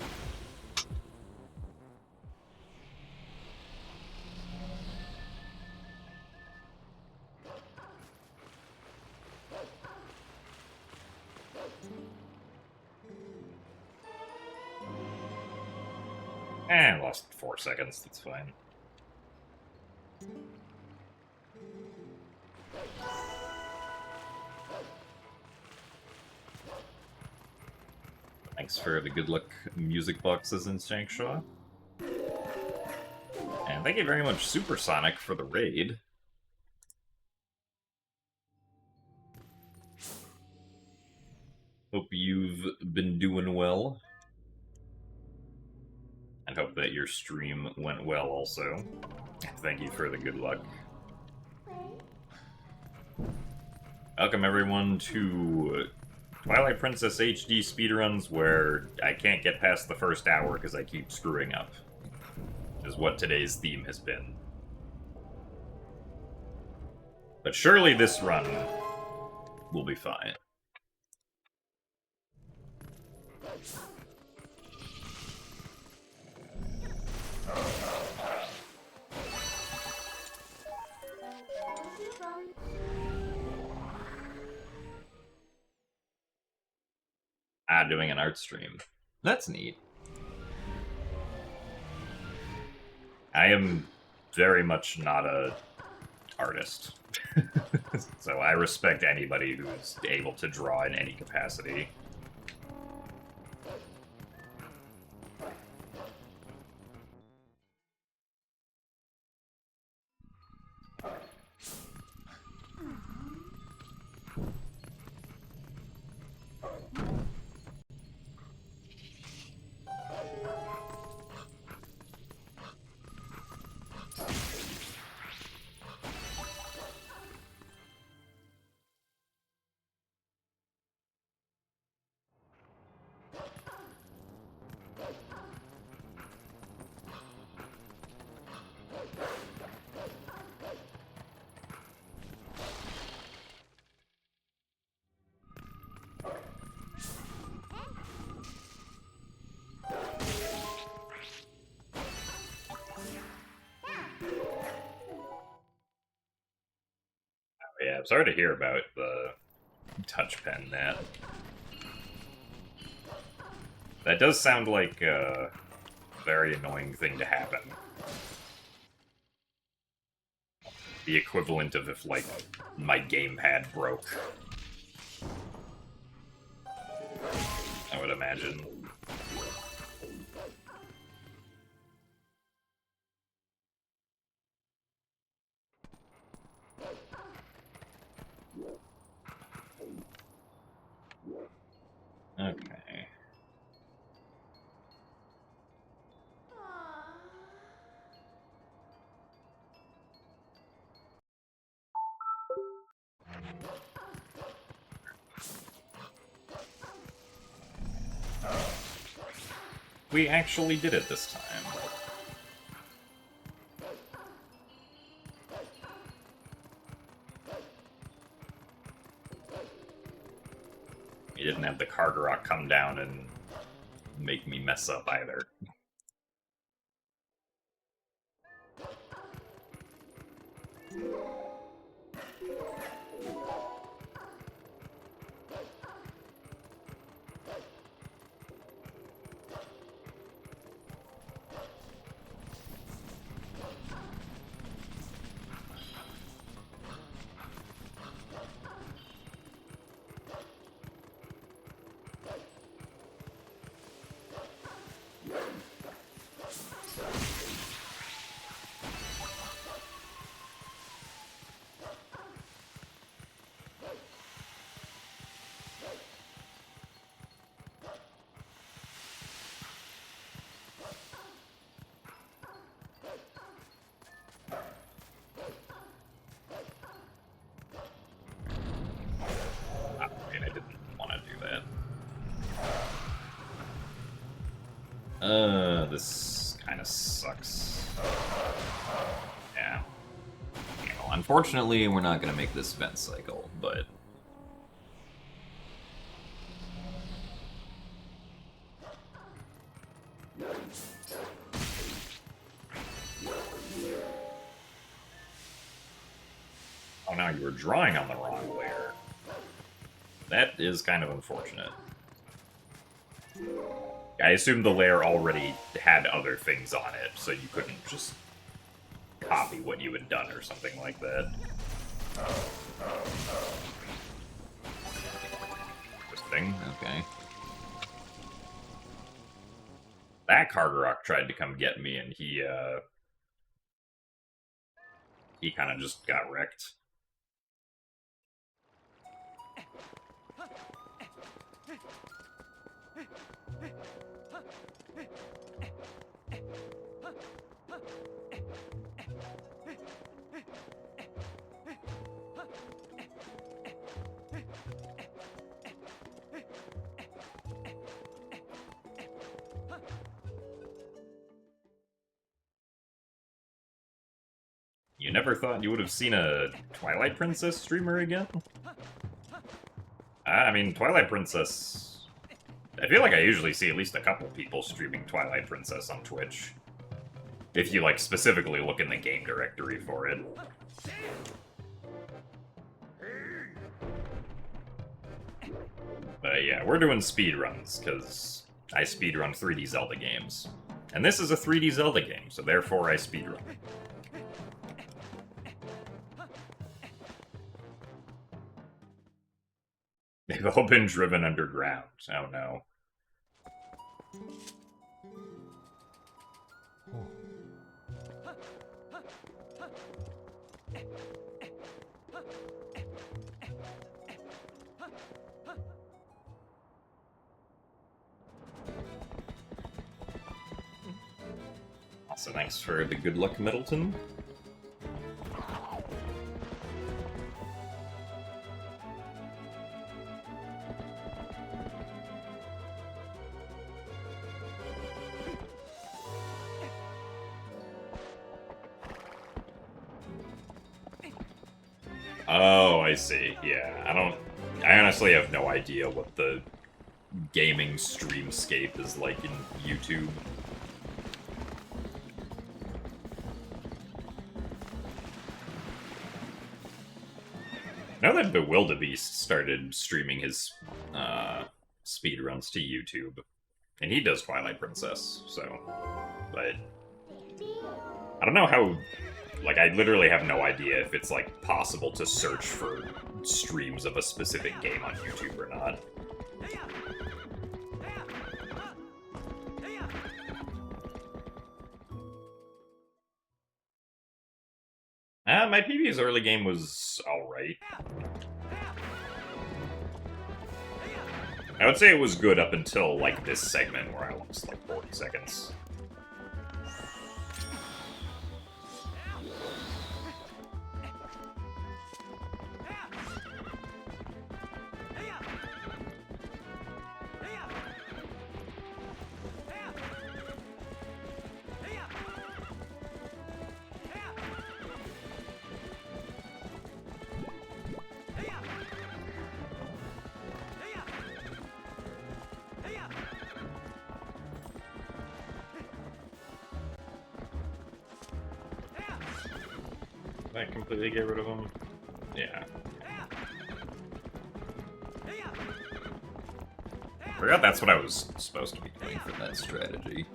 I lost 4 seconds, that's fine. Thanks for the good luck music boxes in Shankshaw. And thank you very much, Supersonic, for the raid. Hope you've been doing well. And hope that your stream went well also. Thank you for the good luck. Welcome everyone to Twilight Princess HD speedruns, where I can't get past the first hour because I keep screwing up. Is what today's theme has been. But surely this run will be fine. Doing an art stream. That's neat. I am very much not a artist. So I respect anybody who's able to draw in any capacity. Yeah, I'm sorry to hear about the touch pen net. That does sound like a very annoying thing to happen. The equivalent of if, like, my gamepad broke. I would imagine. Okay. We actually did it this time. You didn't have the Cargarok come down and make me mess up either. This kind of sucks. Yeah. Well, Unfortunately, we're not going to make this vent cycle, but... Oh, now you were drawing on the wrong layer. That is kind of unfortunate. I assumed the layer already had other things on it, so you couldn't just copy what you had done or something like that. Interesting. Okay. That Cargarok tried to come get me, and he kind of just got wrecked. You never thought you would have seen a Twilight Princess streamer again? I mean, Twilight Princess... I feel like I usually see at least a couple people streaming Twilight Princess on Twitch. If you, like, specifically look in the game directory for it. But yeah, we're doing speedruns, because I speedrun 3D Zelda games. And this is a 3D Zelda game, so therefore I speedrun. They've all been driven underground. Oh no. Also, thanks for the good luck, Middleton. Oh, I see. Yeah, I honestly have no idea what the gaming streamscape is like in YouTube. Now that Bewildebeest started streaming his speedruns to YouTube, and he does Twilight Princess, so. But I don't know how. Like, I literally have no idea if it's, like, possible to search for streams of a specific game on YouTube or not. My PB's early game was alright. I would say it was good up until, like, this segment where I lost, like, 40 seconds. Did I completely get rid of him? Yeah. I forgot that's what I was supposed to be doing for that strategy.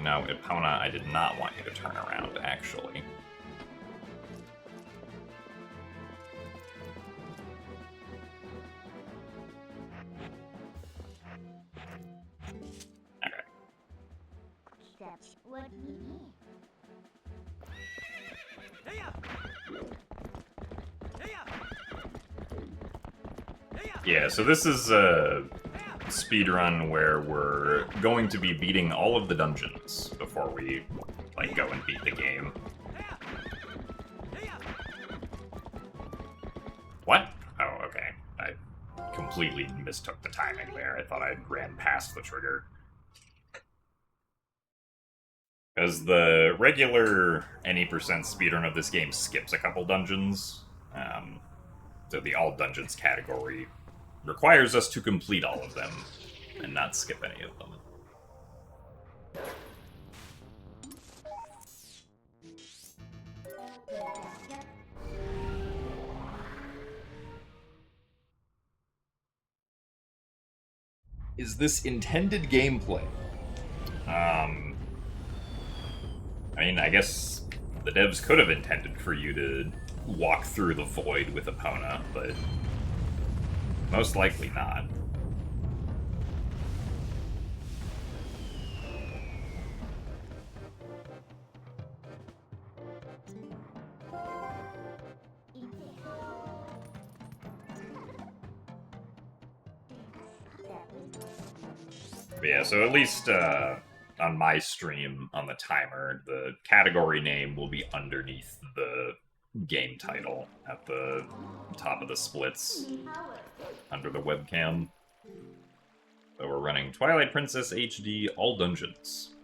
No, Epona, I did not want you to turn around, actually. That's what we need. Yeah, so this is a speedrun where we're going to be beating all of the dungeons before we, like, go and beat the game. What? Oh, okay. I completely mistook the timing there. I thought I ran past the trigger. Because the regular any percent speedrun of this game skips a couple dungeons. So the all dungeons category requires us to complete all of them and not skip any of them. Is this intended gameplay? I mean, I guess the devs could have intended for you to walk through the void with Epona, but most likely not. But yeah, so at least on my stream, on the timer, the category name will be underneath the game title at the top of the splits under the webcam. So we're running Twilight Princess HD All Dungeons.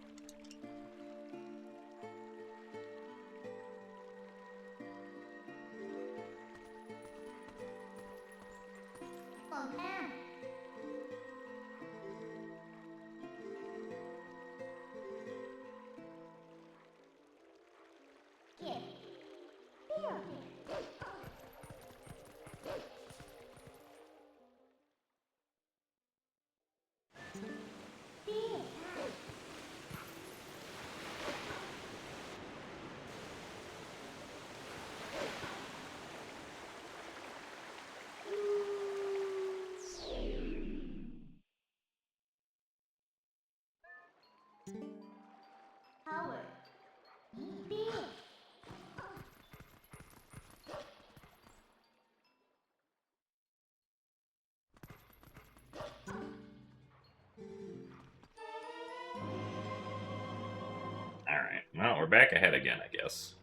Alright, well, we're back ahead again, I guess.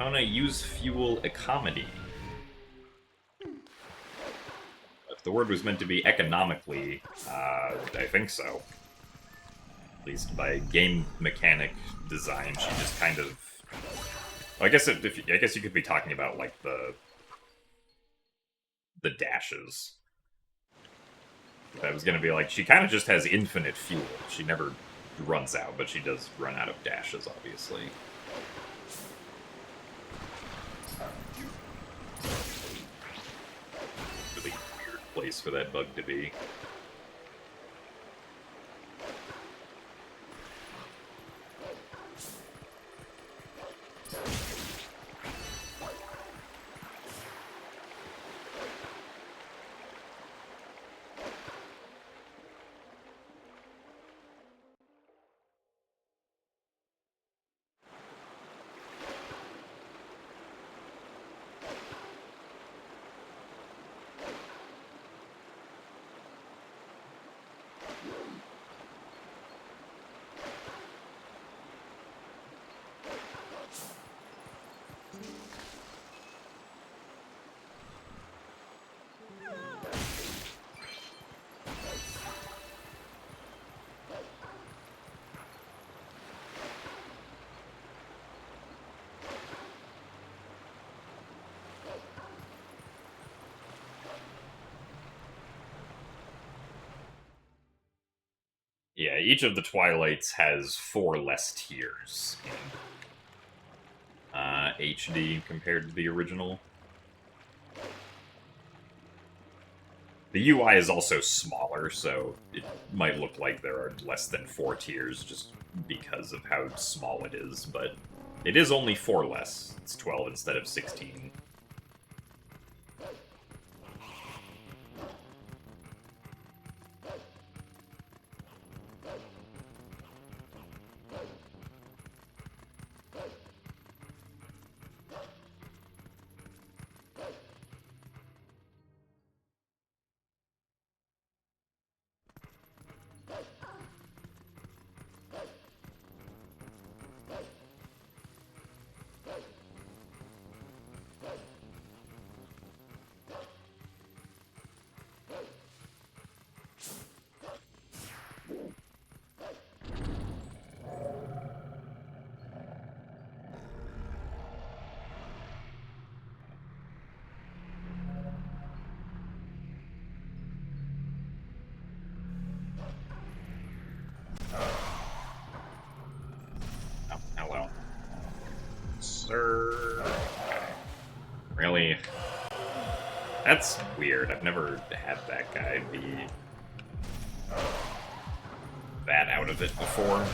Wanna use fuel economy. If the word was meant to be economically, I think so. At least by game mechanic design, she just kind of. Well, I guess I guess you could be talking about like the dashes. I was gonna be like, she kind of just has infinite fuel. She never runs out, but she does run out of dashes, obviously. Really weird place for that bug to be. Yeah, each of the Twilights has 4 less tiers in HD compared to the original. The UI is also smaller, so it might look like there are less than 4 tiers just because of how small it is, but it is only 4 less. It's 12 instead of 16. Oh, hello. Sir. Really? That's weird. I've never had that guy be that out of it before.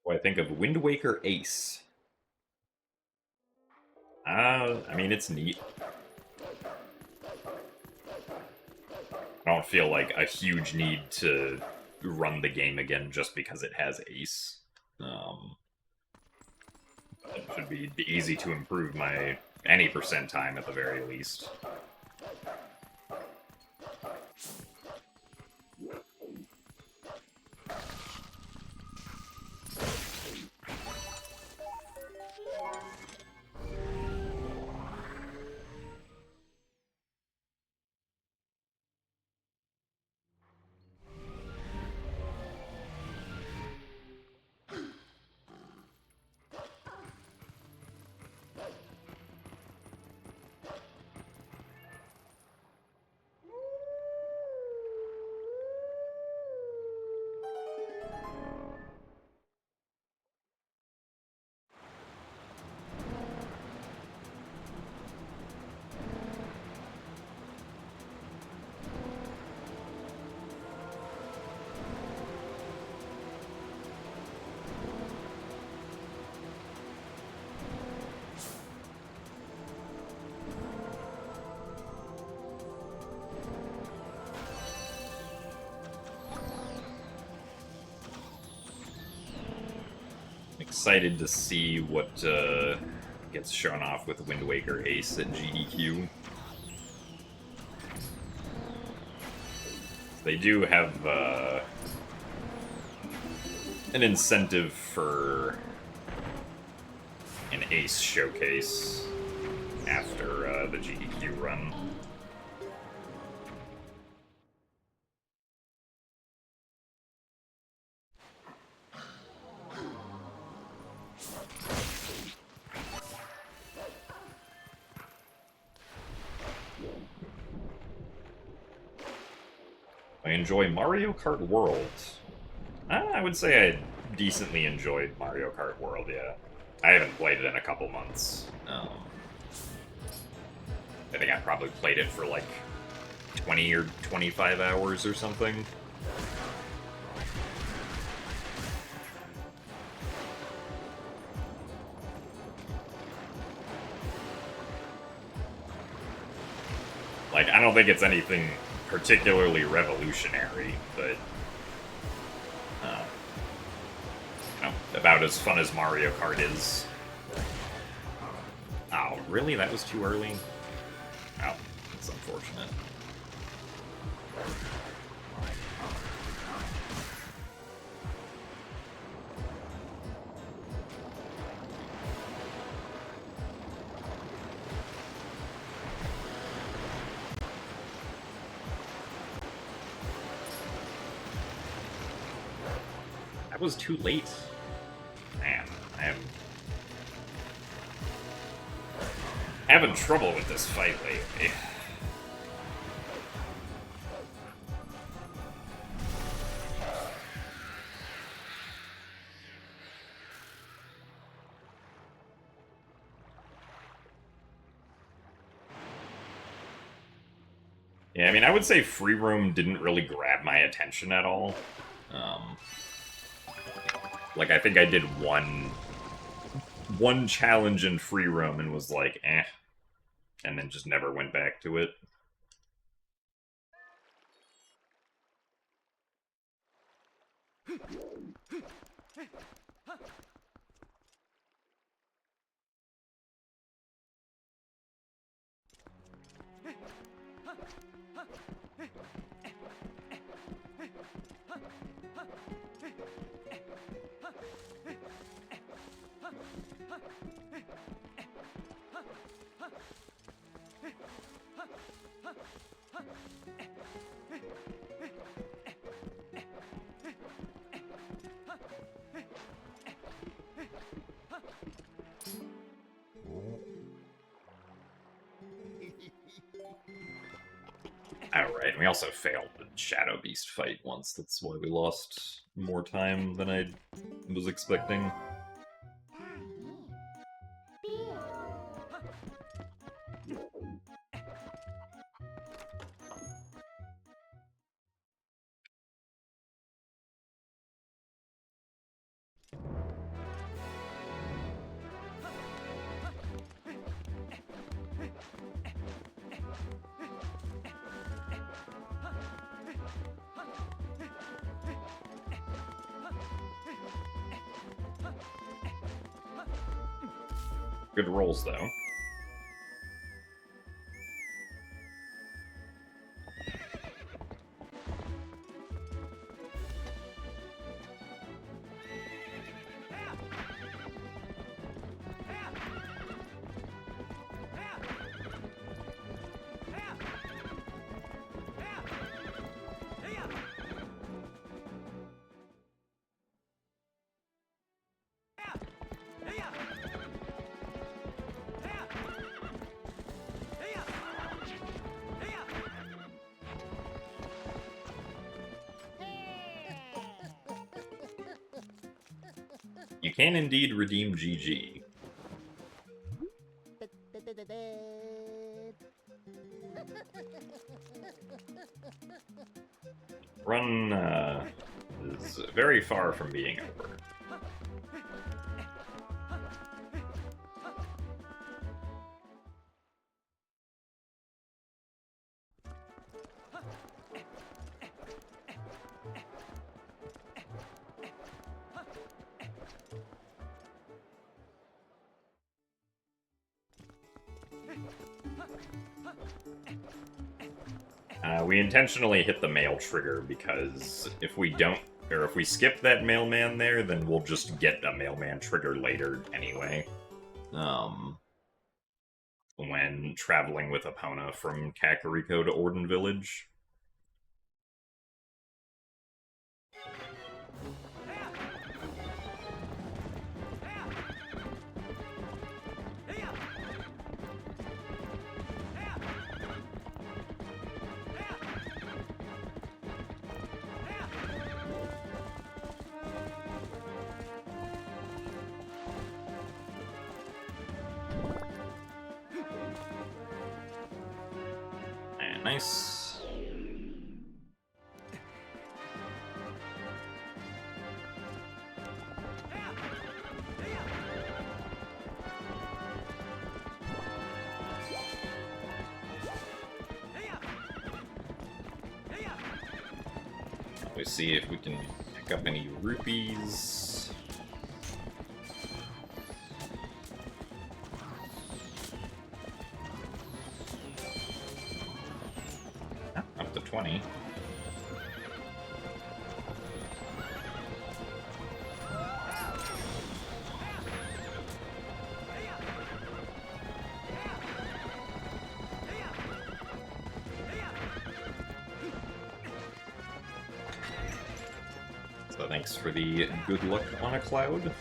What I think of Wind Waker Ace. I mean, it's neat. I don't feel like a huge need to run the game again just because it has Ace. It should be easy to improve my any percent time at the very least. Excited to see what gets shown off with Wind Waker Ace at GDQ. They do have an incentive for an Ace showcase after the GDQ run. I enjoy Mario Kart World. I would say I decently enjoyed Mario Kart World, yeah. I haven't played it in a couple months. I think I probably played it for like 20 or 25 hours or something. Like, I don't think it's anything particularly revolutionary, but you know, about as fun as Mario Kart is. Oh, really? That was too early? Oh, that's unfortunate. That was too late. Man, I am having trouble with this fight lately. Yeah, I mean, I would say Free Roam didn't really grab my attention at all. Like, I think I did one challenge in Free Roam and was like, eh. And then just never went back to it. Alright, we also failed the Shadow Beast fight once. That's why we lost more time than I was expecting. Good rolls, though. You can indeed redeem GG. Run is very far from being over. We intentionally hit the mail trigger because if we don't, or if we skip that mailman there, then we'll just get a mailman trigger later anyway. When traveling with Epona from Kakariko to Orden Village. Nice. Let's see if we can pick up any rupees. Up to 20. So thanks for the good luck on a cloud.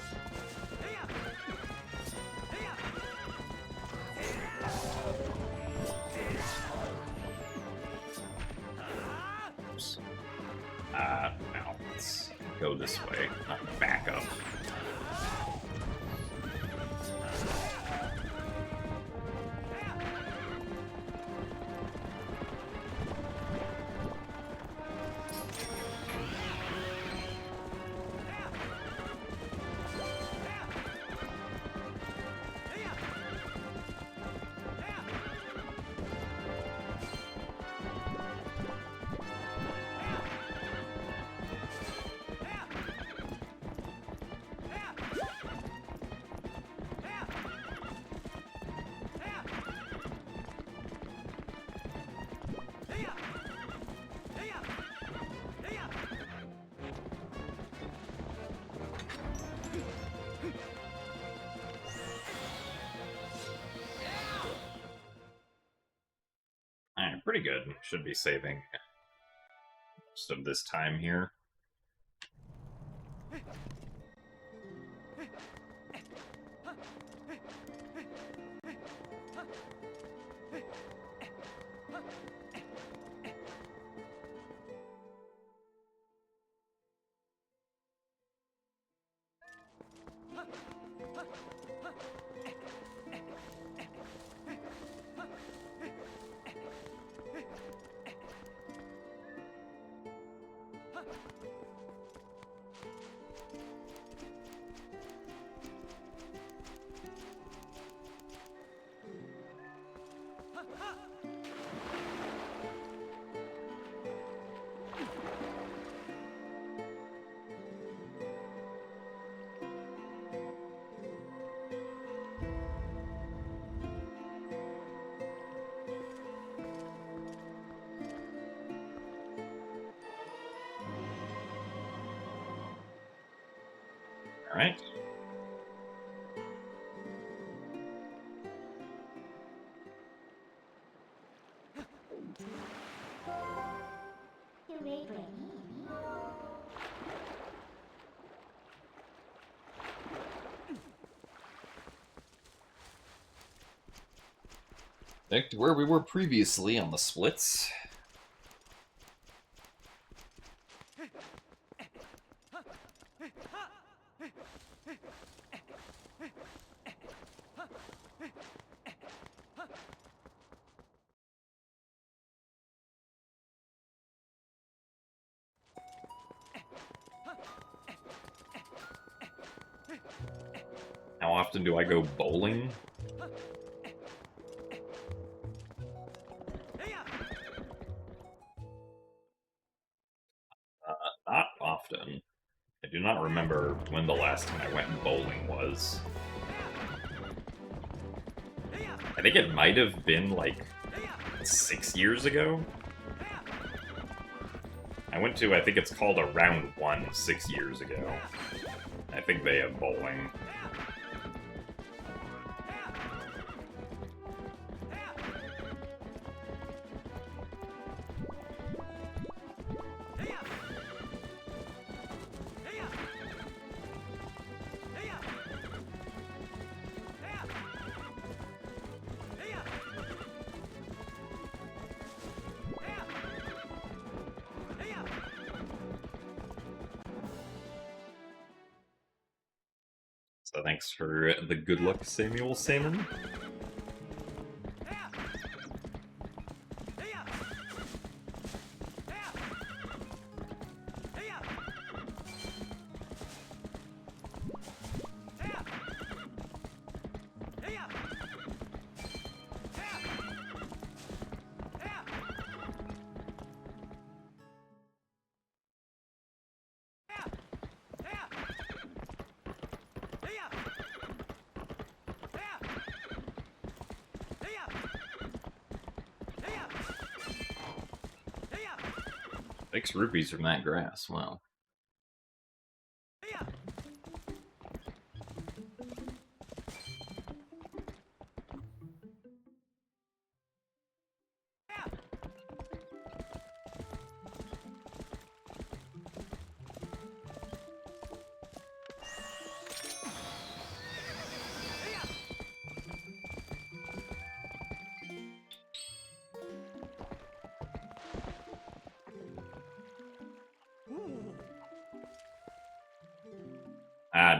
Now let's go this way, not back up. Alright, pretty good. Should be saving most of this time here. Alright. Back to where we were previously on the splits. How often do I go bowling? Not often. I do not remember when the last time I went bowling was. I think it might have been like 6 years ago? I went to, I think it's called a round 1 6 years ago. I think they have bowling. So thanks for the good luck, Samuel Salmon. Six rupees from that grass, wow.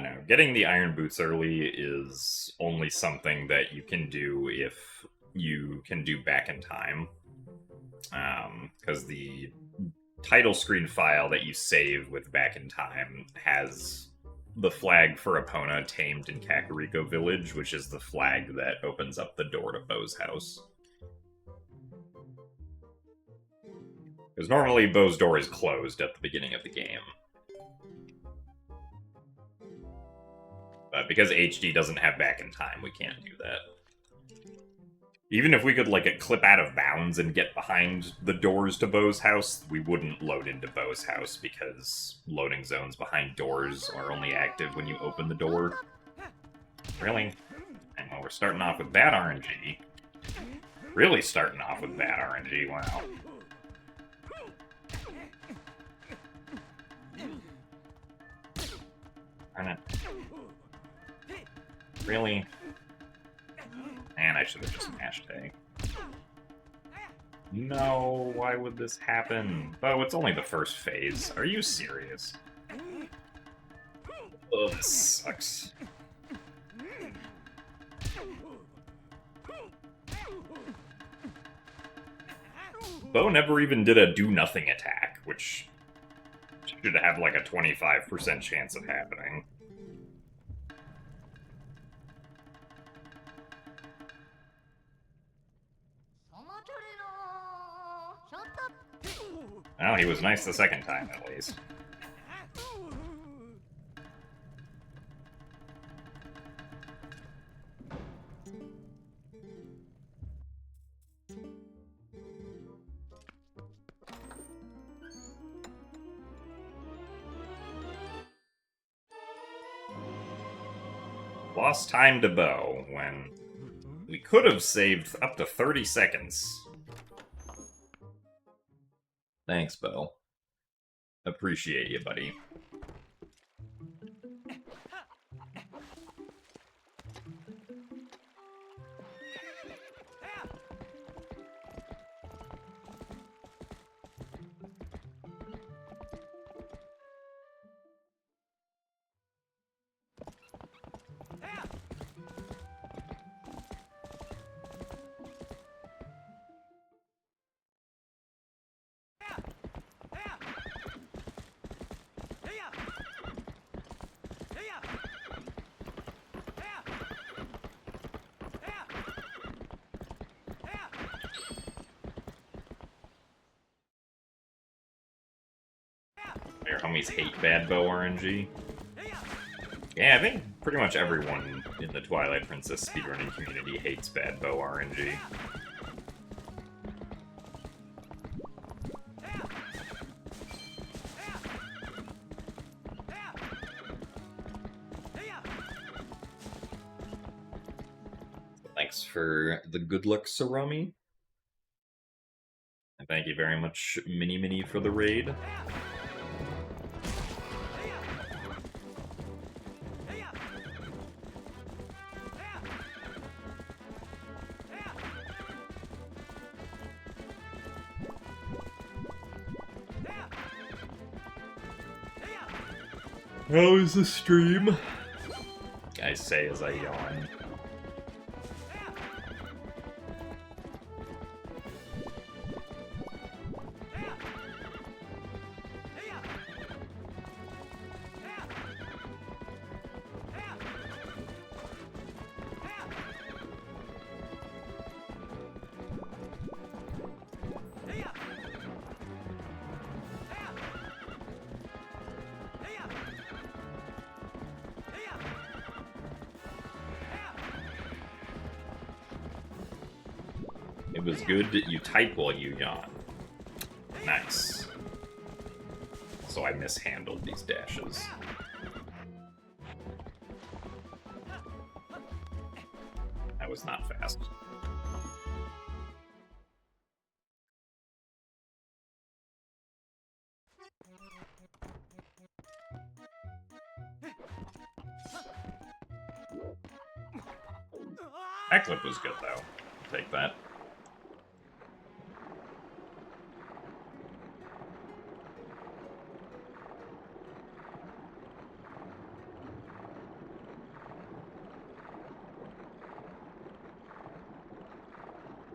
No. Getting the iron boots early is only something that you can do if you can do back in time. Because the title screen file that you save with back in time has the flag for Epona tamed in Kakariko Village, which is the flag that opens up the door to Bo's house. Because normally Bo's door is closed at the beginning of the game. But because HD doesn't have back in time, we can't do that. Even if we could, like, clip out of bounds and get behind the doors to Bo's house, we wouldn't load into Bo's house because loading zones behind doors are only active when you open the door. Really? And well, we're starting off with bad RNG. Really starting off with bad RNG, wow. Darn it. Really? Man, I should have just mashed A. No, why would this happen? Oh, it's only the first phase. Are you serious? Oh, this sucks. Bo never even did a do-nothing attack, which should have like a 25% chance of happening. Well, he was nice the second time, at least. Lost time to Bo when we could have saved up to 30 seconds. Thanks, Bo. Appreciate you, buddy. Your homies hate bad Bo RNG. Yeah, I think pretty much everyone in the Twilight Princess speedrunning community hates bad Bo RNG. Thanks for the good luck, Sarami. And thank you very much, Mini Mini, for the raid. How is the stream? I say as I yawn. It was good that you type while you yawn. Nice. So I mishandled these dashes. That was not fast. That clip was good, though. Take that.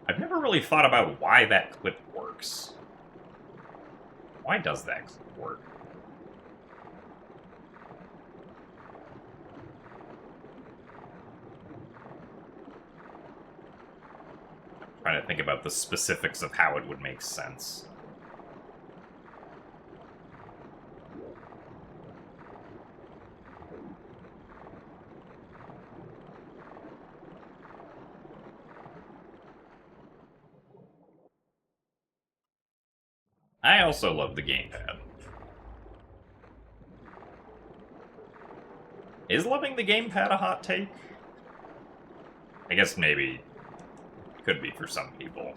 I've never really thought about why that clip works. Why does that clip work? I'm trying to think about the specifics of how it would make sense. I also love the gamepad. Is loving the gamepad a hot take? I guess maybe could be for some people.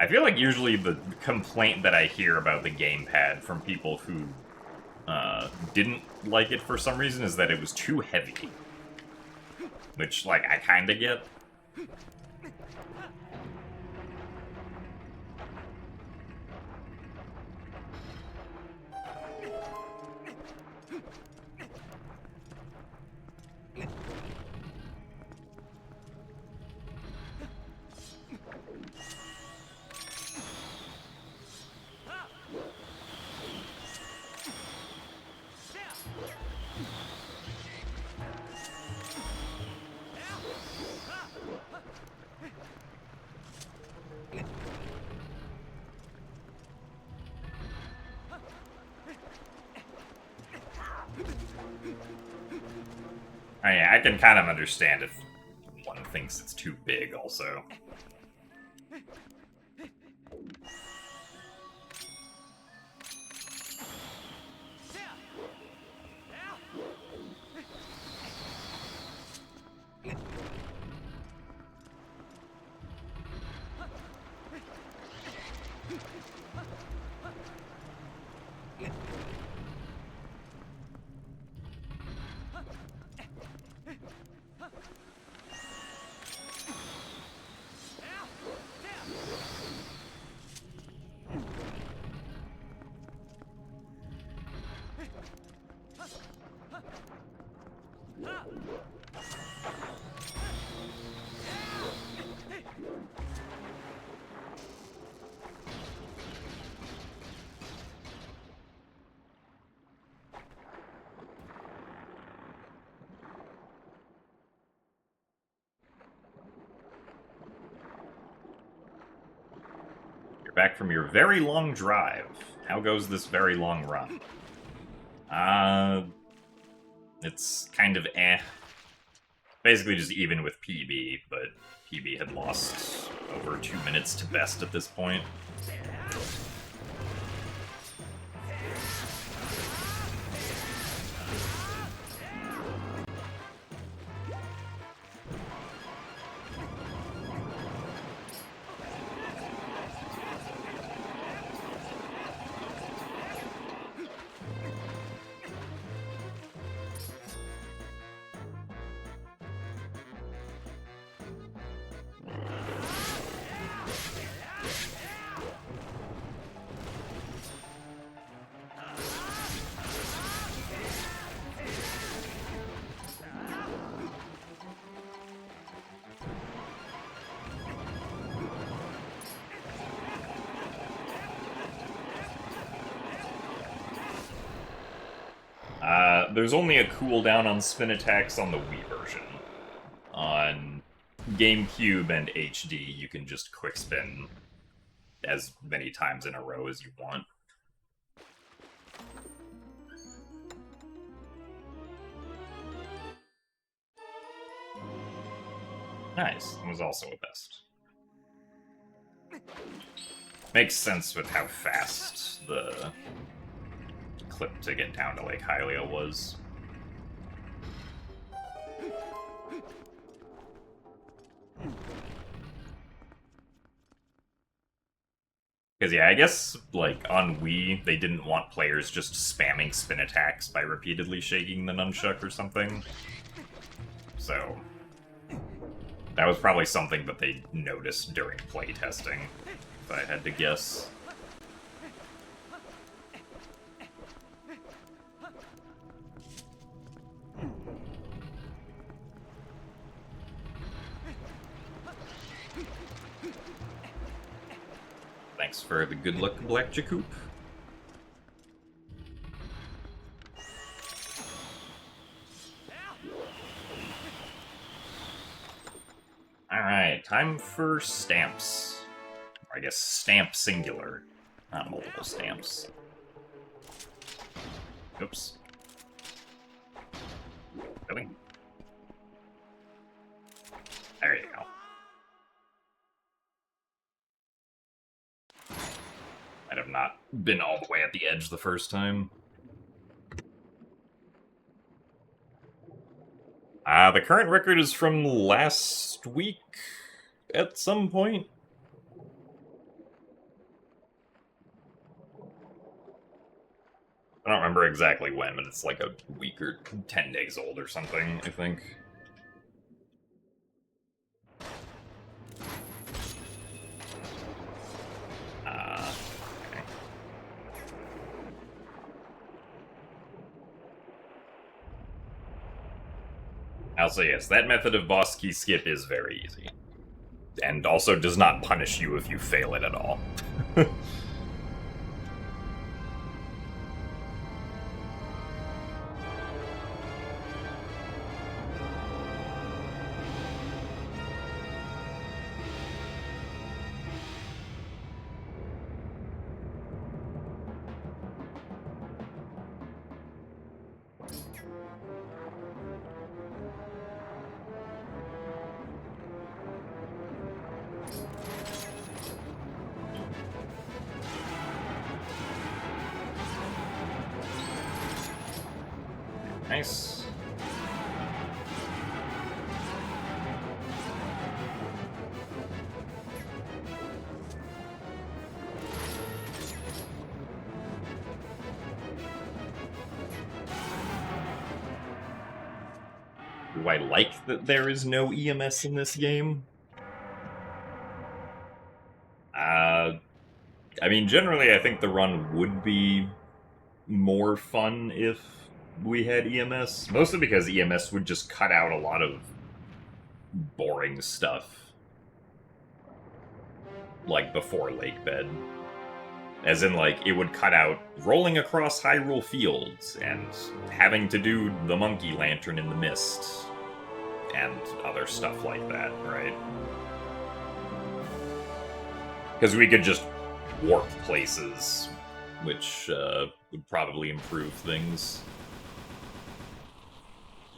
I feel like usually the complaint that I hear about the gamepad from people who didn't like it for some reason is that it was too heavy. Which, like, I kinda get. I can kind of understand if one thinks it's too big, also. Back from your very long drive. How goes this very long run? It's kind of eh. Basically just even with PB, but PB had lost over 2 minutes to best at this point. There's only a cooldown on spin attacks on the Wii version. On GameCube and HD, you can just quick spin as many times in a row as you want. Nice. It was also a best. Makes sense with how fast the clip to get down to Lake Hylia was. Because, yeah, I guess, like, on Wii, they didn't want players just spamming spin attacks by repeatedly shaking the nunchuck or something. So, that was probably something that they noticed during playtesting, if I had to guess. Thanks for the good luck, Black Jacoop. Alright, time for stamps. Or I guess stamp singular, not multiple stamps. Oops. Really? There you go. Might have not been all the way at the edge the first time. The current record is from last week at some point. I don't remember exactly when, but it's like a week or 10 days old or something, I think. Okay. Also, yes, that method of boss key skip is very easy. And also does not punish you if you fail it at all. Nice. Do I like that there is no EMS in this game? I mean, generally, I think the run would be more fun if we had EMS. Mostly because EMS would just cut out a lot of boring stuff. Like before Lake Bed. As in, like, it would cut out rolling across Hyrule Fields and having to do the monkey lantern in the mist and other stuff like that, right? Because we could just warp places, which would probably improve things.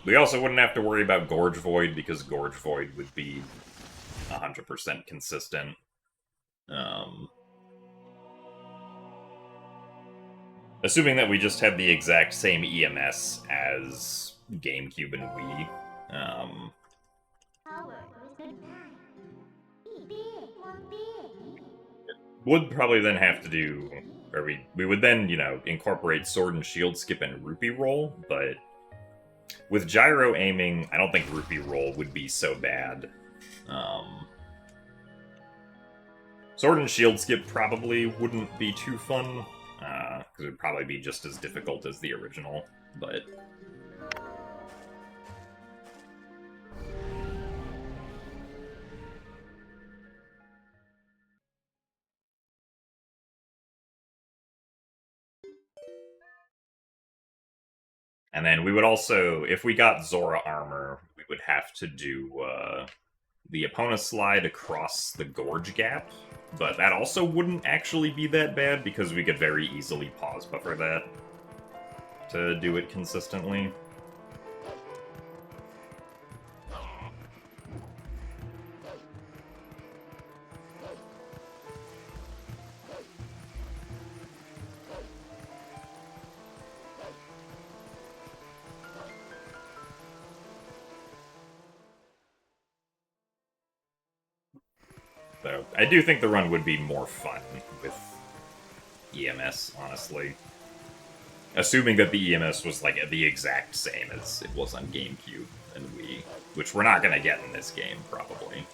We also wouldn't have to worry about Gorge Void, because Gorge Void would be 100% consistent. Assuming that we just have the exact same EMS as GameCube and Wii. Would probably then have to do, or we would then, you know, incorporate Sword and Shield Skip and Rupee Roll, but with gyro aiming, I don't think Rupee Roll would be so bad. Sword and Shield Skip probably wouldn't be too fun, because it would probably be just as difficult as the original, but... And then we would also, if we got Zora armor, we would have to do the Epona slide across the Gorge Gap. But that also wouldn't actually be that bad because we could very easily pause buffer that to do it consistently. So I do think the run would be more fun with EMS, honestly. Assuming that the EMS was like the exact same as it was on GameCube and Wii, which we're not gonna get in this game, probably.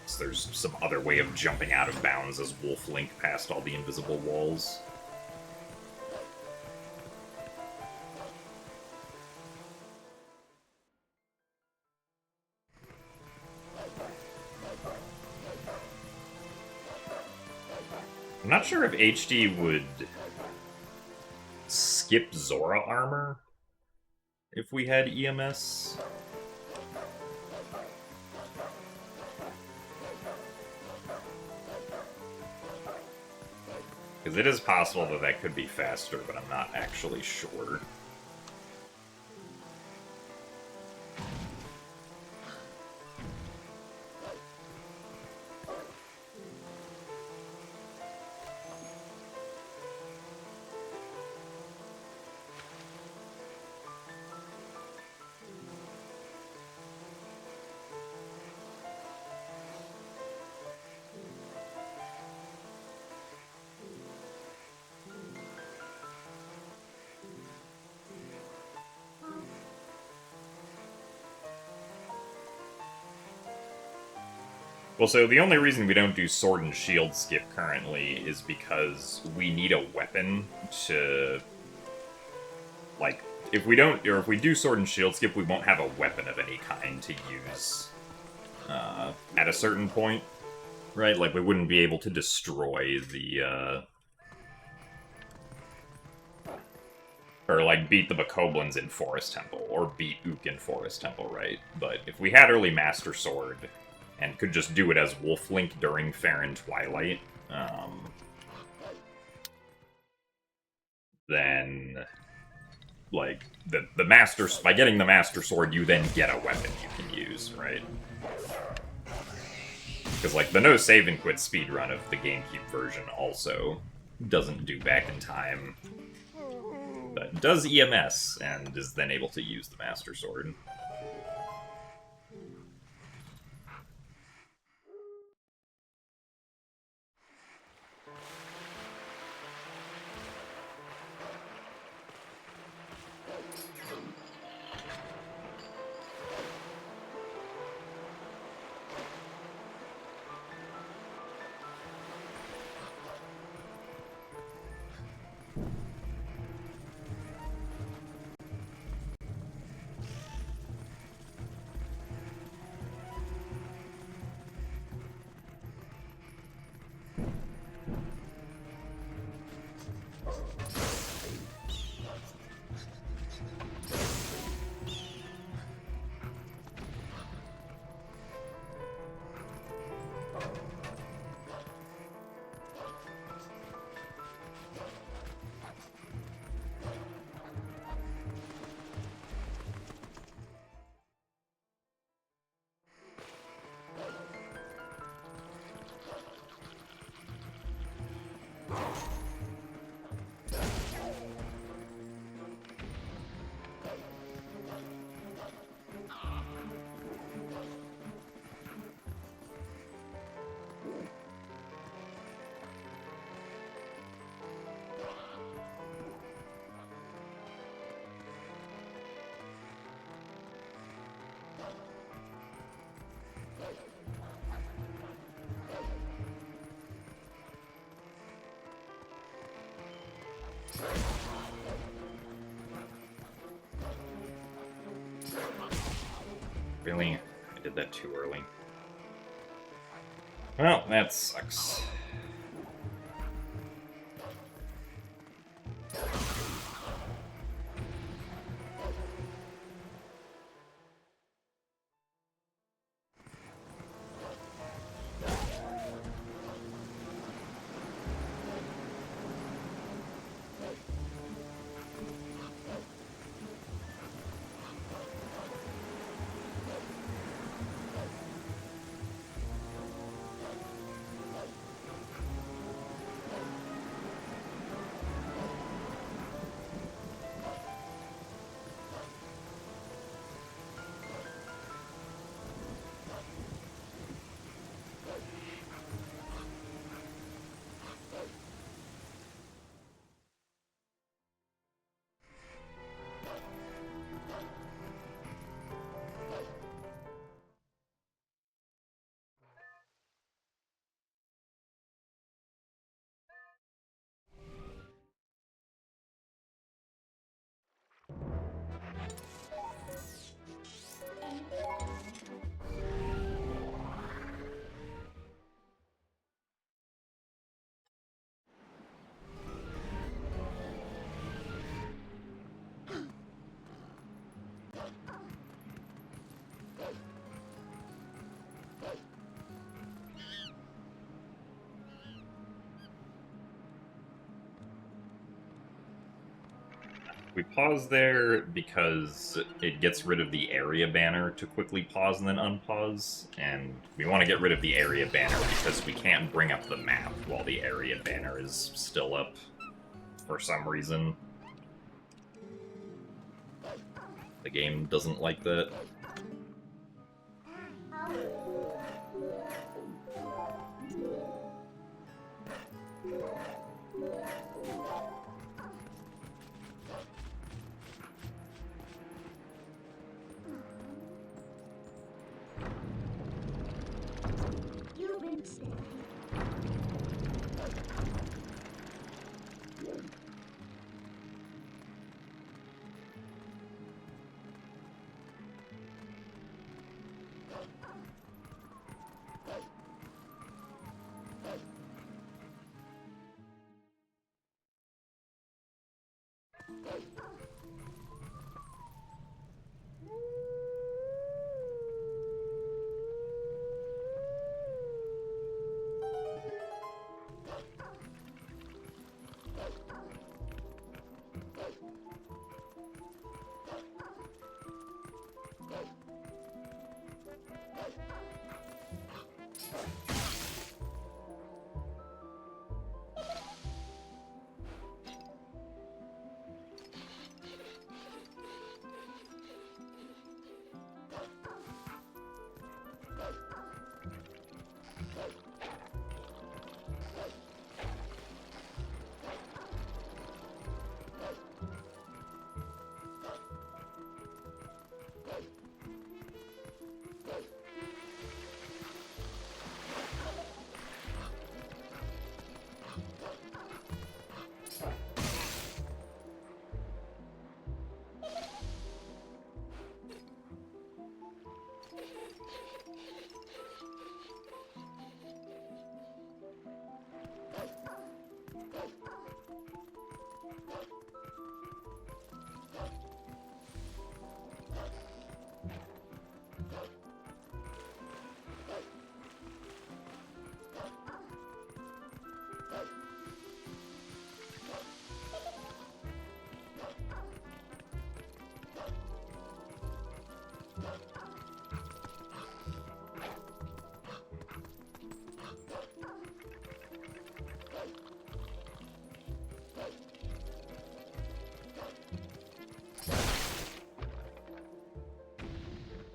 So there's some other way of jumping out of bounds as Wolf Link past all the invisible walls. I'm not sure if HD would skip Zora armor if we had EMS. Because it is possible that that could be faster, but I'm not actually sure. Well, so the only reason we don't do Sword and Shield skip currently is because we need a weapon to... Like, if we don't, or if we do Sword and Shield skip, we won't have a weapon of any kind to use at a certain point, right? Like, we wouldn't be able to destroy the, or, like, beat the Bokoblins in Forest Temple, or beat Ook in Forest Temple, right? But if we had early Master Sword, and could just do it as Wolf Link during Fair and Twilight, then, like, the Master... By getting the Master Sword, you then get a weapon you can use, right? Because, like, the No Save and Quit speedrun of the GameCube version also doesn't do Back in Time, but does EMS, and is then able to use the Master Sword. Really? I did that too early. Well, that sucks. we pause there because it gets rid of the area banner to quickly pause and then unpause, and we want to get rid of the area banner because we can't bring up the map while the area banner is still up for some reason. The game doesn't like that.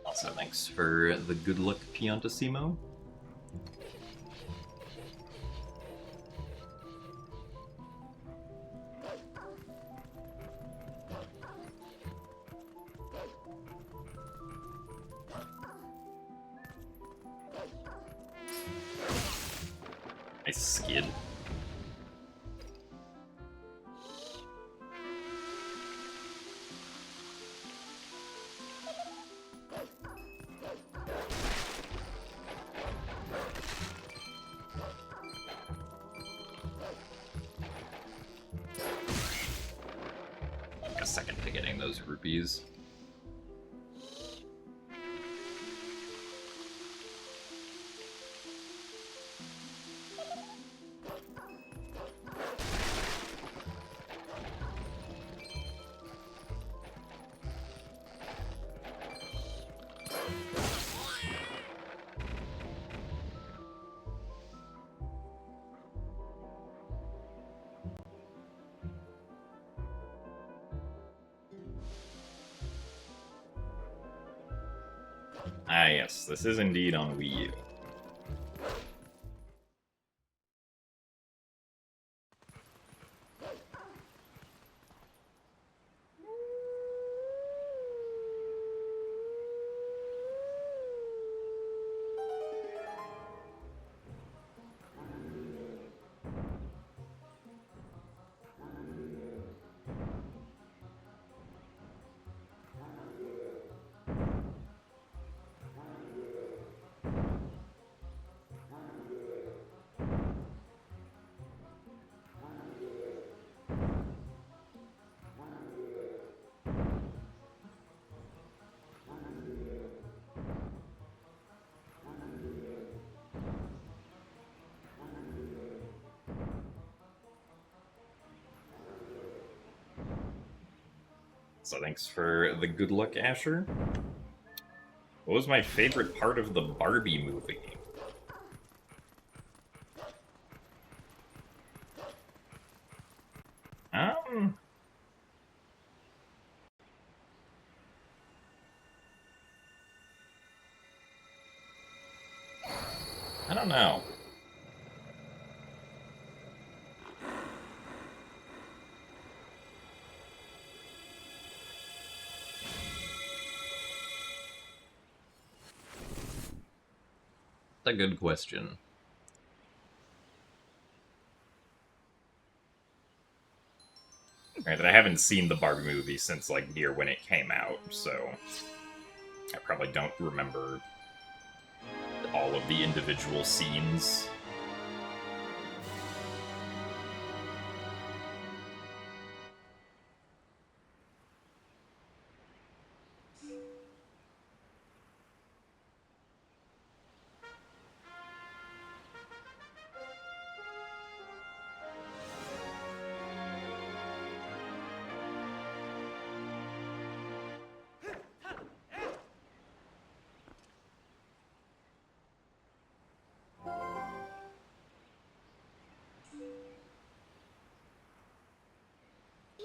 Also, thanks for the good luck, Piantissimo. Nice skid. A second to getting those rupees. Ah yes, this is indeed on Wii U. So thanks for the good luck, Asher. What was my favorite part of the Barbie movie? I don't know. That's a good question. Granted, I haven't seen the Barbie movie since, like, near when it came out, so I probably don't remember all of the individual scenes.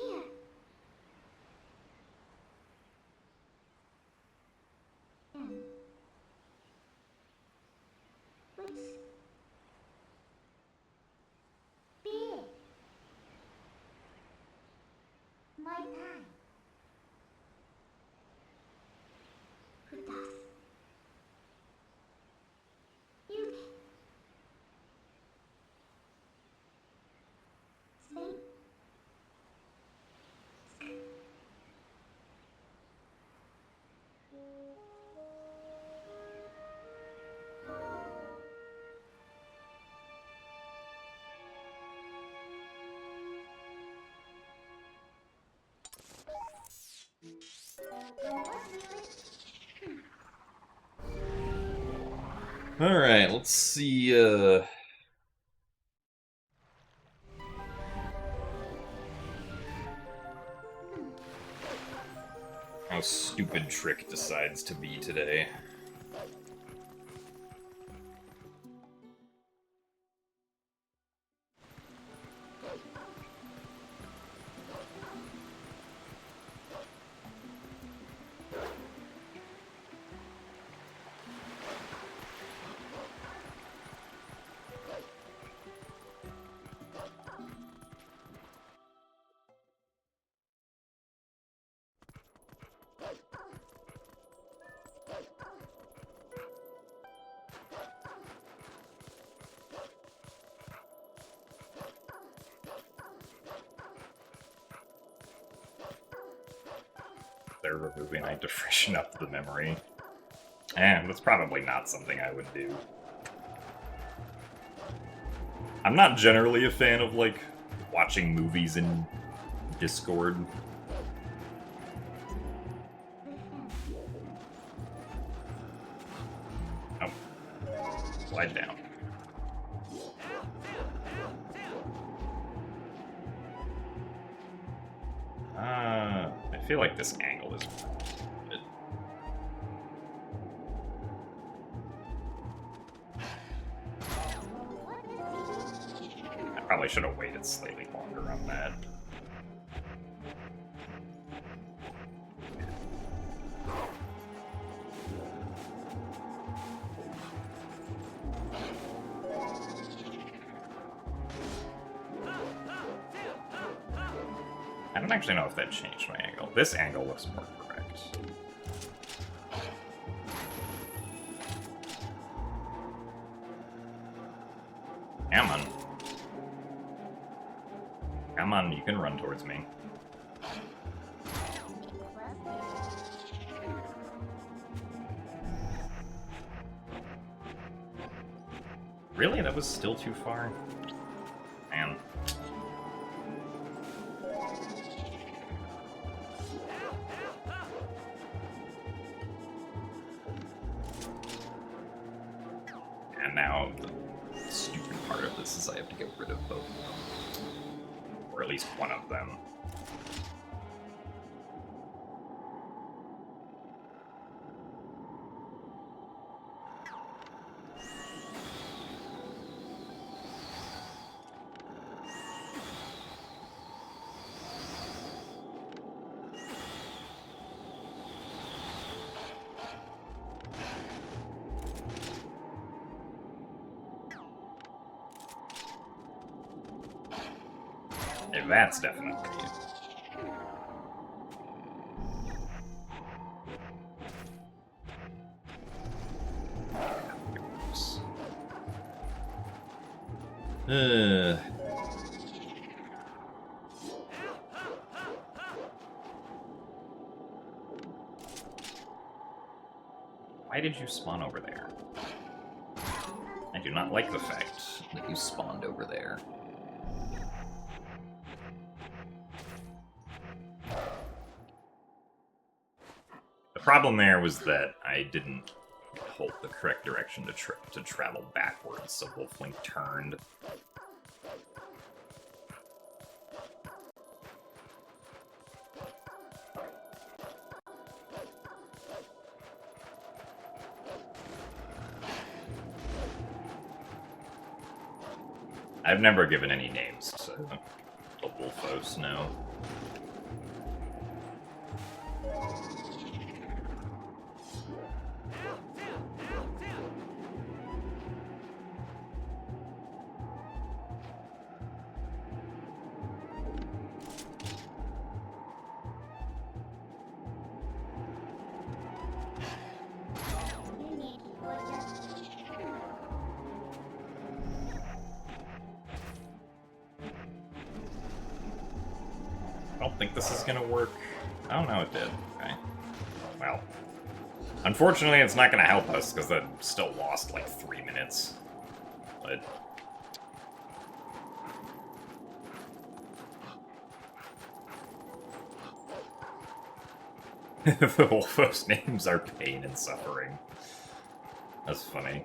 Here. What's big? My time. Who does? You. Sleep. Alright, let's see, How stupid Trick decides to be today. They're removing, I had to freshen up the memory. That's probably not something I would do. I'm not generally a fan of, like, watching movies in Discord. Oh. Slide down. I feel like this angle is good. I probably should have waited slightly longer on that. I don't actually know if that changed my angle. This angle looks more correct. Come on. Come on, you can run towards me. Really? That was still too far? Man. And now the stupid part of this is I have to get rid of both of them. Or at least one of them. Yeah, that's definitely. Uh. Why did you spawn over there? I do not like the fact That you spawned over there. the problem there was that I didn't hold the correct direction to travel backwards, so Wolflink turned. I've never given any names to the Wolfos, no. You need to adjust. I don't think this is gonna work. Oh no, it did. Okay. Well. Unfortunately, it's not gonna help us, because that still lost like 3 minutes. But... the Wolfos names are pain and suffering. That's funny.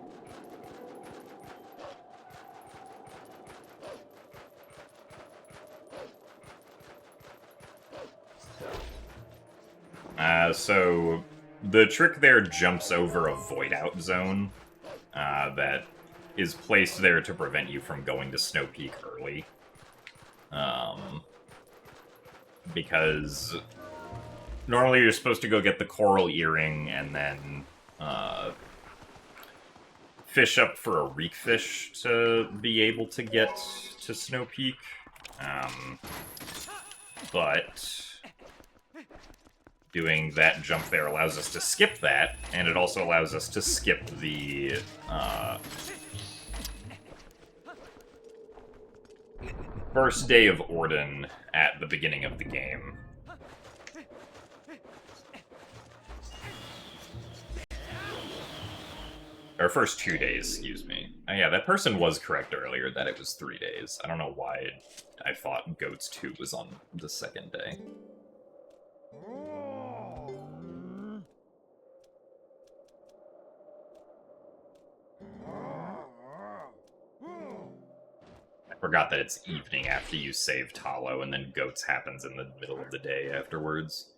So the trick there jumps over a void out zone that is placed there to prevent you from going to Snow Peak early. Because normally you're supposed to go get the coral earring and then fish up for a reek fish to be able to get to Snow Peak. But doing that jump there allows us to skip that, and it also allows us to skip the first day of Orden at the beginning of the game. Or first 2 days, excuse me. Oh, yeah, that person was correct earlier that it was 3 days. I don't know why I thought Goats 2 was on the second day. I forgot that it's evening after you save Talo, and then Goats happens in the middle of the day afterwards.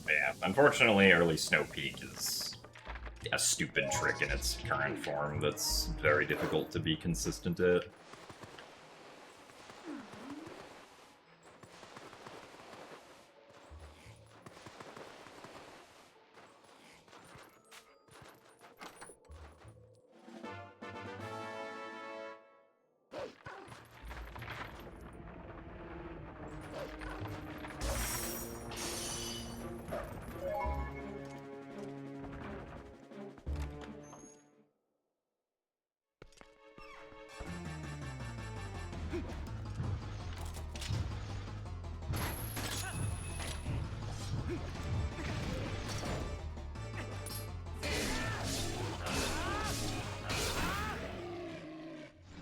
Yeah, unfortunately, early Snow Peak is a stupid trick in its current form that's very difficult to be consistent at.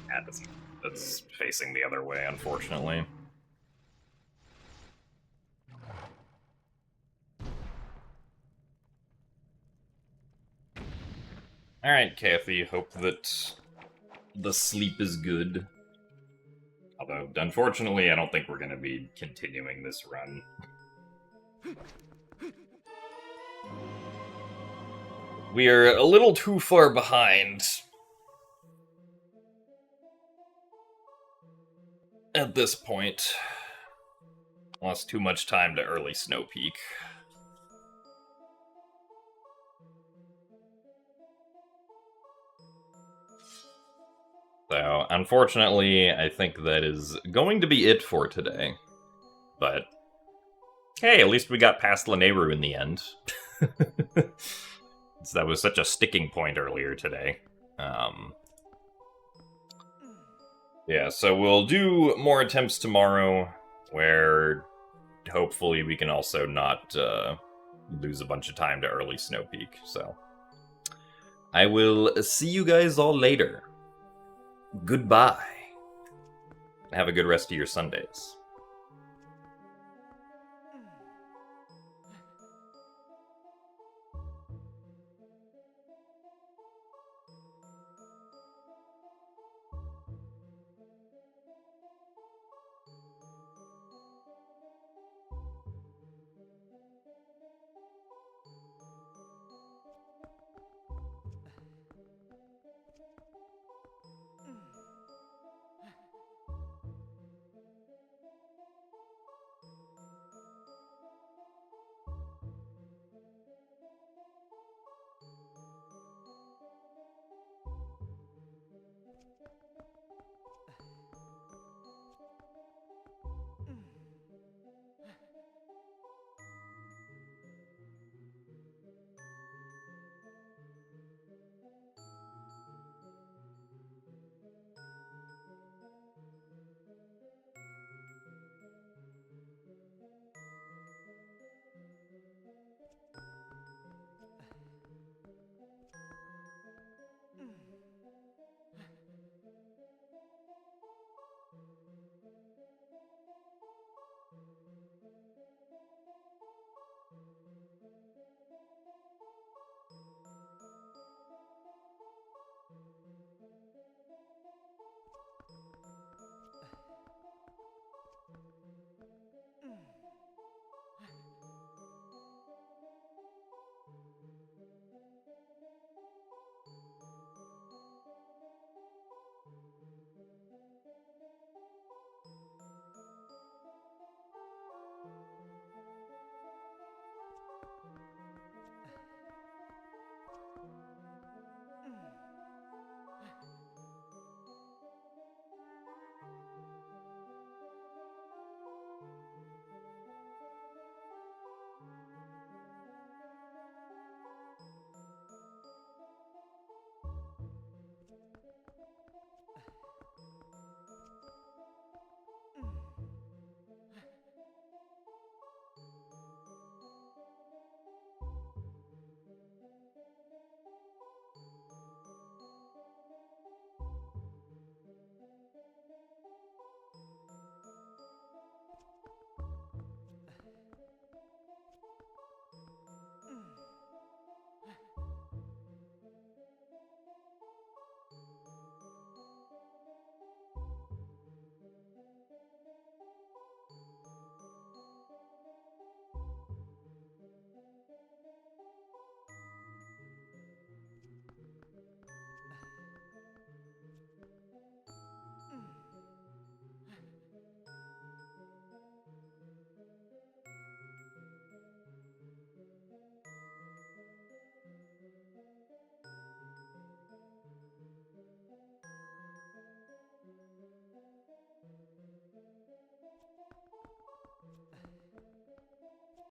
Yeah, that's facing the other way, unfortunately. Alright, Kathy, hope that the sleep is good. Although, unfortunately, I don't think we're going to be continuing this run. We are a little too far behind at this point. Lost too much time to early Snow Peak. So, unfortunately, I think that is going to be it for today. But, hey, at least we got past Lanayru in the end. So that was such a sticking point earlier today. Yeah, so we'll do more attempts tomorrow, where hopefully we can also not lose a bunch of time to early Snow Peak. So, I will see you guys all later. Goodbye. Have a good rest of your Sundays.